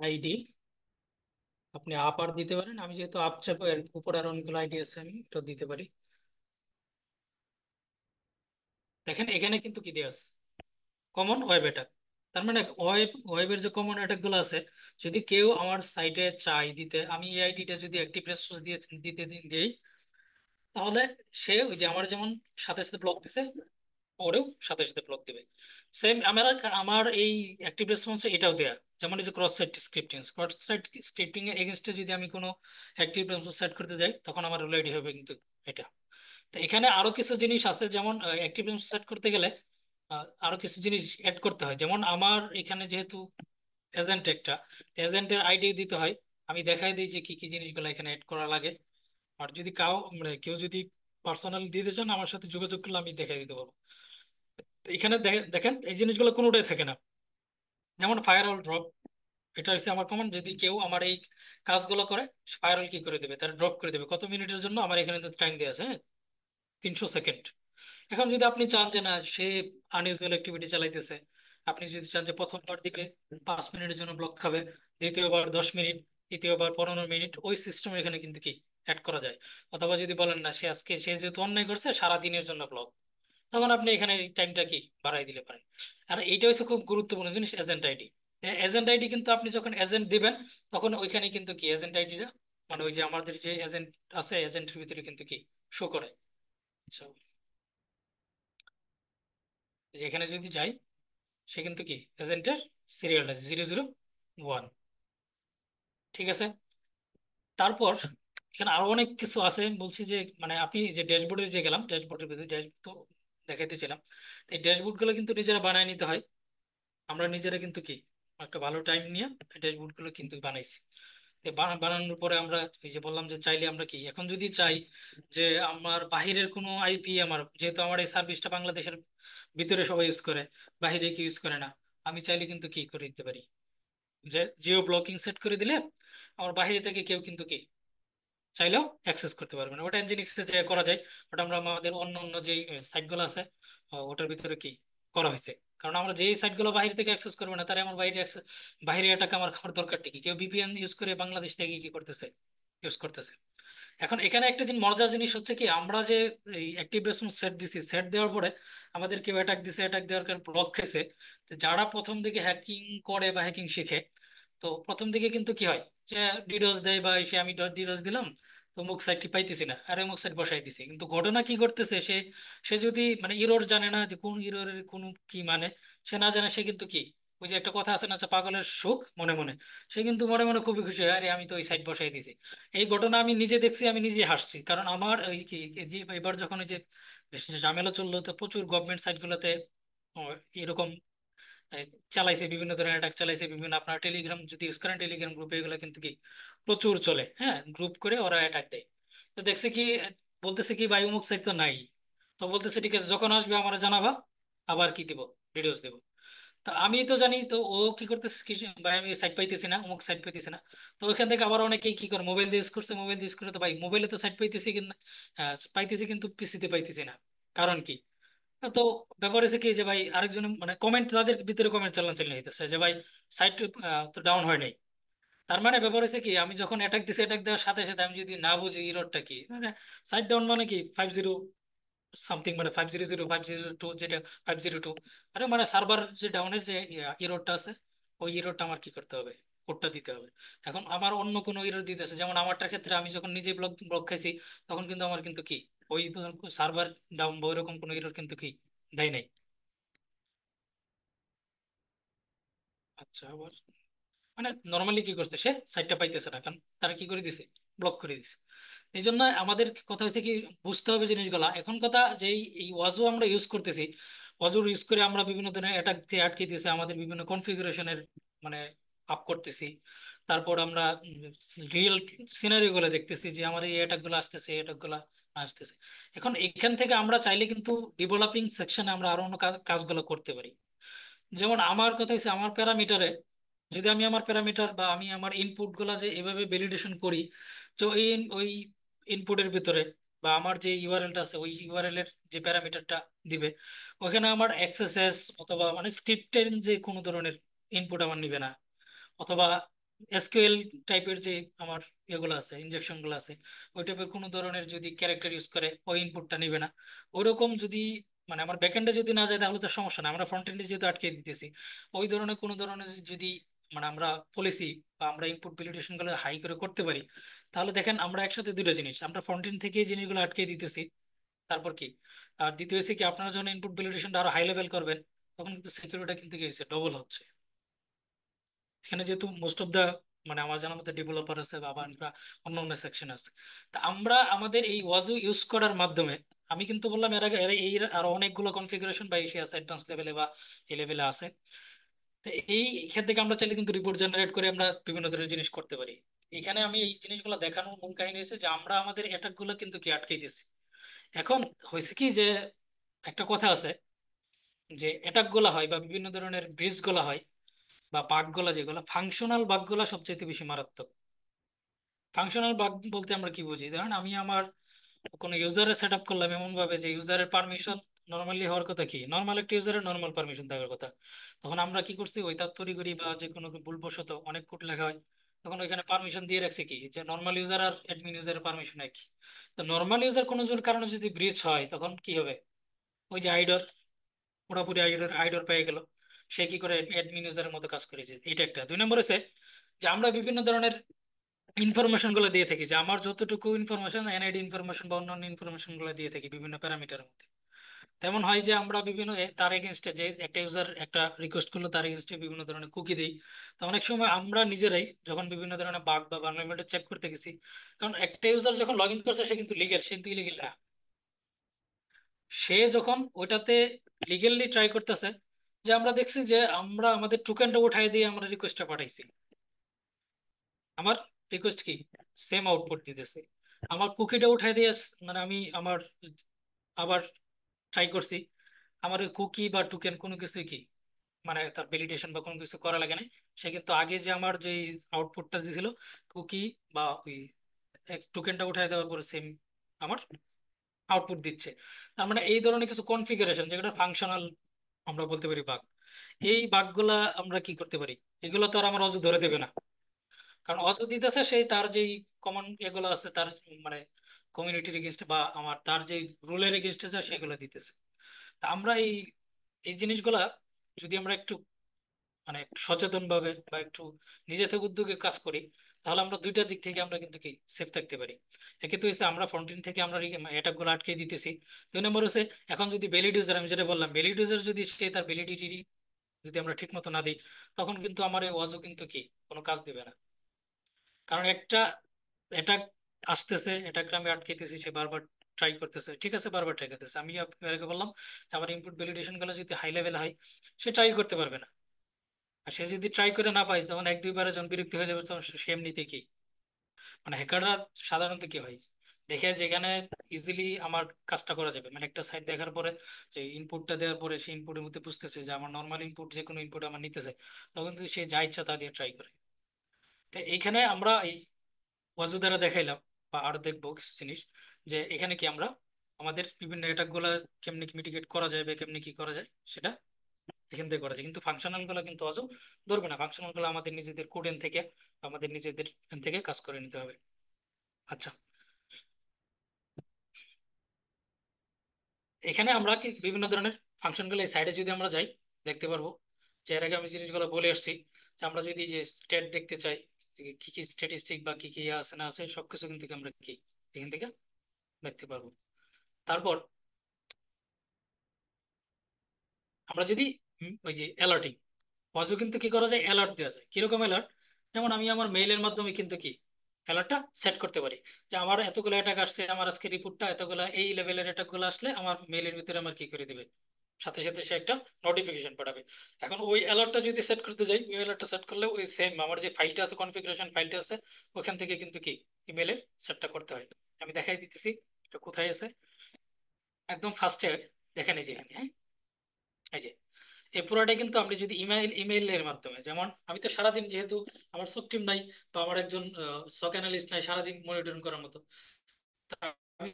আইডি আপনি আপ আর দিতে পারেন, আমি যেহেতু আপ চাপো এর উপর আর অনেকগুলো আইডি আছে, আমি এটা দিতে পারি। দেখেন এখানে কিন্তু কি দেওয়া আছে, কমন ওয়েব অ্যাটাক। তার মানে ওয়েবের যে কমন অ্যাটাক গুলো আছে, যদি কেউ আমার সাইটে চাই দিতে, আমি এই আইডিটা যদি অ্যাক্টিভ রেসপন্স দিয়ে দিতে দিই, তাহলে সে ওই যে আমার যেমন সাথে সাথে ব্লক দিছে, ওরেও সাথে সাথে ব্লক দিবে। সেম আমার আমার এই অ্যাক্টিভ রেসপন্সে এটাও দেয়া। যেমন এই যে ক্রস সাইট স্ক্রিপ্টিং এর এগেনস্টে যদি আমি কোনো অ্যাক্টিভ রেসপন্স সেট করতে যাই, তখন আমার রুল আইডি হবে কিন্তু এটা। তো এখানে আরো কিছু জিনিস আছে, যেমন অ্যাক্টিভ রেসপন্স সেট করতে গেলে আরো কিছু জিনিস অ্যাড করতে হয়। যেমন আমার এখানে যেহেতু এজেন্ট একটা, এজেন্টের আইডি দিতে হয়। আমি দেখাই দিই যে কি কি জিনিসগুলো এখানে অ্যাড করা লাগে। আর যদি মানে কেউ যদি পার্সোনালি দিতে চান, আমার সাথে যোগাযোগ করলে আমি দেখাই দিতে পারবো। তো এখানে দেখেন এই জিনিসগুলো কোনোটাই থাকে না। যেমন ফায়ারওয়াল ড্রপ, এটা হচ্ছে আমার কমান্ড। যদি কেউ আমার এই কাজগুলো করে, ফায়ারওয়াল কি করে দেবে, তার ড্রপ করে দেবে কত মিনিটের জন্য, আমার এখানে তো টাইম দেওয়া আছে, হ্যাঁ, 300 সেকেন্ড। এখন যদি আপনি চান যে না, সে আনইউজুয়াল অ্যাক্টিভিটি চালাইতেছে, আপনি যদি চান যে প্রথমবার দিকে 5 মিনিটের জন্য ব্লক খাবে, দ্বিতীয়বার 10 মিনিট, তৃতীয়বার 15 মিনিট, ওই সিস্টেম এখানে কিন্তু কি অ্যাড করা যায়। অথবা যদি বলেন না, সে যেহেতু অন্যায় করছে, সারা দিনের জন্য ব্লক, তখন আপনি এখানে টাইমটা কি বাড়াই দিলে পারেন। আর এইটা হচ্ছে খুব গুরুত্বপূর্ণ জিনিস, এজেন্ট আইডি। এজেন্ট আইডি কিন্তু আপনি যখন এজেন্ট দিবেন, তখন ওইখানে কিন্তু কি এজেন্ট আইডিটা, মানে ওই যে আমাদের যে এজেন্ট আছে, এজেন্টের ভিতরে কিন্তু কি শো করে। So, যেখানে যদি যাই, সে কিন্তু কি এজেন্টের সিরিয়াল আছে 001। ঠিক আছে। তারপর এখানে আরো অনেক কিছু আছে, আমি বলছি যে মানে আপনি যে ড্যাশবোর্ডে যে গেলাম, ড্যাশবোর্ডের ভিতরে ড্যাশবোর্ড তো দেখাইতেছিলাম। এই ড্যাশবোর্ড গুলো কিন্তু নিজেরা বানায় নিতে হয়। আমরা নিজেরা কিন্তু কি একটা ভালো টাইম নিয়ে ড্যাশবোর্ড গুলো কিন্তু বানাইছি। এই বানানোর পরে আমরা এই যে বললাম যে চাইলে আমরা কি এখন যদি চাই যে আমার বাহিরের কোনো আইপি, আমার যেহেতু আমার এই সার্ভিসটা বাংলাদেশের ভিতরে সবাই ইউজ করে, বাহিরে কি ইউজ করে না, আমি চাইলে কিন্তু কি করে দিতে পারি, যে জিও ব্লকিং সেট করে দিলে আমার বাইরে থেকে কেউ কিন্তু কি চাইলেও অ্যাক্সেস করতে পারবে না। ওটা নজিনিক্সে যে করা যায়, ওটা আমরা আমাদের অন্য অন্য যে সাইটগুলো আছে ওটার ভিতরে কি করা হয়েছে। কারণ আমরা যেই সাইটগুলো বাইরে থেকে অ্যাক্সেস করবে না, তারা আমার বাইরে বাইরে অ্যাটাক আমার খাওয়ার দরকার কি, কেউ ভিপিএন ইউজ করে বাংলাদেশ থেকে কি করতেছে, ইউজ করতেছে। এখন এখানে একটা মজার জিনিস হচ্ছে কি, আমরা যে এই অ্যাক্টিভ রেসপন্স সেট দিছি, সেট দেওয়ার পরে আমাদের কেউ অ্যাটাক দিছে, অ্যাটাক দেওয়ার কারণে ব্লক খেয়েছে। তো যারা প্রথম দিকে হ্যাকিং করে বা হ্যাকিং শিখে, তো প্রথম দিকে কিন্তু কি হয়, যে ডিডোস দেয় বা এসে আমি ডিডোস দিলাম, তো মুখ সাইটটি পাইতেছি না, আরে মুখ সাইট বসাই দিছি। কিন্তু ঘটনা কি করতেছে, সে সে যদি মানে ইরোর জানে না, যে কোন ইরোরের কোন কি মানে, সে না জানে, সে কিন্তু কি ওই যে একটা কথা আছে না, যে পাগলের সুখ মনে মনে, সে কিন্তু মনে মনে খুবই খুশি হয়, আরে আমি তো ওই সাইট বসাই দিছি। এই ঘটনা আমি নিজে দেখছি, আমি নিজে হাসছি। কারণ আমার ওই কি এই যে এবার যখন ওই যে বেশি ঝামেলা চললো, তো প্রচুর গভর্নমেন্ট সাইট গুলোতে এরকম এই চালাইছে, বিভিন্ন ধরনের অ্যাটাক চালাইছে। বিভিন্ন আপনার টেলিগ্রাম যদি ইউজ করেন, টেলিগ্রাম গ্রুপে এগুলো কিন্তু কি প্রচুর চলে, হ্যাঁ, গ্রুপ করে ওরা অ্যাটাক দেয়। তো দেখছে কি, বলতেছে কি ভাই অমুক সাইট তো নাই। তো বলতেছে ঠিক আছে, যখন আসবে আমার জানাবা, আবার কি দিব, ডিটেলস দিব। তো আমি তো জানি, তো ও কি করতেছে, কি ভাই আমি সাইট পাইতেছি না, অমুক সাইট পাইতেছি না। তো ওইখান থেকে আবার অনেকেই কি করে, মোবাইল দিয়ে ইউজ করছে, মোবাইল দিয়ে ইউজ করে, তো ভাই মোবাইলে তো সাইট পাইতেছি, কিন্তু পাইতেছি, কিন্তু পিসিতে পাইতেছি না। কারণ কি, তো ব্যাপার হচ্ছে কি যে ভাই আরেকজন মানে কমেন্ট, তাদের ভিতরে কমেন্ট চালানো হইতেছে যে ভাই সাইট তো ডাউন হয় নাই। তার মানে ব্যাপার হচ্ছে কি, আমি যখন অ্যাটাক দিছি, অ্যাটাক দেওয়ার সাথে সাথে আমি যদি না বুঝি ইরোরটা কি, মানে সাইট ডাউন মানে কি 50 সামথিং, মানে 500 502, যেটা 502, আরে মানে সার্ভার যে ডাউনের যে ইরোরটা আছে, ওই ইরোরটা আমার কি করতে হবে, কোডটা দিতে হবে। এখন আমার অন্য কোনো ইরোর দিতেছে, যেমন আমারটার ক্ষেত্রে আমি যখন নিজে ব্লক ব্লক খাইছি, তখন কিন্তু আমার কিন্তু কি ওই সার্ভার ডাউন বা ওইরকম কোনো ইরোর কিন্তু কি দেয় নাই। আচ্ছা, আবার মানে নর্মালি কি করছে, সে সাইটটা পাইতেছে না, কারণ তারা কি করে দিছে, ব্লক করে দিছে। এই জন্য আমাদের কথা হচ্ছে কি, বুঝতে হবে জিনিসগুলা। এখন কথা যে এই ওয়াজও আমরা ইউজ করতেছি, ওয়াজু ইউজ করে আমরা বিভিন্ন ধরনের অ্যাটাক দিয়ে আটকে দিয়েছি, আমাদের বিভিন্ন কনফিগারেশনের মানে আপ করতেছি। তারপর আমরা রিয়েল সিনারিও গুলো দেখতেছি যে আমাদের এই অ্যাটাক গুলো আসতেছে, এই অ্যাটাক গুলা আসতেছে। এখন এখান থেকে আমরা চাইলে কিন্তু ডেভেলপিং সেকশনে আমরা আরো অন্য কাজগুলো করতে পারি। যেমন আমার কথা হচ্ছে, আমার প্যারামিটারে যদি আমি আমার প্যারামিটার বা আমি আমার ইনপুট গুলা যে এভাবে ভ্যালিডেশন করি, তো এই ওই ইনপুটের ভিতরে বা আমার যে ইউআরএলটা আছে, ওই ইউআরএল এর যে প্যারামিটারটা দিবে, ওখানে আমার এক্সএসএস অথবা মানে স্ক্রিপ্টের যে কোনো ধরনের ইনপুট আমার নিবে না, অথবা এসকিউএল টাইপের যে আমার এগুলো আছে, ইনজেকশন গুলো আছে, ওই টাইপের কোনো ধরনের যদি ক্যারেক্টার ইউজ করে, ওই ইনপুটটা নিবে না। ওইরকম যদি মানে আমার ব্যাকএন্ডে যদি না যায়, তাহলে তো সমস্যা না, আমরা ফ্রন্ট এন্ডে যেহেতু আটকে দিতেছি। ওই ধরনের কোনো ধরনের যদি মানে আমরা পলিসি বা আমরা ইনপুট ভ্যালিডেশন গুলো হাই করে করতে পারি, তাহলে দেখেন আমরা একসাথে দুটো জিনিস, আমরা ফ্রন্ট এন্ড থেকে এই জিনিসগুলো আটকে দিতেছি। তারপর কি, আর দ্বিতীয় হচ্ছে কি, আপনারা যখন ইনপুট ভ্যালিডেশনটা আরো হাই লেভেল করবেন, তখন কিন্তু সিকিউরিটি কিন্তু কি হচ্ছে, ডবল হচ্ছে। এখানে যেহেতু মোস্ট অফ দা মানে আমার জানার মধ্যে ডেভেলপার আছে বা আবার অন্য অন্য সেকশন আছে, তা আমরা আমাদের এই ওয়াজু ইউজ করার মাধ্যমে, আমি কিন্তু বললাম এর আগে এই আরো অনেকগুলো কনফিগারেশন বা ইসে আছে অ্যাডভান্স লেভেলে বা এই লেভেলে আছে। তো এই এখান থেকে আমরা চাইলে কিন্তু রিপোর্ট জেনারেট করে আমরা বিভিন্ন ধরনের জিনিস করতে পারি। এখানে আমি এই জিনিসগুলো দেখানোর মূল কাহিনী হচ্ছে যে আমরা আমাদের অ্যাটাক গুলো কিন্তু কি আটকাই দিয়েছি। এখন হয়েছে কি যে একটা কথা আছে যে অ্যাটাক গুলা হয় বা বিভিন্ন ধরনের ব্রিজ গুলা হয় বা বাগ গুলা, যেগুলো ফাংশনাল বাগ গুলা সবচেয়ে বেশি মারাত্মক। ফাংশনাল বাগ বলতে আমরা কি বুঝি, ধরেন আমি আমার কোনো ইউজারের সেট আপ করলাম এমন ভাবে যে ইউজারের পারমিশন নর্মালি হওয়ার কথা কি, নর্মাল একটা ইউজারের নর্মাল পারমিশন থাকার কথা। তখন আমরা কি করছি, ওই তার তড়ি করি বা যে কোনো ভুলবশত অনেক কোড লেখা হয়, তখন ওইখানে পারমিশন দিয়ে রাখছি কি যে নর্মাল ইউজার আর অ্যাডমিন ইউজারের পারমিশন একই। তো নর্মাল ইউজার কোনো কারণে যদি ব্রিচ হয়, তখন কি হবে, ওই যে আইডর, পুরোপুরি আইডর আইডর পেয়ে গেল, সে কি করে অ্যাডমিন ইউজারের মতো কাজ করেছে। এটা একটা। দুই নম্বর হচ্ছে যে আমরা বিভিন্ন ধরনের ইনফরমেশন গুলো দিয়ে থাকি, যে আমার যতটুকু ইনফরমেশন, এনআইডি ইনফরমেশন বা অন্যান্য ইনফরমেশন গুলো দিয়ে থাকি বিভিন্ন প্যারামিটারের মধ্যে। তেমন হয় যে আমরা বিভিন্ন তার এগেনস্টে, যে একটা ইউজার একটা রিকোয়েস্ট করলো, তার এগেনস্টে বিভিন্ন ধরনের কুকি দিই। তো অনেক সময় আমরা নিজেরাই যখন বিভিন্ন ধরনের বাগ বা ভালনারেবিলিটি চেক করতে গেছি, কারণ একটা ইউজার যখন লগ ইন করছে, সে কিন্তু লিগেল, সে কিন্তু ইলিগেল না। সে যখন ওইটাতে লিগেলি ট্রাই করতেছে, যে আমরা দেখছি যে আমরা আমাদের টোকেনটা উঠাই দিয়ে আমরা রিকোয়েস্টটা পাঠাইছি, আমার রিকোয়েস্ট কি সেম আউটপুট দিতেছে। আমার কুকিটা উঠাই দিয়ে মানে আমি আমার আবার ট্রাই করছি, আমার ওই কুকি বা টোকেন কোনো কিছু কি মানে তার ভ্যালিডেশন বা কোনো কিছু করা লাগে না। সে কিন্তু আগে যে আমার যে আউটপুটটা দিয়েছিল, কুকি বা ওই টোকেনটা উঠাই দেওয়ার পরে সেম আমার আউটপুট দিচ্ছে। তার মানে এই ধরনের কিছু কনফিগারেশন, যেগুলো ফাংশনাল আমরা বলতে পারি বাগ, এই বাগগুলা আমরা কি করতে পারি, এগুলো তো আর আমার অজু ধরে দেবে না। কারণ অজু দিতেছে সেই তার যেই কমন এগুলো আছে, তার মানে কমিউনিটির এগেনস্টে বা আমার তার যে রুলের এগেনস্টে যা সেগুলো দিতেছে। তা আমরা এই এই জিনিসগুলা যদি আমরা একটু মানে একটু সচেতন ভাবে বা একটু নিজে থেকে উদ্যোগে কাজ করি, তাহলে আমরা দুইটা দিক থেকে আমরা কিন্তু কি সেফ থাকতে পারি। একে তো হচ্ছে আমরা ফ্রন্ট এন্ড থেকে আমরা অ্যাটাক গুলো আটকে দিতেছি। দুই নম্বর হচ্ছে, এখন যদি ভ্যালিড ইউজার, আমি যেটা বললাম, ভ্যালিড ইউজার যদি সে তার ভ্যালিডিটি যদি আমরা ঠিক মতো না দিই, তখন কিন্তু আমার এই ওয়াজও কিন্তু কি কোনো কাজ দিবে না। কারণ একটা অ্যাটাক আসতেছে, এটাকে আমি আটকেতেছি, সে বারবার ট্রাই করতেছে, ঠিক আছে, বারবার ট্রাই করতেছে। আমি আপনাকে বললাম যে আমার ইনপুট ভ্যালিডেশন গুলো যদি হাই লেভেল হয়, সে ট্রাই করতে পারবে না। আর সে যদি ট্রাই করে না পায়, তখন এক দুইবারে যখন বিরক্তি হয়ে যাবে, তখন সে এমনিতে কি মানে হ্যাকাররা সাধারণত কি হয়, দেখে যেখানে ইজিলি আমার কাজটা করা যাবে, মানে একটা সাইট দেখার পরে যে ইনপুটটা দেওয়ার পরে সেই ইনপুটের মধ্যে বুঝতেছে যে আমার নর্মাল ইনপুট যে কোনো ইনপুট আমার নিতেছে, তখন কিন্তু সে যা ইচ্ছা তা দিয়ে ট্রাই করে। তো এইখানে আমরা এই ওয়াজু দ্বারা দেখাইলাম বা আরো দেখবো কিছু জিনিস, যে এখানে কি আমরা আমাদের বিভিন্ন অ্যাটাক গুলা কেমনি মিটিগেট করা যায় বা কেমনি কি করা যায় সেটা এখান থেকে করা যায়, কিন্তু ফাংশনাল গুলো কিন্তু অজু ধরবে না। ফাংশনাল গুলো আমাদের নিজেদের কোডেন থেকে, আমাদের নিজেদের এখান থেকে কাজ করে নিতে হবে। আচ্ছা, এখানে আমরা কি বিভিন্ন ধরনের ফাংশন গুলো এই সাইডে যদি আমরা যাই দেখতে পারবো যে এর আগে আমি জিনিসগুলো বলে আসছি যে আমরা যদি যে স্টেট দেখতে চাই, যে কি কি স্ট্যাটিস্টিক বা কি কি আছে না আছে সবকিছু কিন্তু আমরা কি এখান থেকে দেখতে পারবো। তারপর আমরা যদি ওই যে অ্যালার্টিং অজু কিন্তু কি করা যায়, অ্যালার্ট দেওয়া যায়। কিরকম অ্যালার্ট? যেমন আমি আমার মেইলের মাধ্যমে কিন্তু কি অ্যালার্টটা সেট করতে পারি যে আমার এতগুলো অ্যাটাক আসছে, আমার আজকে রিপোর্টটা এতগুলো এই লেভেলের অ্যাটাক গুলো আসলে আমার মেইলের ভিতরে আমার কি করে দিবে, সাথে সাথে সে একটা নোটিফিকেশন পাঠাবে। এখন ওই অ্যালার্টটা যদি সেট করতে যাই, ওই অ্যালার্টটা সেট করলে ওই সেম আমার যে ফাইলটা আছে, কনফিগারেশন ফাইলটা আছে, ওখান থেকে কিন্তু কি ইমেলের সেটটা করতে হয়। আমি দেখাই দিতেছি এটা কোথায় আছে। একদম ফার্স্টে দেখে নিয়েছি এখানে, হ্যাঁ এই যে এই পুরোটাই কিন্তু আপনি যদি ইমেইলের মাধ্যমে, যেমন আমি তো সারাদিন যেহেতু আমার সক টিম নাই বা আমার একজন সক অ্যানালিস্ট নাই সারাদিন মনিটরিং করার মতো, তা আমি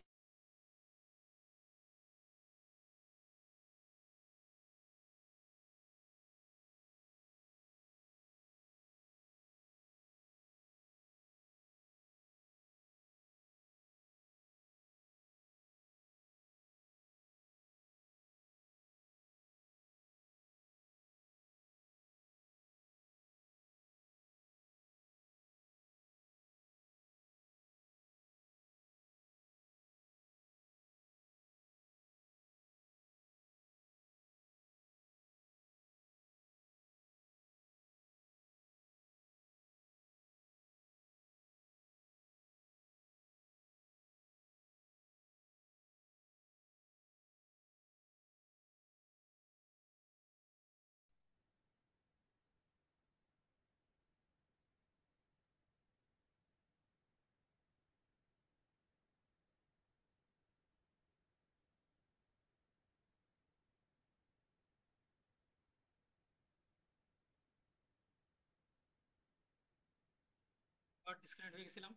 ডিসকানেক্ট হয়ে গেছিলাম।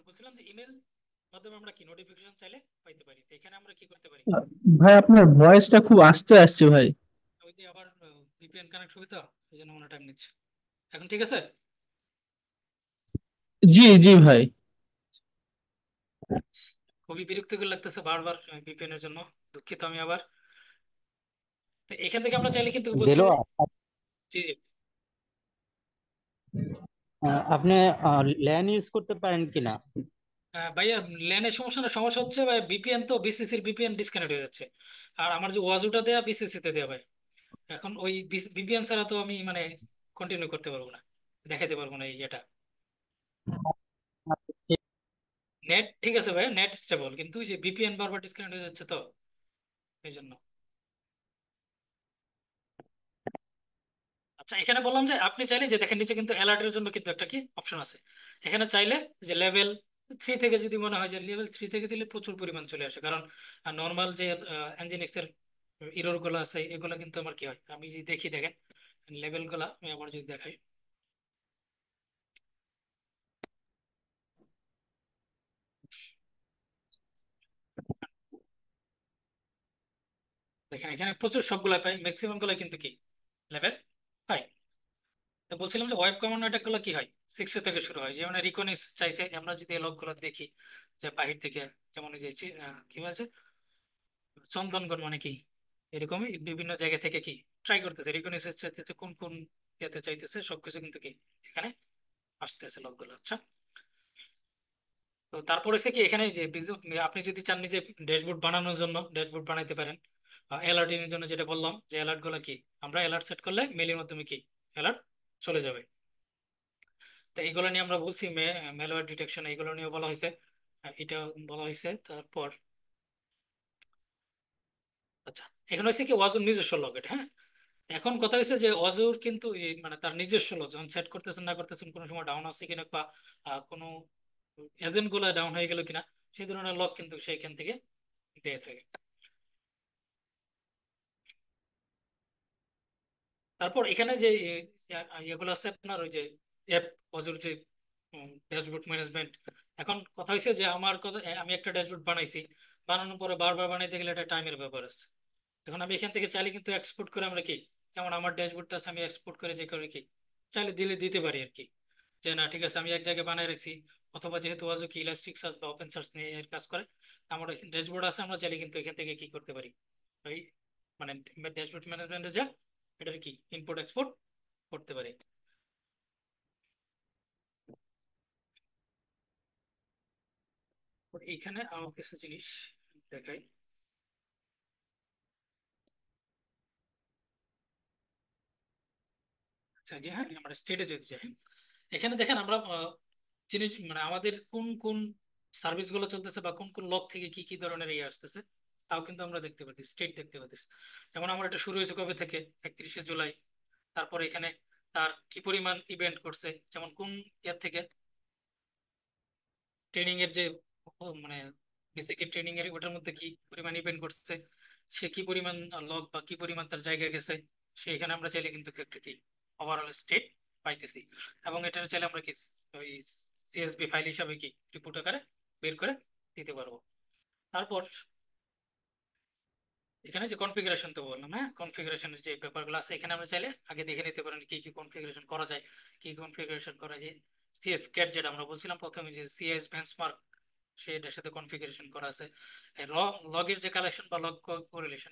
বলছিলাম যে ইমেল মাধ্যমে আমরা কি নোটিফিকেশন চাইলে পাইতে পারি। তো এখানে আমরা কি করতে পারি, ভাই আপনার ভয়েসটা খুব আস্তে আসছে ভাই। ওই যে আবার ভিপিএন কানেক্ট হবে তো এই জন্য মনে টাইম নিচ্ছে। এখন ঠিক আছে? জি জি ভাই। খুবই বিরক্তিকর লাগতেছে বারবার ভিপিএন এর জন্য, দুঃখিত আমি আবার। তো এখান থেকে আমরা চাইলে কিন্তু বলছি যে দেলোয়ার, জি জি আপনি ল্যান ইউজ করতে পারেন কিনা? ভাইয়া ল্যানের সমস্যা না, সমস্যা হচ্ছে ভাই ভিপিএন তো বিসিসির ভিপিএন ডিসকানেক্ট হয়ে যাচ্ছে। আর আমার যে ওয়াজুটা দেয়া বিসিসি তে দেয়া ভাই, এখন ওই ভিপিএন ছাড়া তো আমি মানে কন্টিনিউ করতে পারবো না, দেখাতে পারবো না এই এটা। নেট ঠিক আছে ভাই, নেট স্টেবল, কিন্তু ওই যে ভিপিএন বারবার ডিসকানেক্ট হয়ে যাচ্ছে তো এই জন্য। আচ্ছা, এখানে বললাম যে আপনি চাইলে যে দেখেন নিচে কিন্তু অ্যালার্টের জন্য কিন্তু একটা কি অপশন আছে। এখানে চাইলে যে লেভেল 3 থেকে যদি মনে হয় যে লেভেল 3 থেকে দিলে প্রচুর পরিমাণ চলে আসে, কারণ নর্মাল যে এনজিনিক্স এর ইরর গুলো আছে এগুলো কিন্তু আমার কি হয় আমি যদি দেখি, দেখেন লেভেল গুলা আমি আবার যদি দেখাই, দেখেন এখানে প্রচুর সবগুলা পাই, ম্যাক্সিমাম গুলা কিন্তু কি লেভেল 5। তো বলছিলাম যে ওয়েব কমান্ড অ্যাটাক গুলো কি হয় 6 থেকে শুরু হয়, যেমন রিকগনিস চাইছে, আমরা যদি লগ গুলো দেখি যে বাহির থেকে, যেমন এই যে কি বলছে চন্দনগড় মানে কি এরকমই বিভিন্ন জায়গা থেকে কি ট্রাই করতেছে, রিকগনিশন চাইতেছে, কোন কোন ইয়েতে চাইতেছে সবকিছু কিন্তু কি এখানে আসতেছে লগগুলো। আচ্ছা, তো তারপর হচ্ছে কি এখানে যে আপনি যদি চান নিজে ড্যাশবোর্ড বানানোর জন্য ড্যাশবোর্ড বানাইতে পারেন। অ্যালার্টিং এর জন্য যেটা বললাম যে অ্যালার্ট গুলো কি আমরা অ্যালার্ট সেট করলে মেলের মাধ্যমে কি অ্যালার্ট চলে যাবে। তো এইগুলো নিয়ে আমরা বলছি ম্যালওয়্যার ডিটেকশন, এইগুলো নিয়ে বলা হয়েছে, এটা বলা হয়েছে। তারপর আচ্ছা, এখানে হচ্ছে কি ওয়াজুর নিজস্ব লগ এটা, হ্যাঁ। এখন কথা হচ্ছে যে অজুর কিন্তু মানে তার নিজস্ব লগ যখন সেট করতেছেন না করতেছেন কোনো সময় ডাউন আছে কিনা বা কোনো এজেন্ট গুলা ডাউন হয়ে গেল কিনা সেই ধরনের লগ কিন্তু সেইখান থেকে দিয়ে থাকে। তারপর এখানে যে ইয়েগুলো আছে আপনার ওই যে অ্যাপ অজুর যে ড্যাশবোর্ড ম্যানেজমেন্ট, এখন কথা হয়েছে যে আমার কথা আমি একটা ড্যাশবোর্ড বানাইছি, বানানোর পরে বারবার বানাইতে গেলে একটা টাইমের ব্যাপার আছে। এখন আমি এখান থেকে চাইলে কিন্তু এক্সপোর্ট করে আমরা কি, যেমন আমার ড্যাশবোর্ডটা আছে আমি এক্সপোর্ট করে যে করে কি চাইলে দিলে দিতে পারি আর কি, যে না ঠিক আছে আমি এক জায়গায় বানায় রাখছি। অথবা যেহেতু কি ইলাস্টিক সার্চ বা ওপেন সার্চ নিয়ে এর কাজ করে, আমার ড্যাশবোর্ড আছে, আমরা চাইলে কিন্তু এখান থেকে কি করতে পারি, ওই মানে ড্যাশবোর্ড ম্যানেজমেন্টে যা এটার কি ইম্পোর্ট এক্সপোর্ট করতে পারি। এইখানে আমার কিছু জিনিস দেখাই। আচ্ছা যে হ্যাঁ আমরা স্টেটে যেতে চাই, এখানে দেখেন আমরা জিনিস মানে আমাদের কোন কোন সার্ভিস গুলো চলতেছে বা কোন কোন লক থেকে কি কি ধরনের ইয়ে আসতেছে তাও কিন্তু আমরা দেখতে পাচ্ছি, স্টেট দেখতে পাচ্ছি। যেমন আমার এটা শুরু হয়েছে কবে থেকে, 31শে জুলাই। তারপরে এখানে তার কি পরিমাণ ইভেন্ট করছে, যেমন কোন ইয়ার থেকে ট্রেনিং এর যে মানে বেসিক ট্রেনিং এর ওটার মধ্যে কি পরিমাণ ইভেন্ট করছে, সে কি পরিমাণ লগ বা কি পরিমাণ তার জায়গা গেছে, সেখানে আমরা চাইলে কিন্তু একটা কি ওভারঅল স্টেট পাইতেছি। এবং এটার চাইলে আমরা কি ওই সিএসভি ফাইল হিসাবে কি রিপোর্ট আকারে বের করে দিতে পারবো। তারপর এখানে যে কনফিগারেশন তো বললাম, হ্যাঁ কনফিগারেশনের যে ব্যাপারগুলো আছে এখানে আমরা চাইলে আগে দেখে নিতে পারেন কি কি কনফিগারেশন করা যায়, কি কনফিগারেশন করা যায়। সিএস ক্যাট যেটা আমরা বলছিলাম প্রথমে, যে সিএস বেঞ্চমার্ক সেটার সাথে কনফিগারেশন করা আছে। লগের যে কালেকশন বা লগ কোরিলেশন,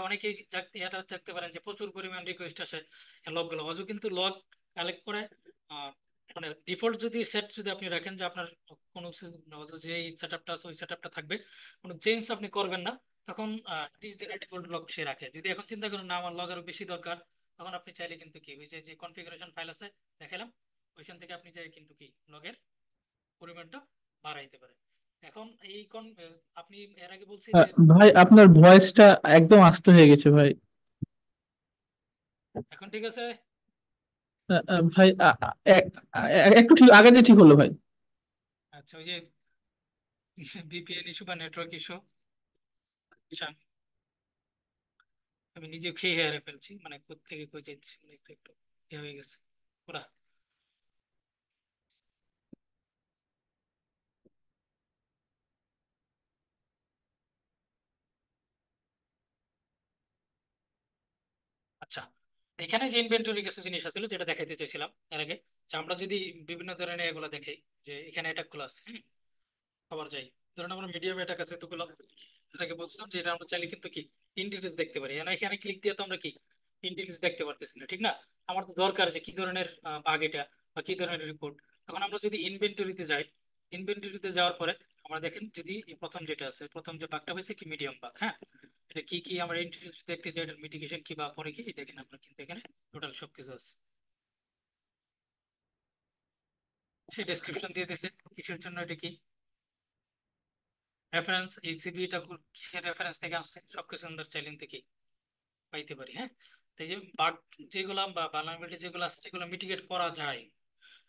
অনেকেই এটা দেখতে পারেন যে প্রচুর পরিমাণ রিকোয়েস্ট আসে লগগুলো। অজু কিন্তু লগ কালেক্ট করে মানে ডিফল্ট যদি সেট যদি আপনি রাখেন যে আপনার কোনো যে সেটআপটা আছে ওই সেটআপটা থাকবে, কোনো চেঞ্জ আপনি করবেন না, তখন ডিফল্ট লগ সে রাখে। যদি এখন চিন্তা করেন না আমার লগ আরো বেশি দরকার, তখন আপনি চাইলে কিন্তু কি ওই যে কনফিগারেশন ফাইল আছে দেখালাম, ওইখান থেকে আপনি চাইলে কিন্তু কি লগের পরিমাণটা বাড়াইতে পারেন। এখন আপনি এর আগে বলছি যে ভাই আপনার ভয়েসটা একদম আস্তে হয়ে গেছে ভাই। এখন ঠিক আছে। ভাই একটু ঠিক আগে দিয়ে ঠিক হলো ভাই। আচ্ছা ওই যে ভিপিএন ইস্যু বা নেটওয়ার্ক ইস্যু। আচ্ছা আমি নিজে খেয়ে হেরে ফেলছি, মানে কোত্থেকে কই যাচ্ছি, মানে একটু একটু ইয়ে হয়ে গেছে পুরা। আচ্ছা এখানে যে ইনভেন্টরি কিছু জিনিস আছে যেটা দেখাইতে চাইছিলাম এর আগে, যে আমরা যদি বিভিন্ন ধরনের এগুলো দেখি, যে এখানে এটা গুলো আছে, হ্যাঁ আবার যাই, ধরুন আমরা মিডিয়াম এটা কাছে এতগুলো, এটাকে বলছিলাম যে এটা আমরা চাইলে কিন্তু কি ইন্টিগ্রেট দেখতে পারি। এখানে ক্লিক দিয়ে তো আমরা কি ইন্টিগ্রেট দেখতে পারতেছি না, ঠিক না? আমার তো দরকার যে কি ধরনের বাগ এটা বা কি ধরনের রিপোর্ট। এখন আমরা যদি ইনভেন্টরিতে যাই, ইনভেন্টরিতে যাওয়ার পরে আমরা দেখেন যদি এই প্রথম যেটা আছে, প্রথম যে বাগটা হয়েছে কি মিডিয়াম বাগ, হ্যাঁ এটা কি কি আমরা ইন্টিগ্রেট দেখতে চাই, এটার মিটিগেশন কি বা পরে কি দেখেন আমরা কিন্তু এখানে টোটাল সবকিছু আছে। সে ডেসক্রিপশন দিয়ে দিছে কিসের জন্য এটা কি রেফারেন্স, এই সিভিটা কিসের রেফারেন্স থেকে আসছে সবকিছু আমরা চাইলেন থেকে পাইতে পারি। হ্যাঁ তো এই যে বাগ যেগুলা বা ভালনারেবিলিটি যেগুলো আছে যেগুলো মিটিগেট করা যায়।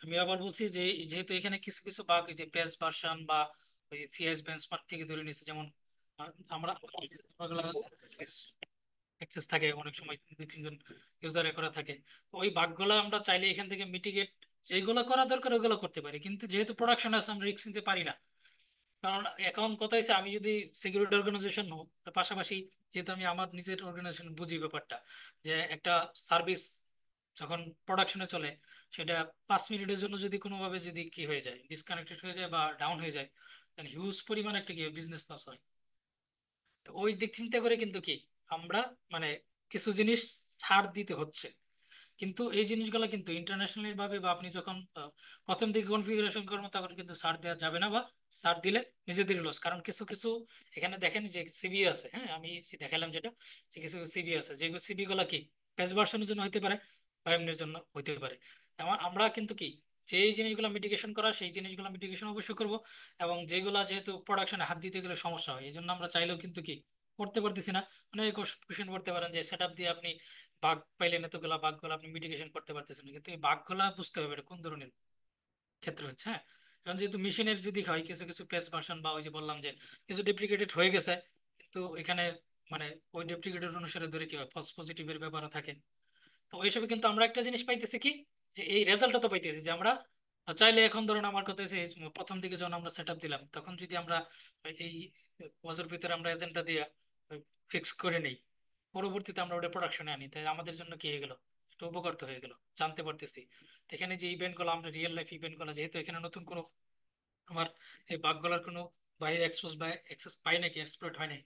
আমি আবার বলছি যে যেহেতু এখানে কিছু কিছু বাগ যে পেজ ভার্সন বা ওই যে সিএস বেঞ্চমার্ক থেকে ধরে নিচ্ছে, যেমন আমরা অ্যাক্সেস থাকে অনেক সময়, দুই তিনজন ইউজারে করা থাকে, তো ওই বাগগুলো আমরা চাইলে এখান থেকে মিটিগেট যেগুলো করা দরকার ওগুলো করতে পারি, কিন্তু যেহেতু প্রোডাকশন আছে আমরা রিস্ক নিতে পারি না। কারণ এখন কথা হচ্ছে আমি যদি সিকিউরিটি অর্গানাইজেশন হোক, তার পাশাপাশি যেহেতু আমি আমার নিজের অর্গানাইজেশন বুঝি ব্যাপারটা, যে একটা সার্ভিস যখন প্রোডাকশনে চলে সেটা 5 মিনিটের জন্য যদি কোনোভাবে যদি কি হয়ে যায়, ডিসকানেক্টেড হয়ে যায় বা ডাউন হয়ে যায়, তাহলে হিউজ পরিমাণ একটা কি বিজনেস লস হয়। তো ওই দিক চিন্তা করে কিন্তু কি আমরা মানে কিছু জিনিস ছাড় দিতে হচ্ছে। কিন্তু এই জিনিসগুলো কিন্তু ইন্টারন্যাশনালি ভাবে বা আপনি যখন প্রথম দিকে কনফিগারেশন করবেন তখন কিন্তু ছাড় দেওয়া যাবে না, বা ছাড় দিলে নিজেদেরই লস। কারণ কিছু কিছু এখানে দেখেন যে সিবি আছে, হ্যাঁ আমি দেখালাম যেটা, যে কিছু সিবি আছে যেগুলো সিবি গুলা কি পেজ ভার্সনের জন্য হতে পারে বা এমনির জন্য হতে পারে। আমরা কিন্তু কি যেই জিনিসগুলো মিটিগেশন করা সেই জিনিসগুলো মিটিগেশন অবশ্যই করব। এবং যেগুলা যেহেতু প্রোডাকশনে হাত দিতে গেলে সমস্যা হয় এই জন্য আমরা চাইলেও কিন্তু কি করতে পারতেছি না। মানে কোশ্চেন করতে পারেন যে সেটআপ দিয়ে আপনি বাগ পাইলেন, এতগুলা বাগগুলো আপনি মিটিগেশন করতে পারতেছেন না, কিন্তু এই বাগগুলা বুঝতে হবে এটা কোন ধরনের ক্ষেত্রে হচ্ছে। হ্যাঁ কারণ যেহেতু মেশিনের যদি হয় কিছু কিছু পেজ ভার্সন বা ওই যে বললাম যে কিছু ডুপ্লিকেটেড হয়ে গেছে, কিন্তু এখানে মানে ওই ডুপ্লিকেটেড অনুসারে ধরে কি হয় ফলস পজিটিভের ব্যাপারও থাকে। তো ওইসবে কিন্তু আমরা একটা জিনিস পাইতেছি কি, যে এই রেজাল্টটা তো পাইতেছি যে আমরা আর চাইলে এখন ধরুন আমার কথা হচ্ছে এই প্রথম দিকে যখন আমরা সেট আপ দিলাম তখন যদি আমরা এই ওয়াজের ভিতরে আমরা এজেন্টটা দিয়ে ফিক্স করে নেই, পরবর্তীতে আমরা ওটা প্রোডাকশনে আনি, তাই আমাদের জন্য কি হয়ে গেল, একটু উপকার তো হয়ে গেল, জানতে পারতেছি। তো এখানে যে ইভেন্ট গুলো আমরা রিয়েল লাইফ ইভেন্ট গুলো, যেহেতু এখানে নতুন কোনো আমার এই বাগগুলোর কোনো বাইরে এক্সপোজ বা অ্যাক্সেস পাই নাকি এক্সপ্লয়েট হয় নাই,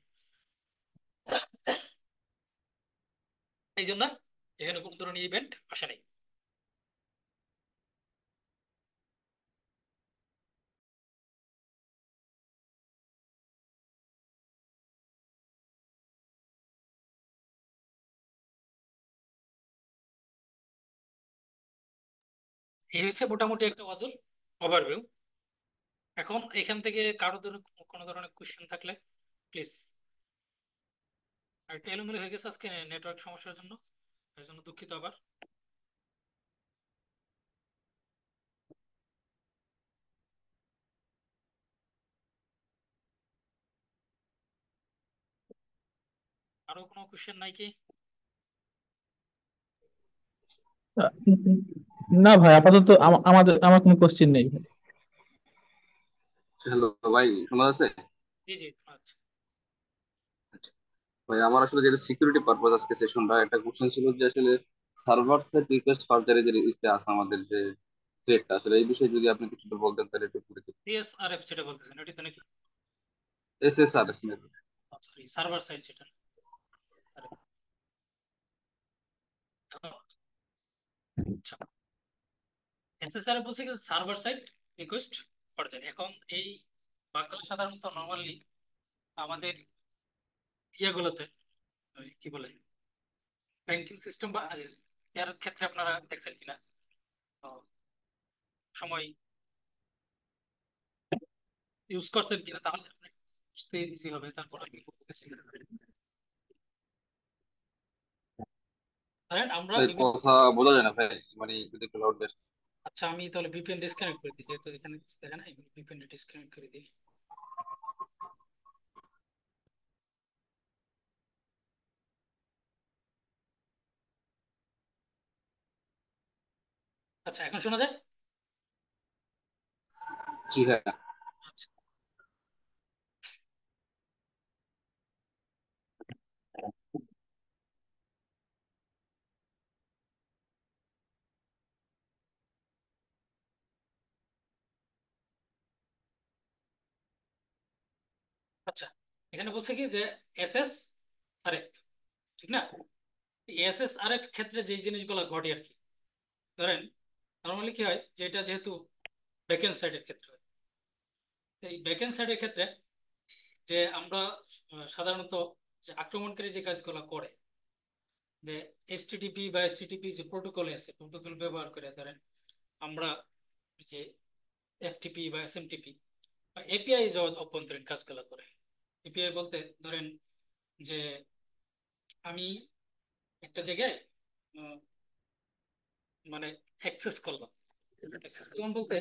এই জন্য এখানে কোনো ধরনের ইভেন্ট আসে নাই। এই হচ্ছে মোটামুটি একটা ওয়াজের ওভারভিউ। এখন এখান থেকে কারো কোনো ধরনের কোশ্চেন থাকলে প্লিজ। আর একটু এলোমেলো হয়ে গেছে আজকে নেটওয়ার্ক সমস্যার জন্য, এর জন্য দুঃখিত আবার। আরো কোনো কোশ্চেন নাই কি? না ভাই, আপাতত আমার কোনো কোশ্চিন নেই। হ্যালো ভাই, শোনা যাচ্ছে? জি জি, আচ্ছা আচ্ছা। ভাই আমার আসলে যেটা সিকিউরিটি পারপাস আজকে সেশনটা, একটা কোশ্চেন ছিল যে আসলে সার্ভার সাইড রিকোয়েস্ট ফার্জারি যে ইতে আছে আমাদের যে থ্রেডটা, আসলে এই বিষয়ে যদি আপনি কিছুটা বলতেন তাহলে একটু পরিচিত। সিএসআরএফ যেটা বলতেছেন ওইটা তো নাকি? এসএসআর সরি, সার্ভার সাইড যেটা। আচ্ছা, এসএসআরএফ বলছে কি সার্ভার সাইড রিকোয়েস্ট ফরজারি। এখন এই বাক্যগুলো সাধারণত নর্মালি আমাদের ইয়েগুলোতে কি বলে ব্যাংকিং সিস্টেম বা এর ক্ষেত্রে আপনারা দেখছেন কিনা, তো সময় ইউজ করছেন কিনা, তাহলে আপনি বুঝতে ইজি হবে। তারপর আমি বলতেছি, ধরেন আমরা ভাই, বিভিন্ন। কথা বোঝা যায় না ভাই, মানে যদি একটু লাউড বেস। আচ্ছা, আমি তাহলে ভিপিএন ডিসকানেক্ট করে দিই, যেহেতু এখানে দেখেন ভিপিএন ডিসকানেক্ট করে দিই। আচ্ছা, এখন শোনা যায়? জি হ্যাঁ। আচ্ছা আচ্ছা, এখানে বলছে কি যে এস এস আর এফ, ঠিক না? এস এস আর এফ ক্ষেত্রে যে জিনিসগুলো ঘটে আর কি, ধরেন নর্মালি কি হয় যে এটা যেহেতু ব্যাকএন্ড সাইডের ক্ষেত্রে হয়, তো এই ব্যাকএন্ড সাইডের ক্ষেত্রে যে আমরা সাধারণত যে আক্রমণকারী যে কাজগুলো করে, যে এইচটিটিপি বা এসটিটিপি যে প্রোটোকল আছে, প্রোটোকল ব্যবহার করে ধরেন আমরা যে এফটিপি বা এসএমটিপি বা এপিআই যে অভ্যন্তরীণ কাজগুলো করে। এপিআই বলতে ধরেন যে আমি একটা জায়গায় আহ, মানে অ্যাক্সেস করলাম। অ্যাক্সেস করলাম বলতে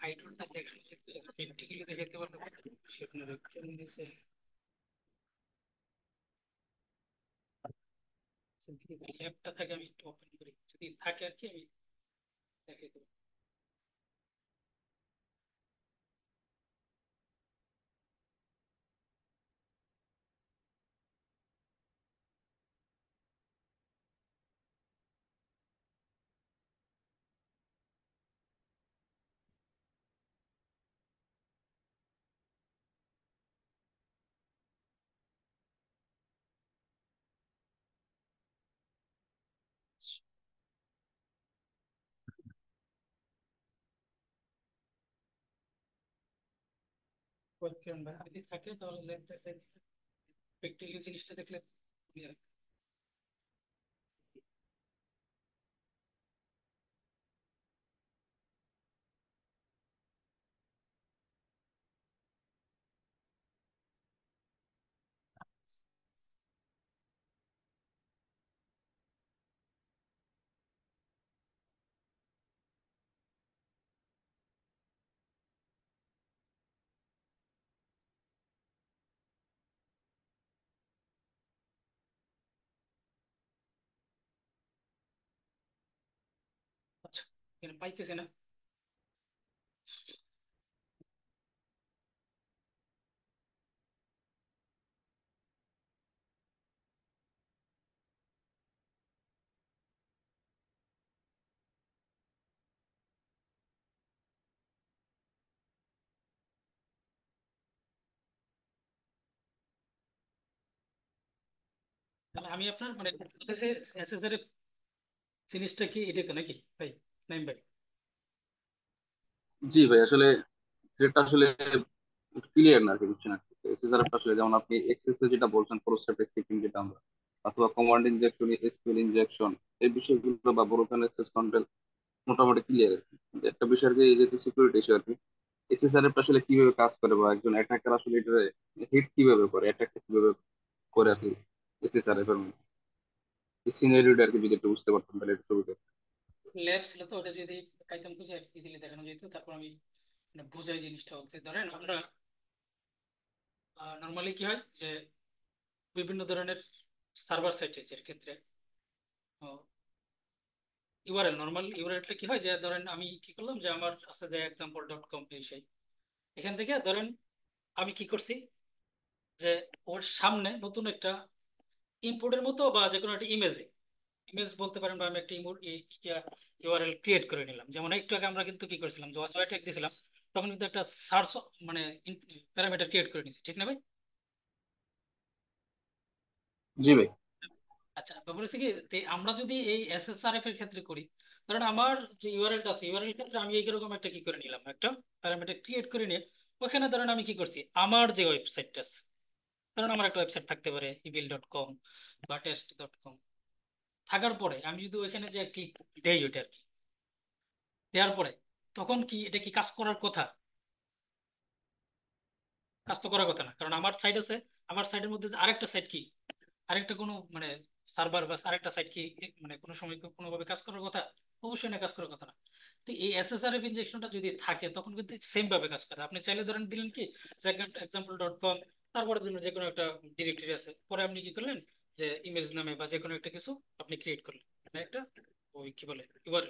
আইডলটা দেখালে প্র্যাকটিক্যালি দেখাতে পারবো সেখানে কেমন দিয়েছে, ল্যাবটা থাকে, আমি একটু ওপেন করি যদি থাকে আর কি, আমি দেখাই দেবো। যদি থাকে তাহলে ল্যাবটা প্র্যাকটিক্যাল জিনিসটা দেখলে clear। আচ্ছা, এখানে পাইতেছি না। তাহলে আমি আপনার মানে এসএসআর জিনিসটা কি এটাই তো নাকি ভাই, নাইম ভাই? জি ভাই, আসলে সেটা আসলে ক্লিয়ার না আর কি, বুঝছেন আর কি। এসএসআর আসলে যেমন আপনি এক্সেস যেটা বলছেন, ফোর স্টেপ স্ক্রিপ্টিং যেটা আমরা, অথবা কমান্ড ইনজেকশন, এসকিউএল ইনজেকশন, এই বিষয়গুলো বা ব্রোকেন অ্যাক্সেস কন্ট্রোল মোটামুটি ক্লিয়ার। একটা বিষয় আর কি, এই যে সিকিউরিটি ইস্যু আর কি, এসএসআর আসলে কিভাবে কাজ করে বা একজন অ্যাটাকার আসলে এটা হিট কিভাবে করে, অ্যাটাক কিভাবে করে আর কি এসএসআর এর সিনারিওটা আর কি, যদি একটু বুঝতে পারতাম তাহলে একটু সুবিধা হতো। ল্যাব ছিল তো, ওটা যদি পাইতাম খুঁজে ইজিলি দেখানো যেত, তারপর আমি মানে বুঝাই জিনিসটা বলতে। ধরেন আমরা নর্মালি কি হয় যে বিভিন্ন ধরনের সার্ভার সাইটের ক্ষেত্রে ইউআরএল, নর্মাল ইউআরএলটা কি হয় যে ধরেন আমি কি করলাম যে আমার আছে যে example.com, এই সেই এখান থেকে ধরেন আমি কি করছি যে ওর সামনে নতুন একটা ইনপুটের মতো বা যে কোনো একটা ইমেজ বলতে পারেন, বা আমি একটা ইউআরএল ক্রিয়েট করে নিলাম। যেমন একটু আগে আমরা কিন্তু কি করেছিলাম, যে ওয়েবসাইট দিয়েছিলাম, তখন কিন্তু একটা সার্চ মানে প্যারামিটার ক্রিয়েট করে নিয়েছি, ঠিক না ভাই? জি ভাই। আচ্ছা, ব্যাপার হচ্ছে কি, আমরা যদি এই এসএসআরএফ এর ক্ষেত্রে করি, কারণ আমার যে ইউআরএলটা আছে, ইউআরএল ক্ষেত্রে আমি এইরকম একটা কি করে নিলাম, একটা প্যারামিটার ক্রিয়েট করে নিয়ে ওখানে ধরেন আমি কি করছি, আমার যে ওয়েবসাইটটা আছে, কারণ আমার একটা ওয়েবসাইট থাকতে পারে ইবিল.কম বা টেস্ট.কম, থাকার পরে আমি যদি ওইখানে যে ক্লিক দেই ওইটা আর কি, দেওয়ার পরে তখন কি এটা কি কাজ করার কথা? কাজ তো করার কথা না, কারণ আমার সাইট আছে, আমার সাইটের মধ্যে আরেকটা সাইট কি, আরেকটা কোনো মানে সার্ভার বা আরেকটা সাইট কি মানে কোনো সময় কোনোভাবে কাজ করার কথা? অবশ্যই না, কাজ করার কথা না। তো এই এসএসআরএফ ইনজেকশনটা যদি থাকে তখন কিন্তু সেম ভাবে কাজ করে। আপনি চাইলে ধরেন দিলেন কি example.com, তারপরে ধরুন যে কোনো একটা ডিরেক্টরি আছে, পরে আপনি কি করলেন যে ইমেজ নামে বা যে কোনো একটা কিছু আপনি ক্রিয়েট করলেন, মানে একটা ওই কি বলে এবার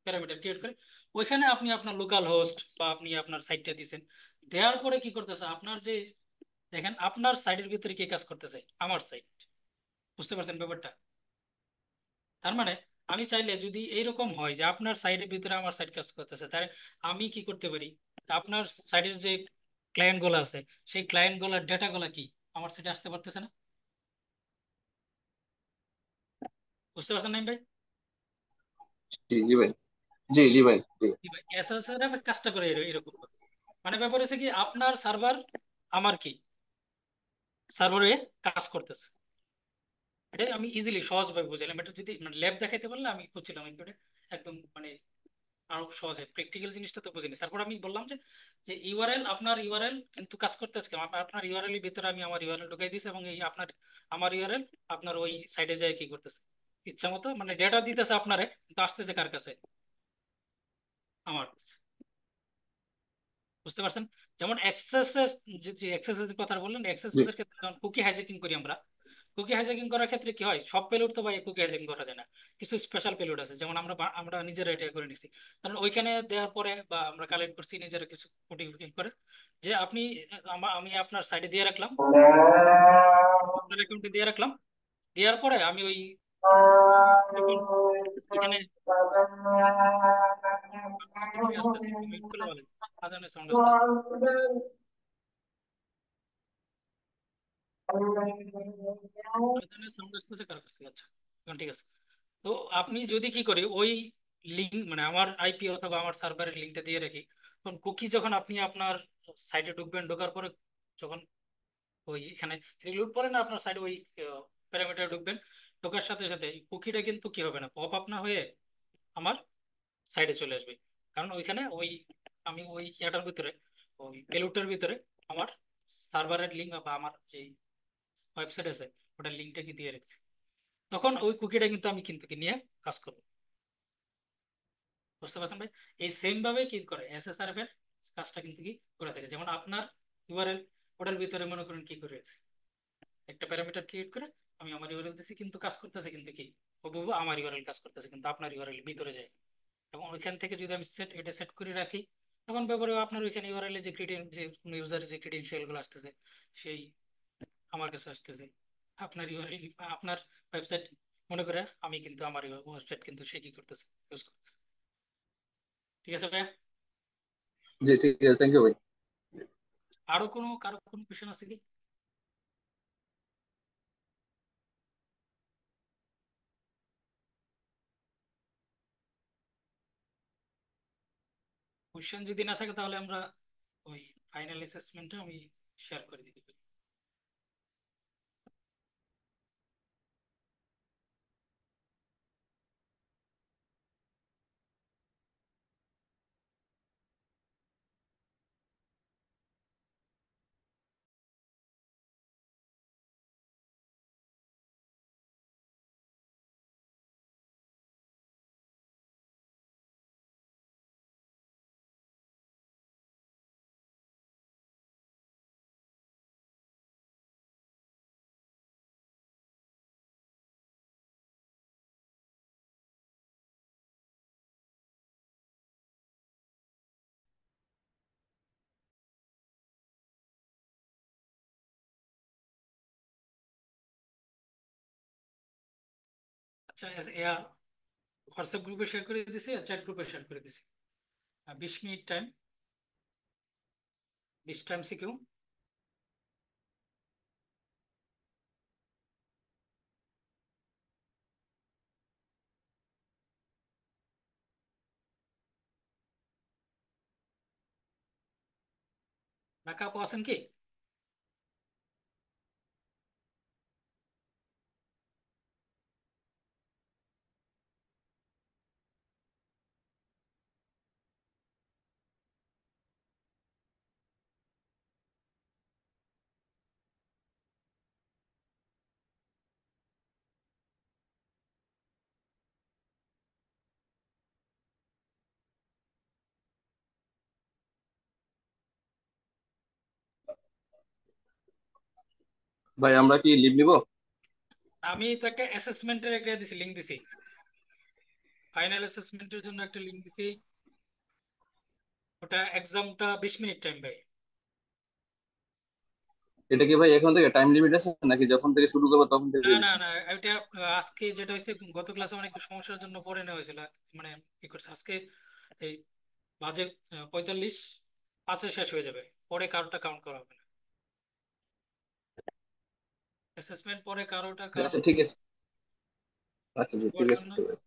প্যারামিটার ক্রিয়েট করে ওইখানে আপনি আপনার লোকাল হোস্ট বা আপনি আপনার সাইটটা দিয়েছেন। দেওয়ার পরে কি করতেছে আপনার যে, দেখেন আপনার সাইটের ভিতরে কে কাজ করতেছে, আমার সাইট। বুঝতে পারছেন ব্যাপারটা? তার মানে আমি চাইলে যদি এইরকম হয় যে আপনার সাইটের ভিতরে আমার সাইট কাজ করতেছে, তাহলে আমি কি করতে পারি, আপনার সাইটের যে ক্লায়েন্ট গুলো আছে, সেই ক্লায়েন্ট গুলার ডেটা গুলা কি আমার সাইটে আসতে পারতেছে না? বুঝতে পারছেন না ভাই? জি জি ভাই। জি জি ভাই। জি। এসএসআর কাজটা করে এরকম ভাবে। মানে ব্যাপার হচ্ছে কি, আপনার সার্ভার আমার কি সার্ভারে কাজ করতেছে। এটা আমি ইজিলি সহজভাবে বুঝাইলাম। এটা যদি মানে ল্যাব দেখাইতে পারলে আমি খুঁজছিলাম একটু একদম মানে আরো সহজে প্র্যাকটিক্যাল জিনিসটা তো বুঝিনি। তারপর আমি বললাম যে যে ইউআরএল, আপনার ইউআরএল কিন্তু কাজ করতেছে কেমন? আপনার ইউআরএল এর ভিতরে আমি আমার ইউআরএল ঢুকাই দিয়েছি, এবং এই আপনার আমার ইউআরএল আপনার ওই সাইটে যায় কি করতেছে ইচ্ছা মতো মানে ডেটা দিতেছে আপনারে, কিন্তু আসতেছে কার কাছে? আমার কাছে। বুঝতে পারছেন? যেমন এক্সেসের যে এক্সেসের কথা বললেন, জি এক্সেসের ক্ষেত্রে যখন কুকি হাইজ্যাকিং করি আমরা, কুকি হাইজ্যাকিং করার ক্ষেত্রে কি হয়, সব পেলোড তো ভাই কুকি হাইজ্যাকিং করা যায় না। কিছু স্পেশাল পেলোড আছে, যেমন আমরা নিজেরা এটা করে নিছি। কারণ ওইখানে দেওয়ার পরে বা আমরা কালেক্ট করছি নিজেরা কিছু কোডিফিকেশন করে, যে আপনি আমি আপনার সাইডে দিয়ে রাখলাম, আপনার অ্যাকাউন্টে দিয়ে রাখলাম, দেওয়ার পরে আমি ওই যখন এখানে আসতেছি, মিউট করলে ভালো, আজানের সাউন্ড আসতেছে। আজানের সাউন্ড আসতেছে কার কাছ থেকে? আচ্ছা, এখন ঠিক আছে। তো আপনি যদি কি করি ওই লিঙ্ক মানে আমার আইপি অথবা আমার সার্ভারের লিঙ্কটা দিয়ে রাখি, তখন কুকি যখন আপনি আপনার সাইটে ঢুকবেন, ঢোকার পরে যখন ওই এখানে রিলোড করে না আপনার সাইডে ওই প্যারামিটার ঢুকবেন, ঢোকার সাথে সাথে কুকিটা কিন্তু কি হবে না, পপ আপ না হয়ে আমার সাইডে চলে আসবে। কারণ ওইখানে ওই আমি ওই ইয়াটার ভিতরে ওই পেলোডটার ভিতরে আমার সার্ভারের লিঙ্ক বা আমার যে ওয়েবসাইট আছে ওটার লিঙ্কটা কি দিয়ে রেখেছি, তখন ওই কুকিটা কিন্তু আমি কিন্তু কি নিয়ে কাজ করবো। বুঝতে পারছেন ভাই? এই সেম ভাবে কি করে এসএসআর এর কাজটা কিন্তু কি করে থাকে। যেমন আপনার ইউআরএল, ওটার ভিতরে মনে করেন কি করে রেখেছি, একটা প্যারামিটার ক্রিয়েট করে আমি আমার ইউআরএল দিছি, কিন্তু কাজ করতেছে কিন্তু কি হুবহু আমার ইউআরএল কাজ করতেছে, কিন্তু আপনার ইউআরএল ভিতরে যায়। এবং ওইখান থেকে যদি আমি এটা সেট করে রাখি, এখন ব্যাপারে আপনার ওইখানে ইউআরএল যে যে ইউজারের যে ক্রিডেনশিয়াল গুলো আসতেছে সেই আমার কাছে আসতেছে। আপনার ইউআরএল আপনার ওয়েবসাইট মনে করে আমি কিন্তু আমার ওয়েবসাইট কিন্তু সে কি করতেছে, ইউজ করতেছে। ঠিক আছে ভাইয়া? জি ঠিক আছে, থ্যাংক ইউ ভাই। কারো কোনো কোয়েশন আছে কি? কোয়েশন যদি না থাকে তাহলে আমরা ওই ফাইনাল অ্যাসেসমেন্টটা আমি শেয়ার করে দিতে পারি। আচ্ছা, হোয়াটসঅ্যাপ গ্রুপে শেয়ার করে দিছি আর চ্যাট গ্রুপে শেয়ার করে দিছি। 20 minute time, 20 time CQ. Dhaka আপু আছেন কি? ভাই আমরা কি লিভ নিব? আমি তো একটা অ্যাসেসমেন্টের একটা দিছি, লিঙ্ক দিছি। ফাইনাল অ্যাসেসমেন্টের জন্য একটা লিঙ্ক দিছি। ওটা এক্সামটা 20 মিনিট টাইম ভাই। এটা কি ভাই এখন থেকে টাইম লিমিট আছে নাকি যখন থেকে শুরু করবো তখন থেকে না না দিচ্ছেন? না, এটা আজকে যেটা হয়েছে, গত ক্লাসে অনেক সমস্যার জন্য পড়ে নেওয়া হয়েছিল। মানে কি করছে আজকে এই বাজে 45 5-এ শেষ হয়ে যাবে, পরে কারোটা কাউন্ট করা হবে না। অ্যাসেসমেন্ট পরে কারোটা কাউন্ট আচ্ছা ঠিক আছে, আচ্ছা জি ঠিক করার জন্য আছে ভাই।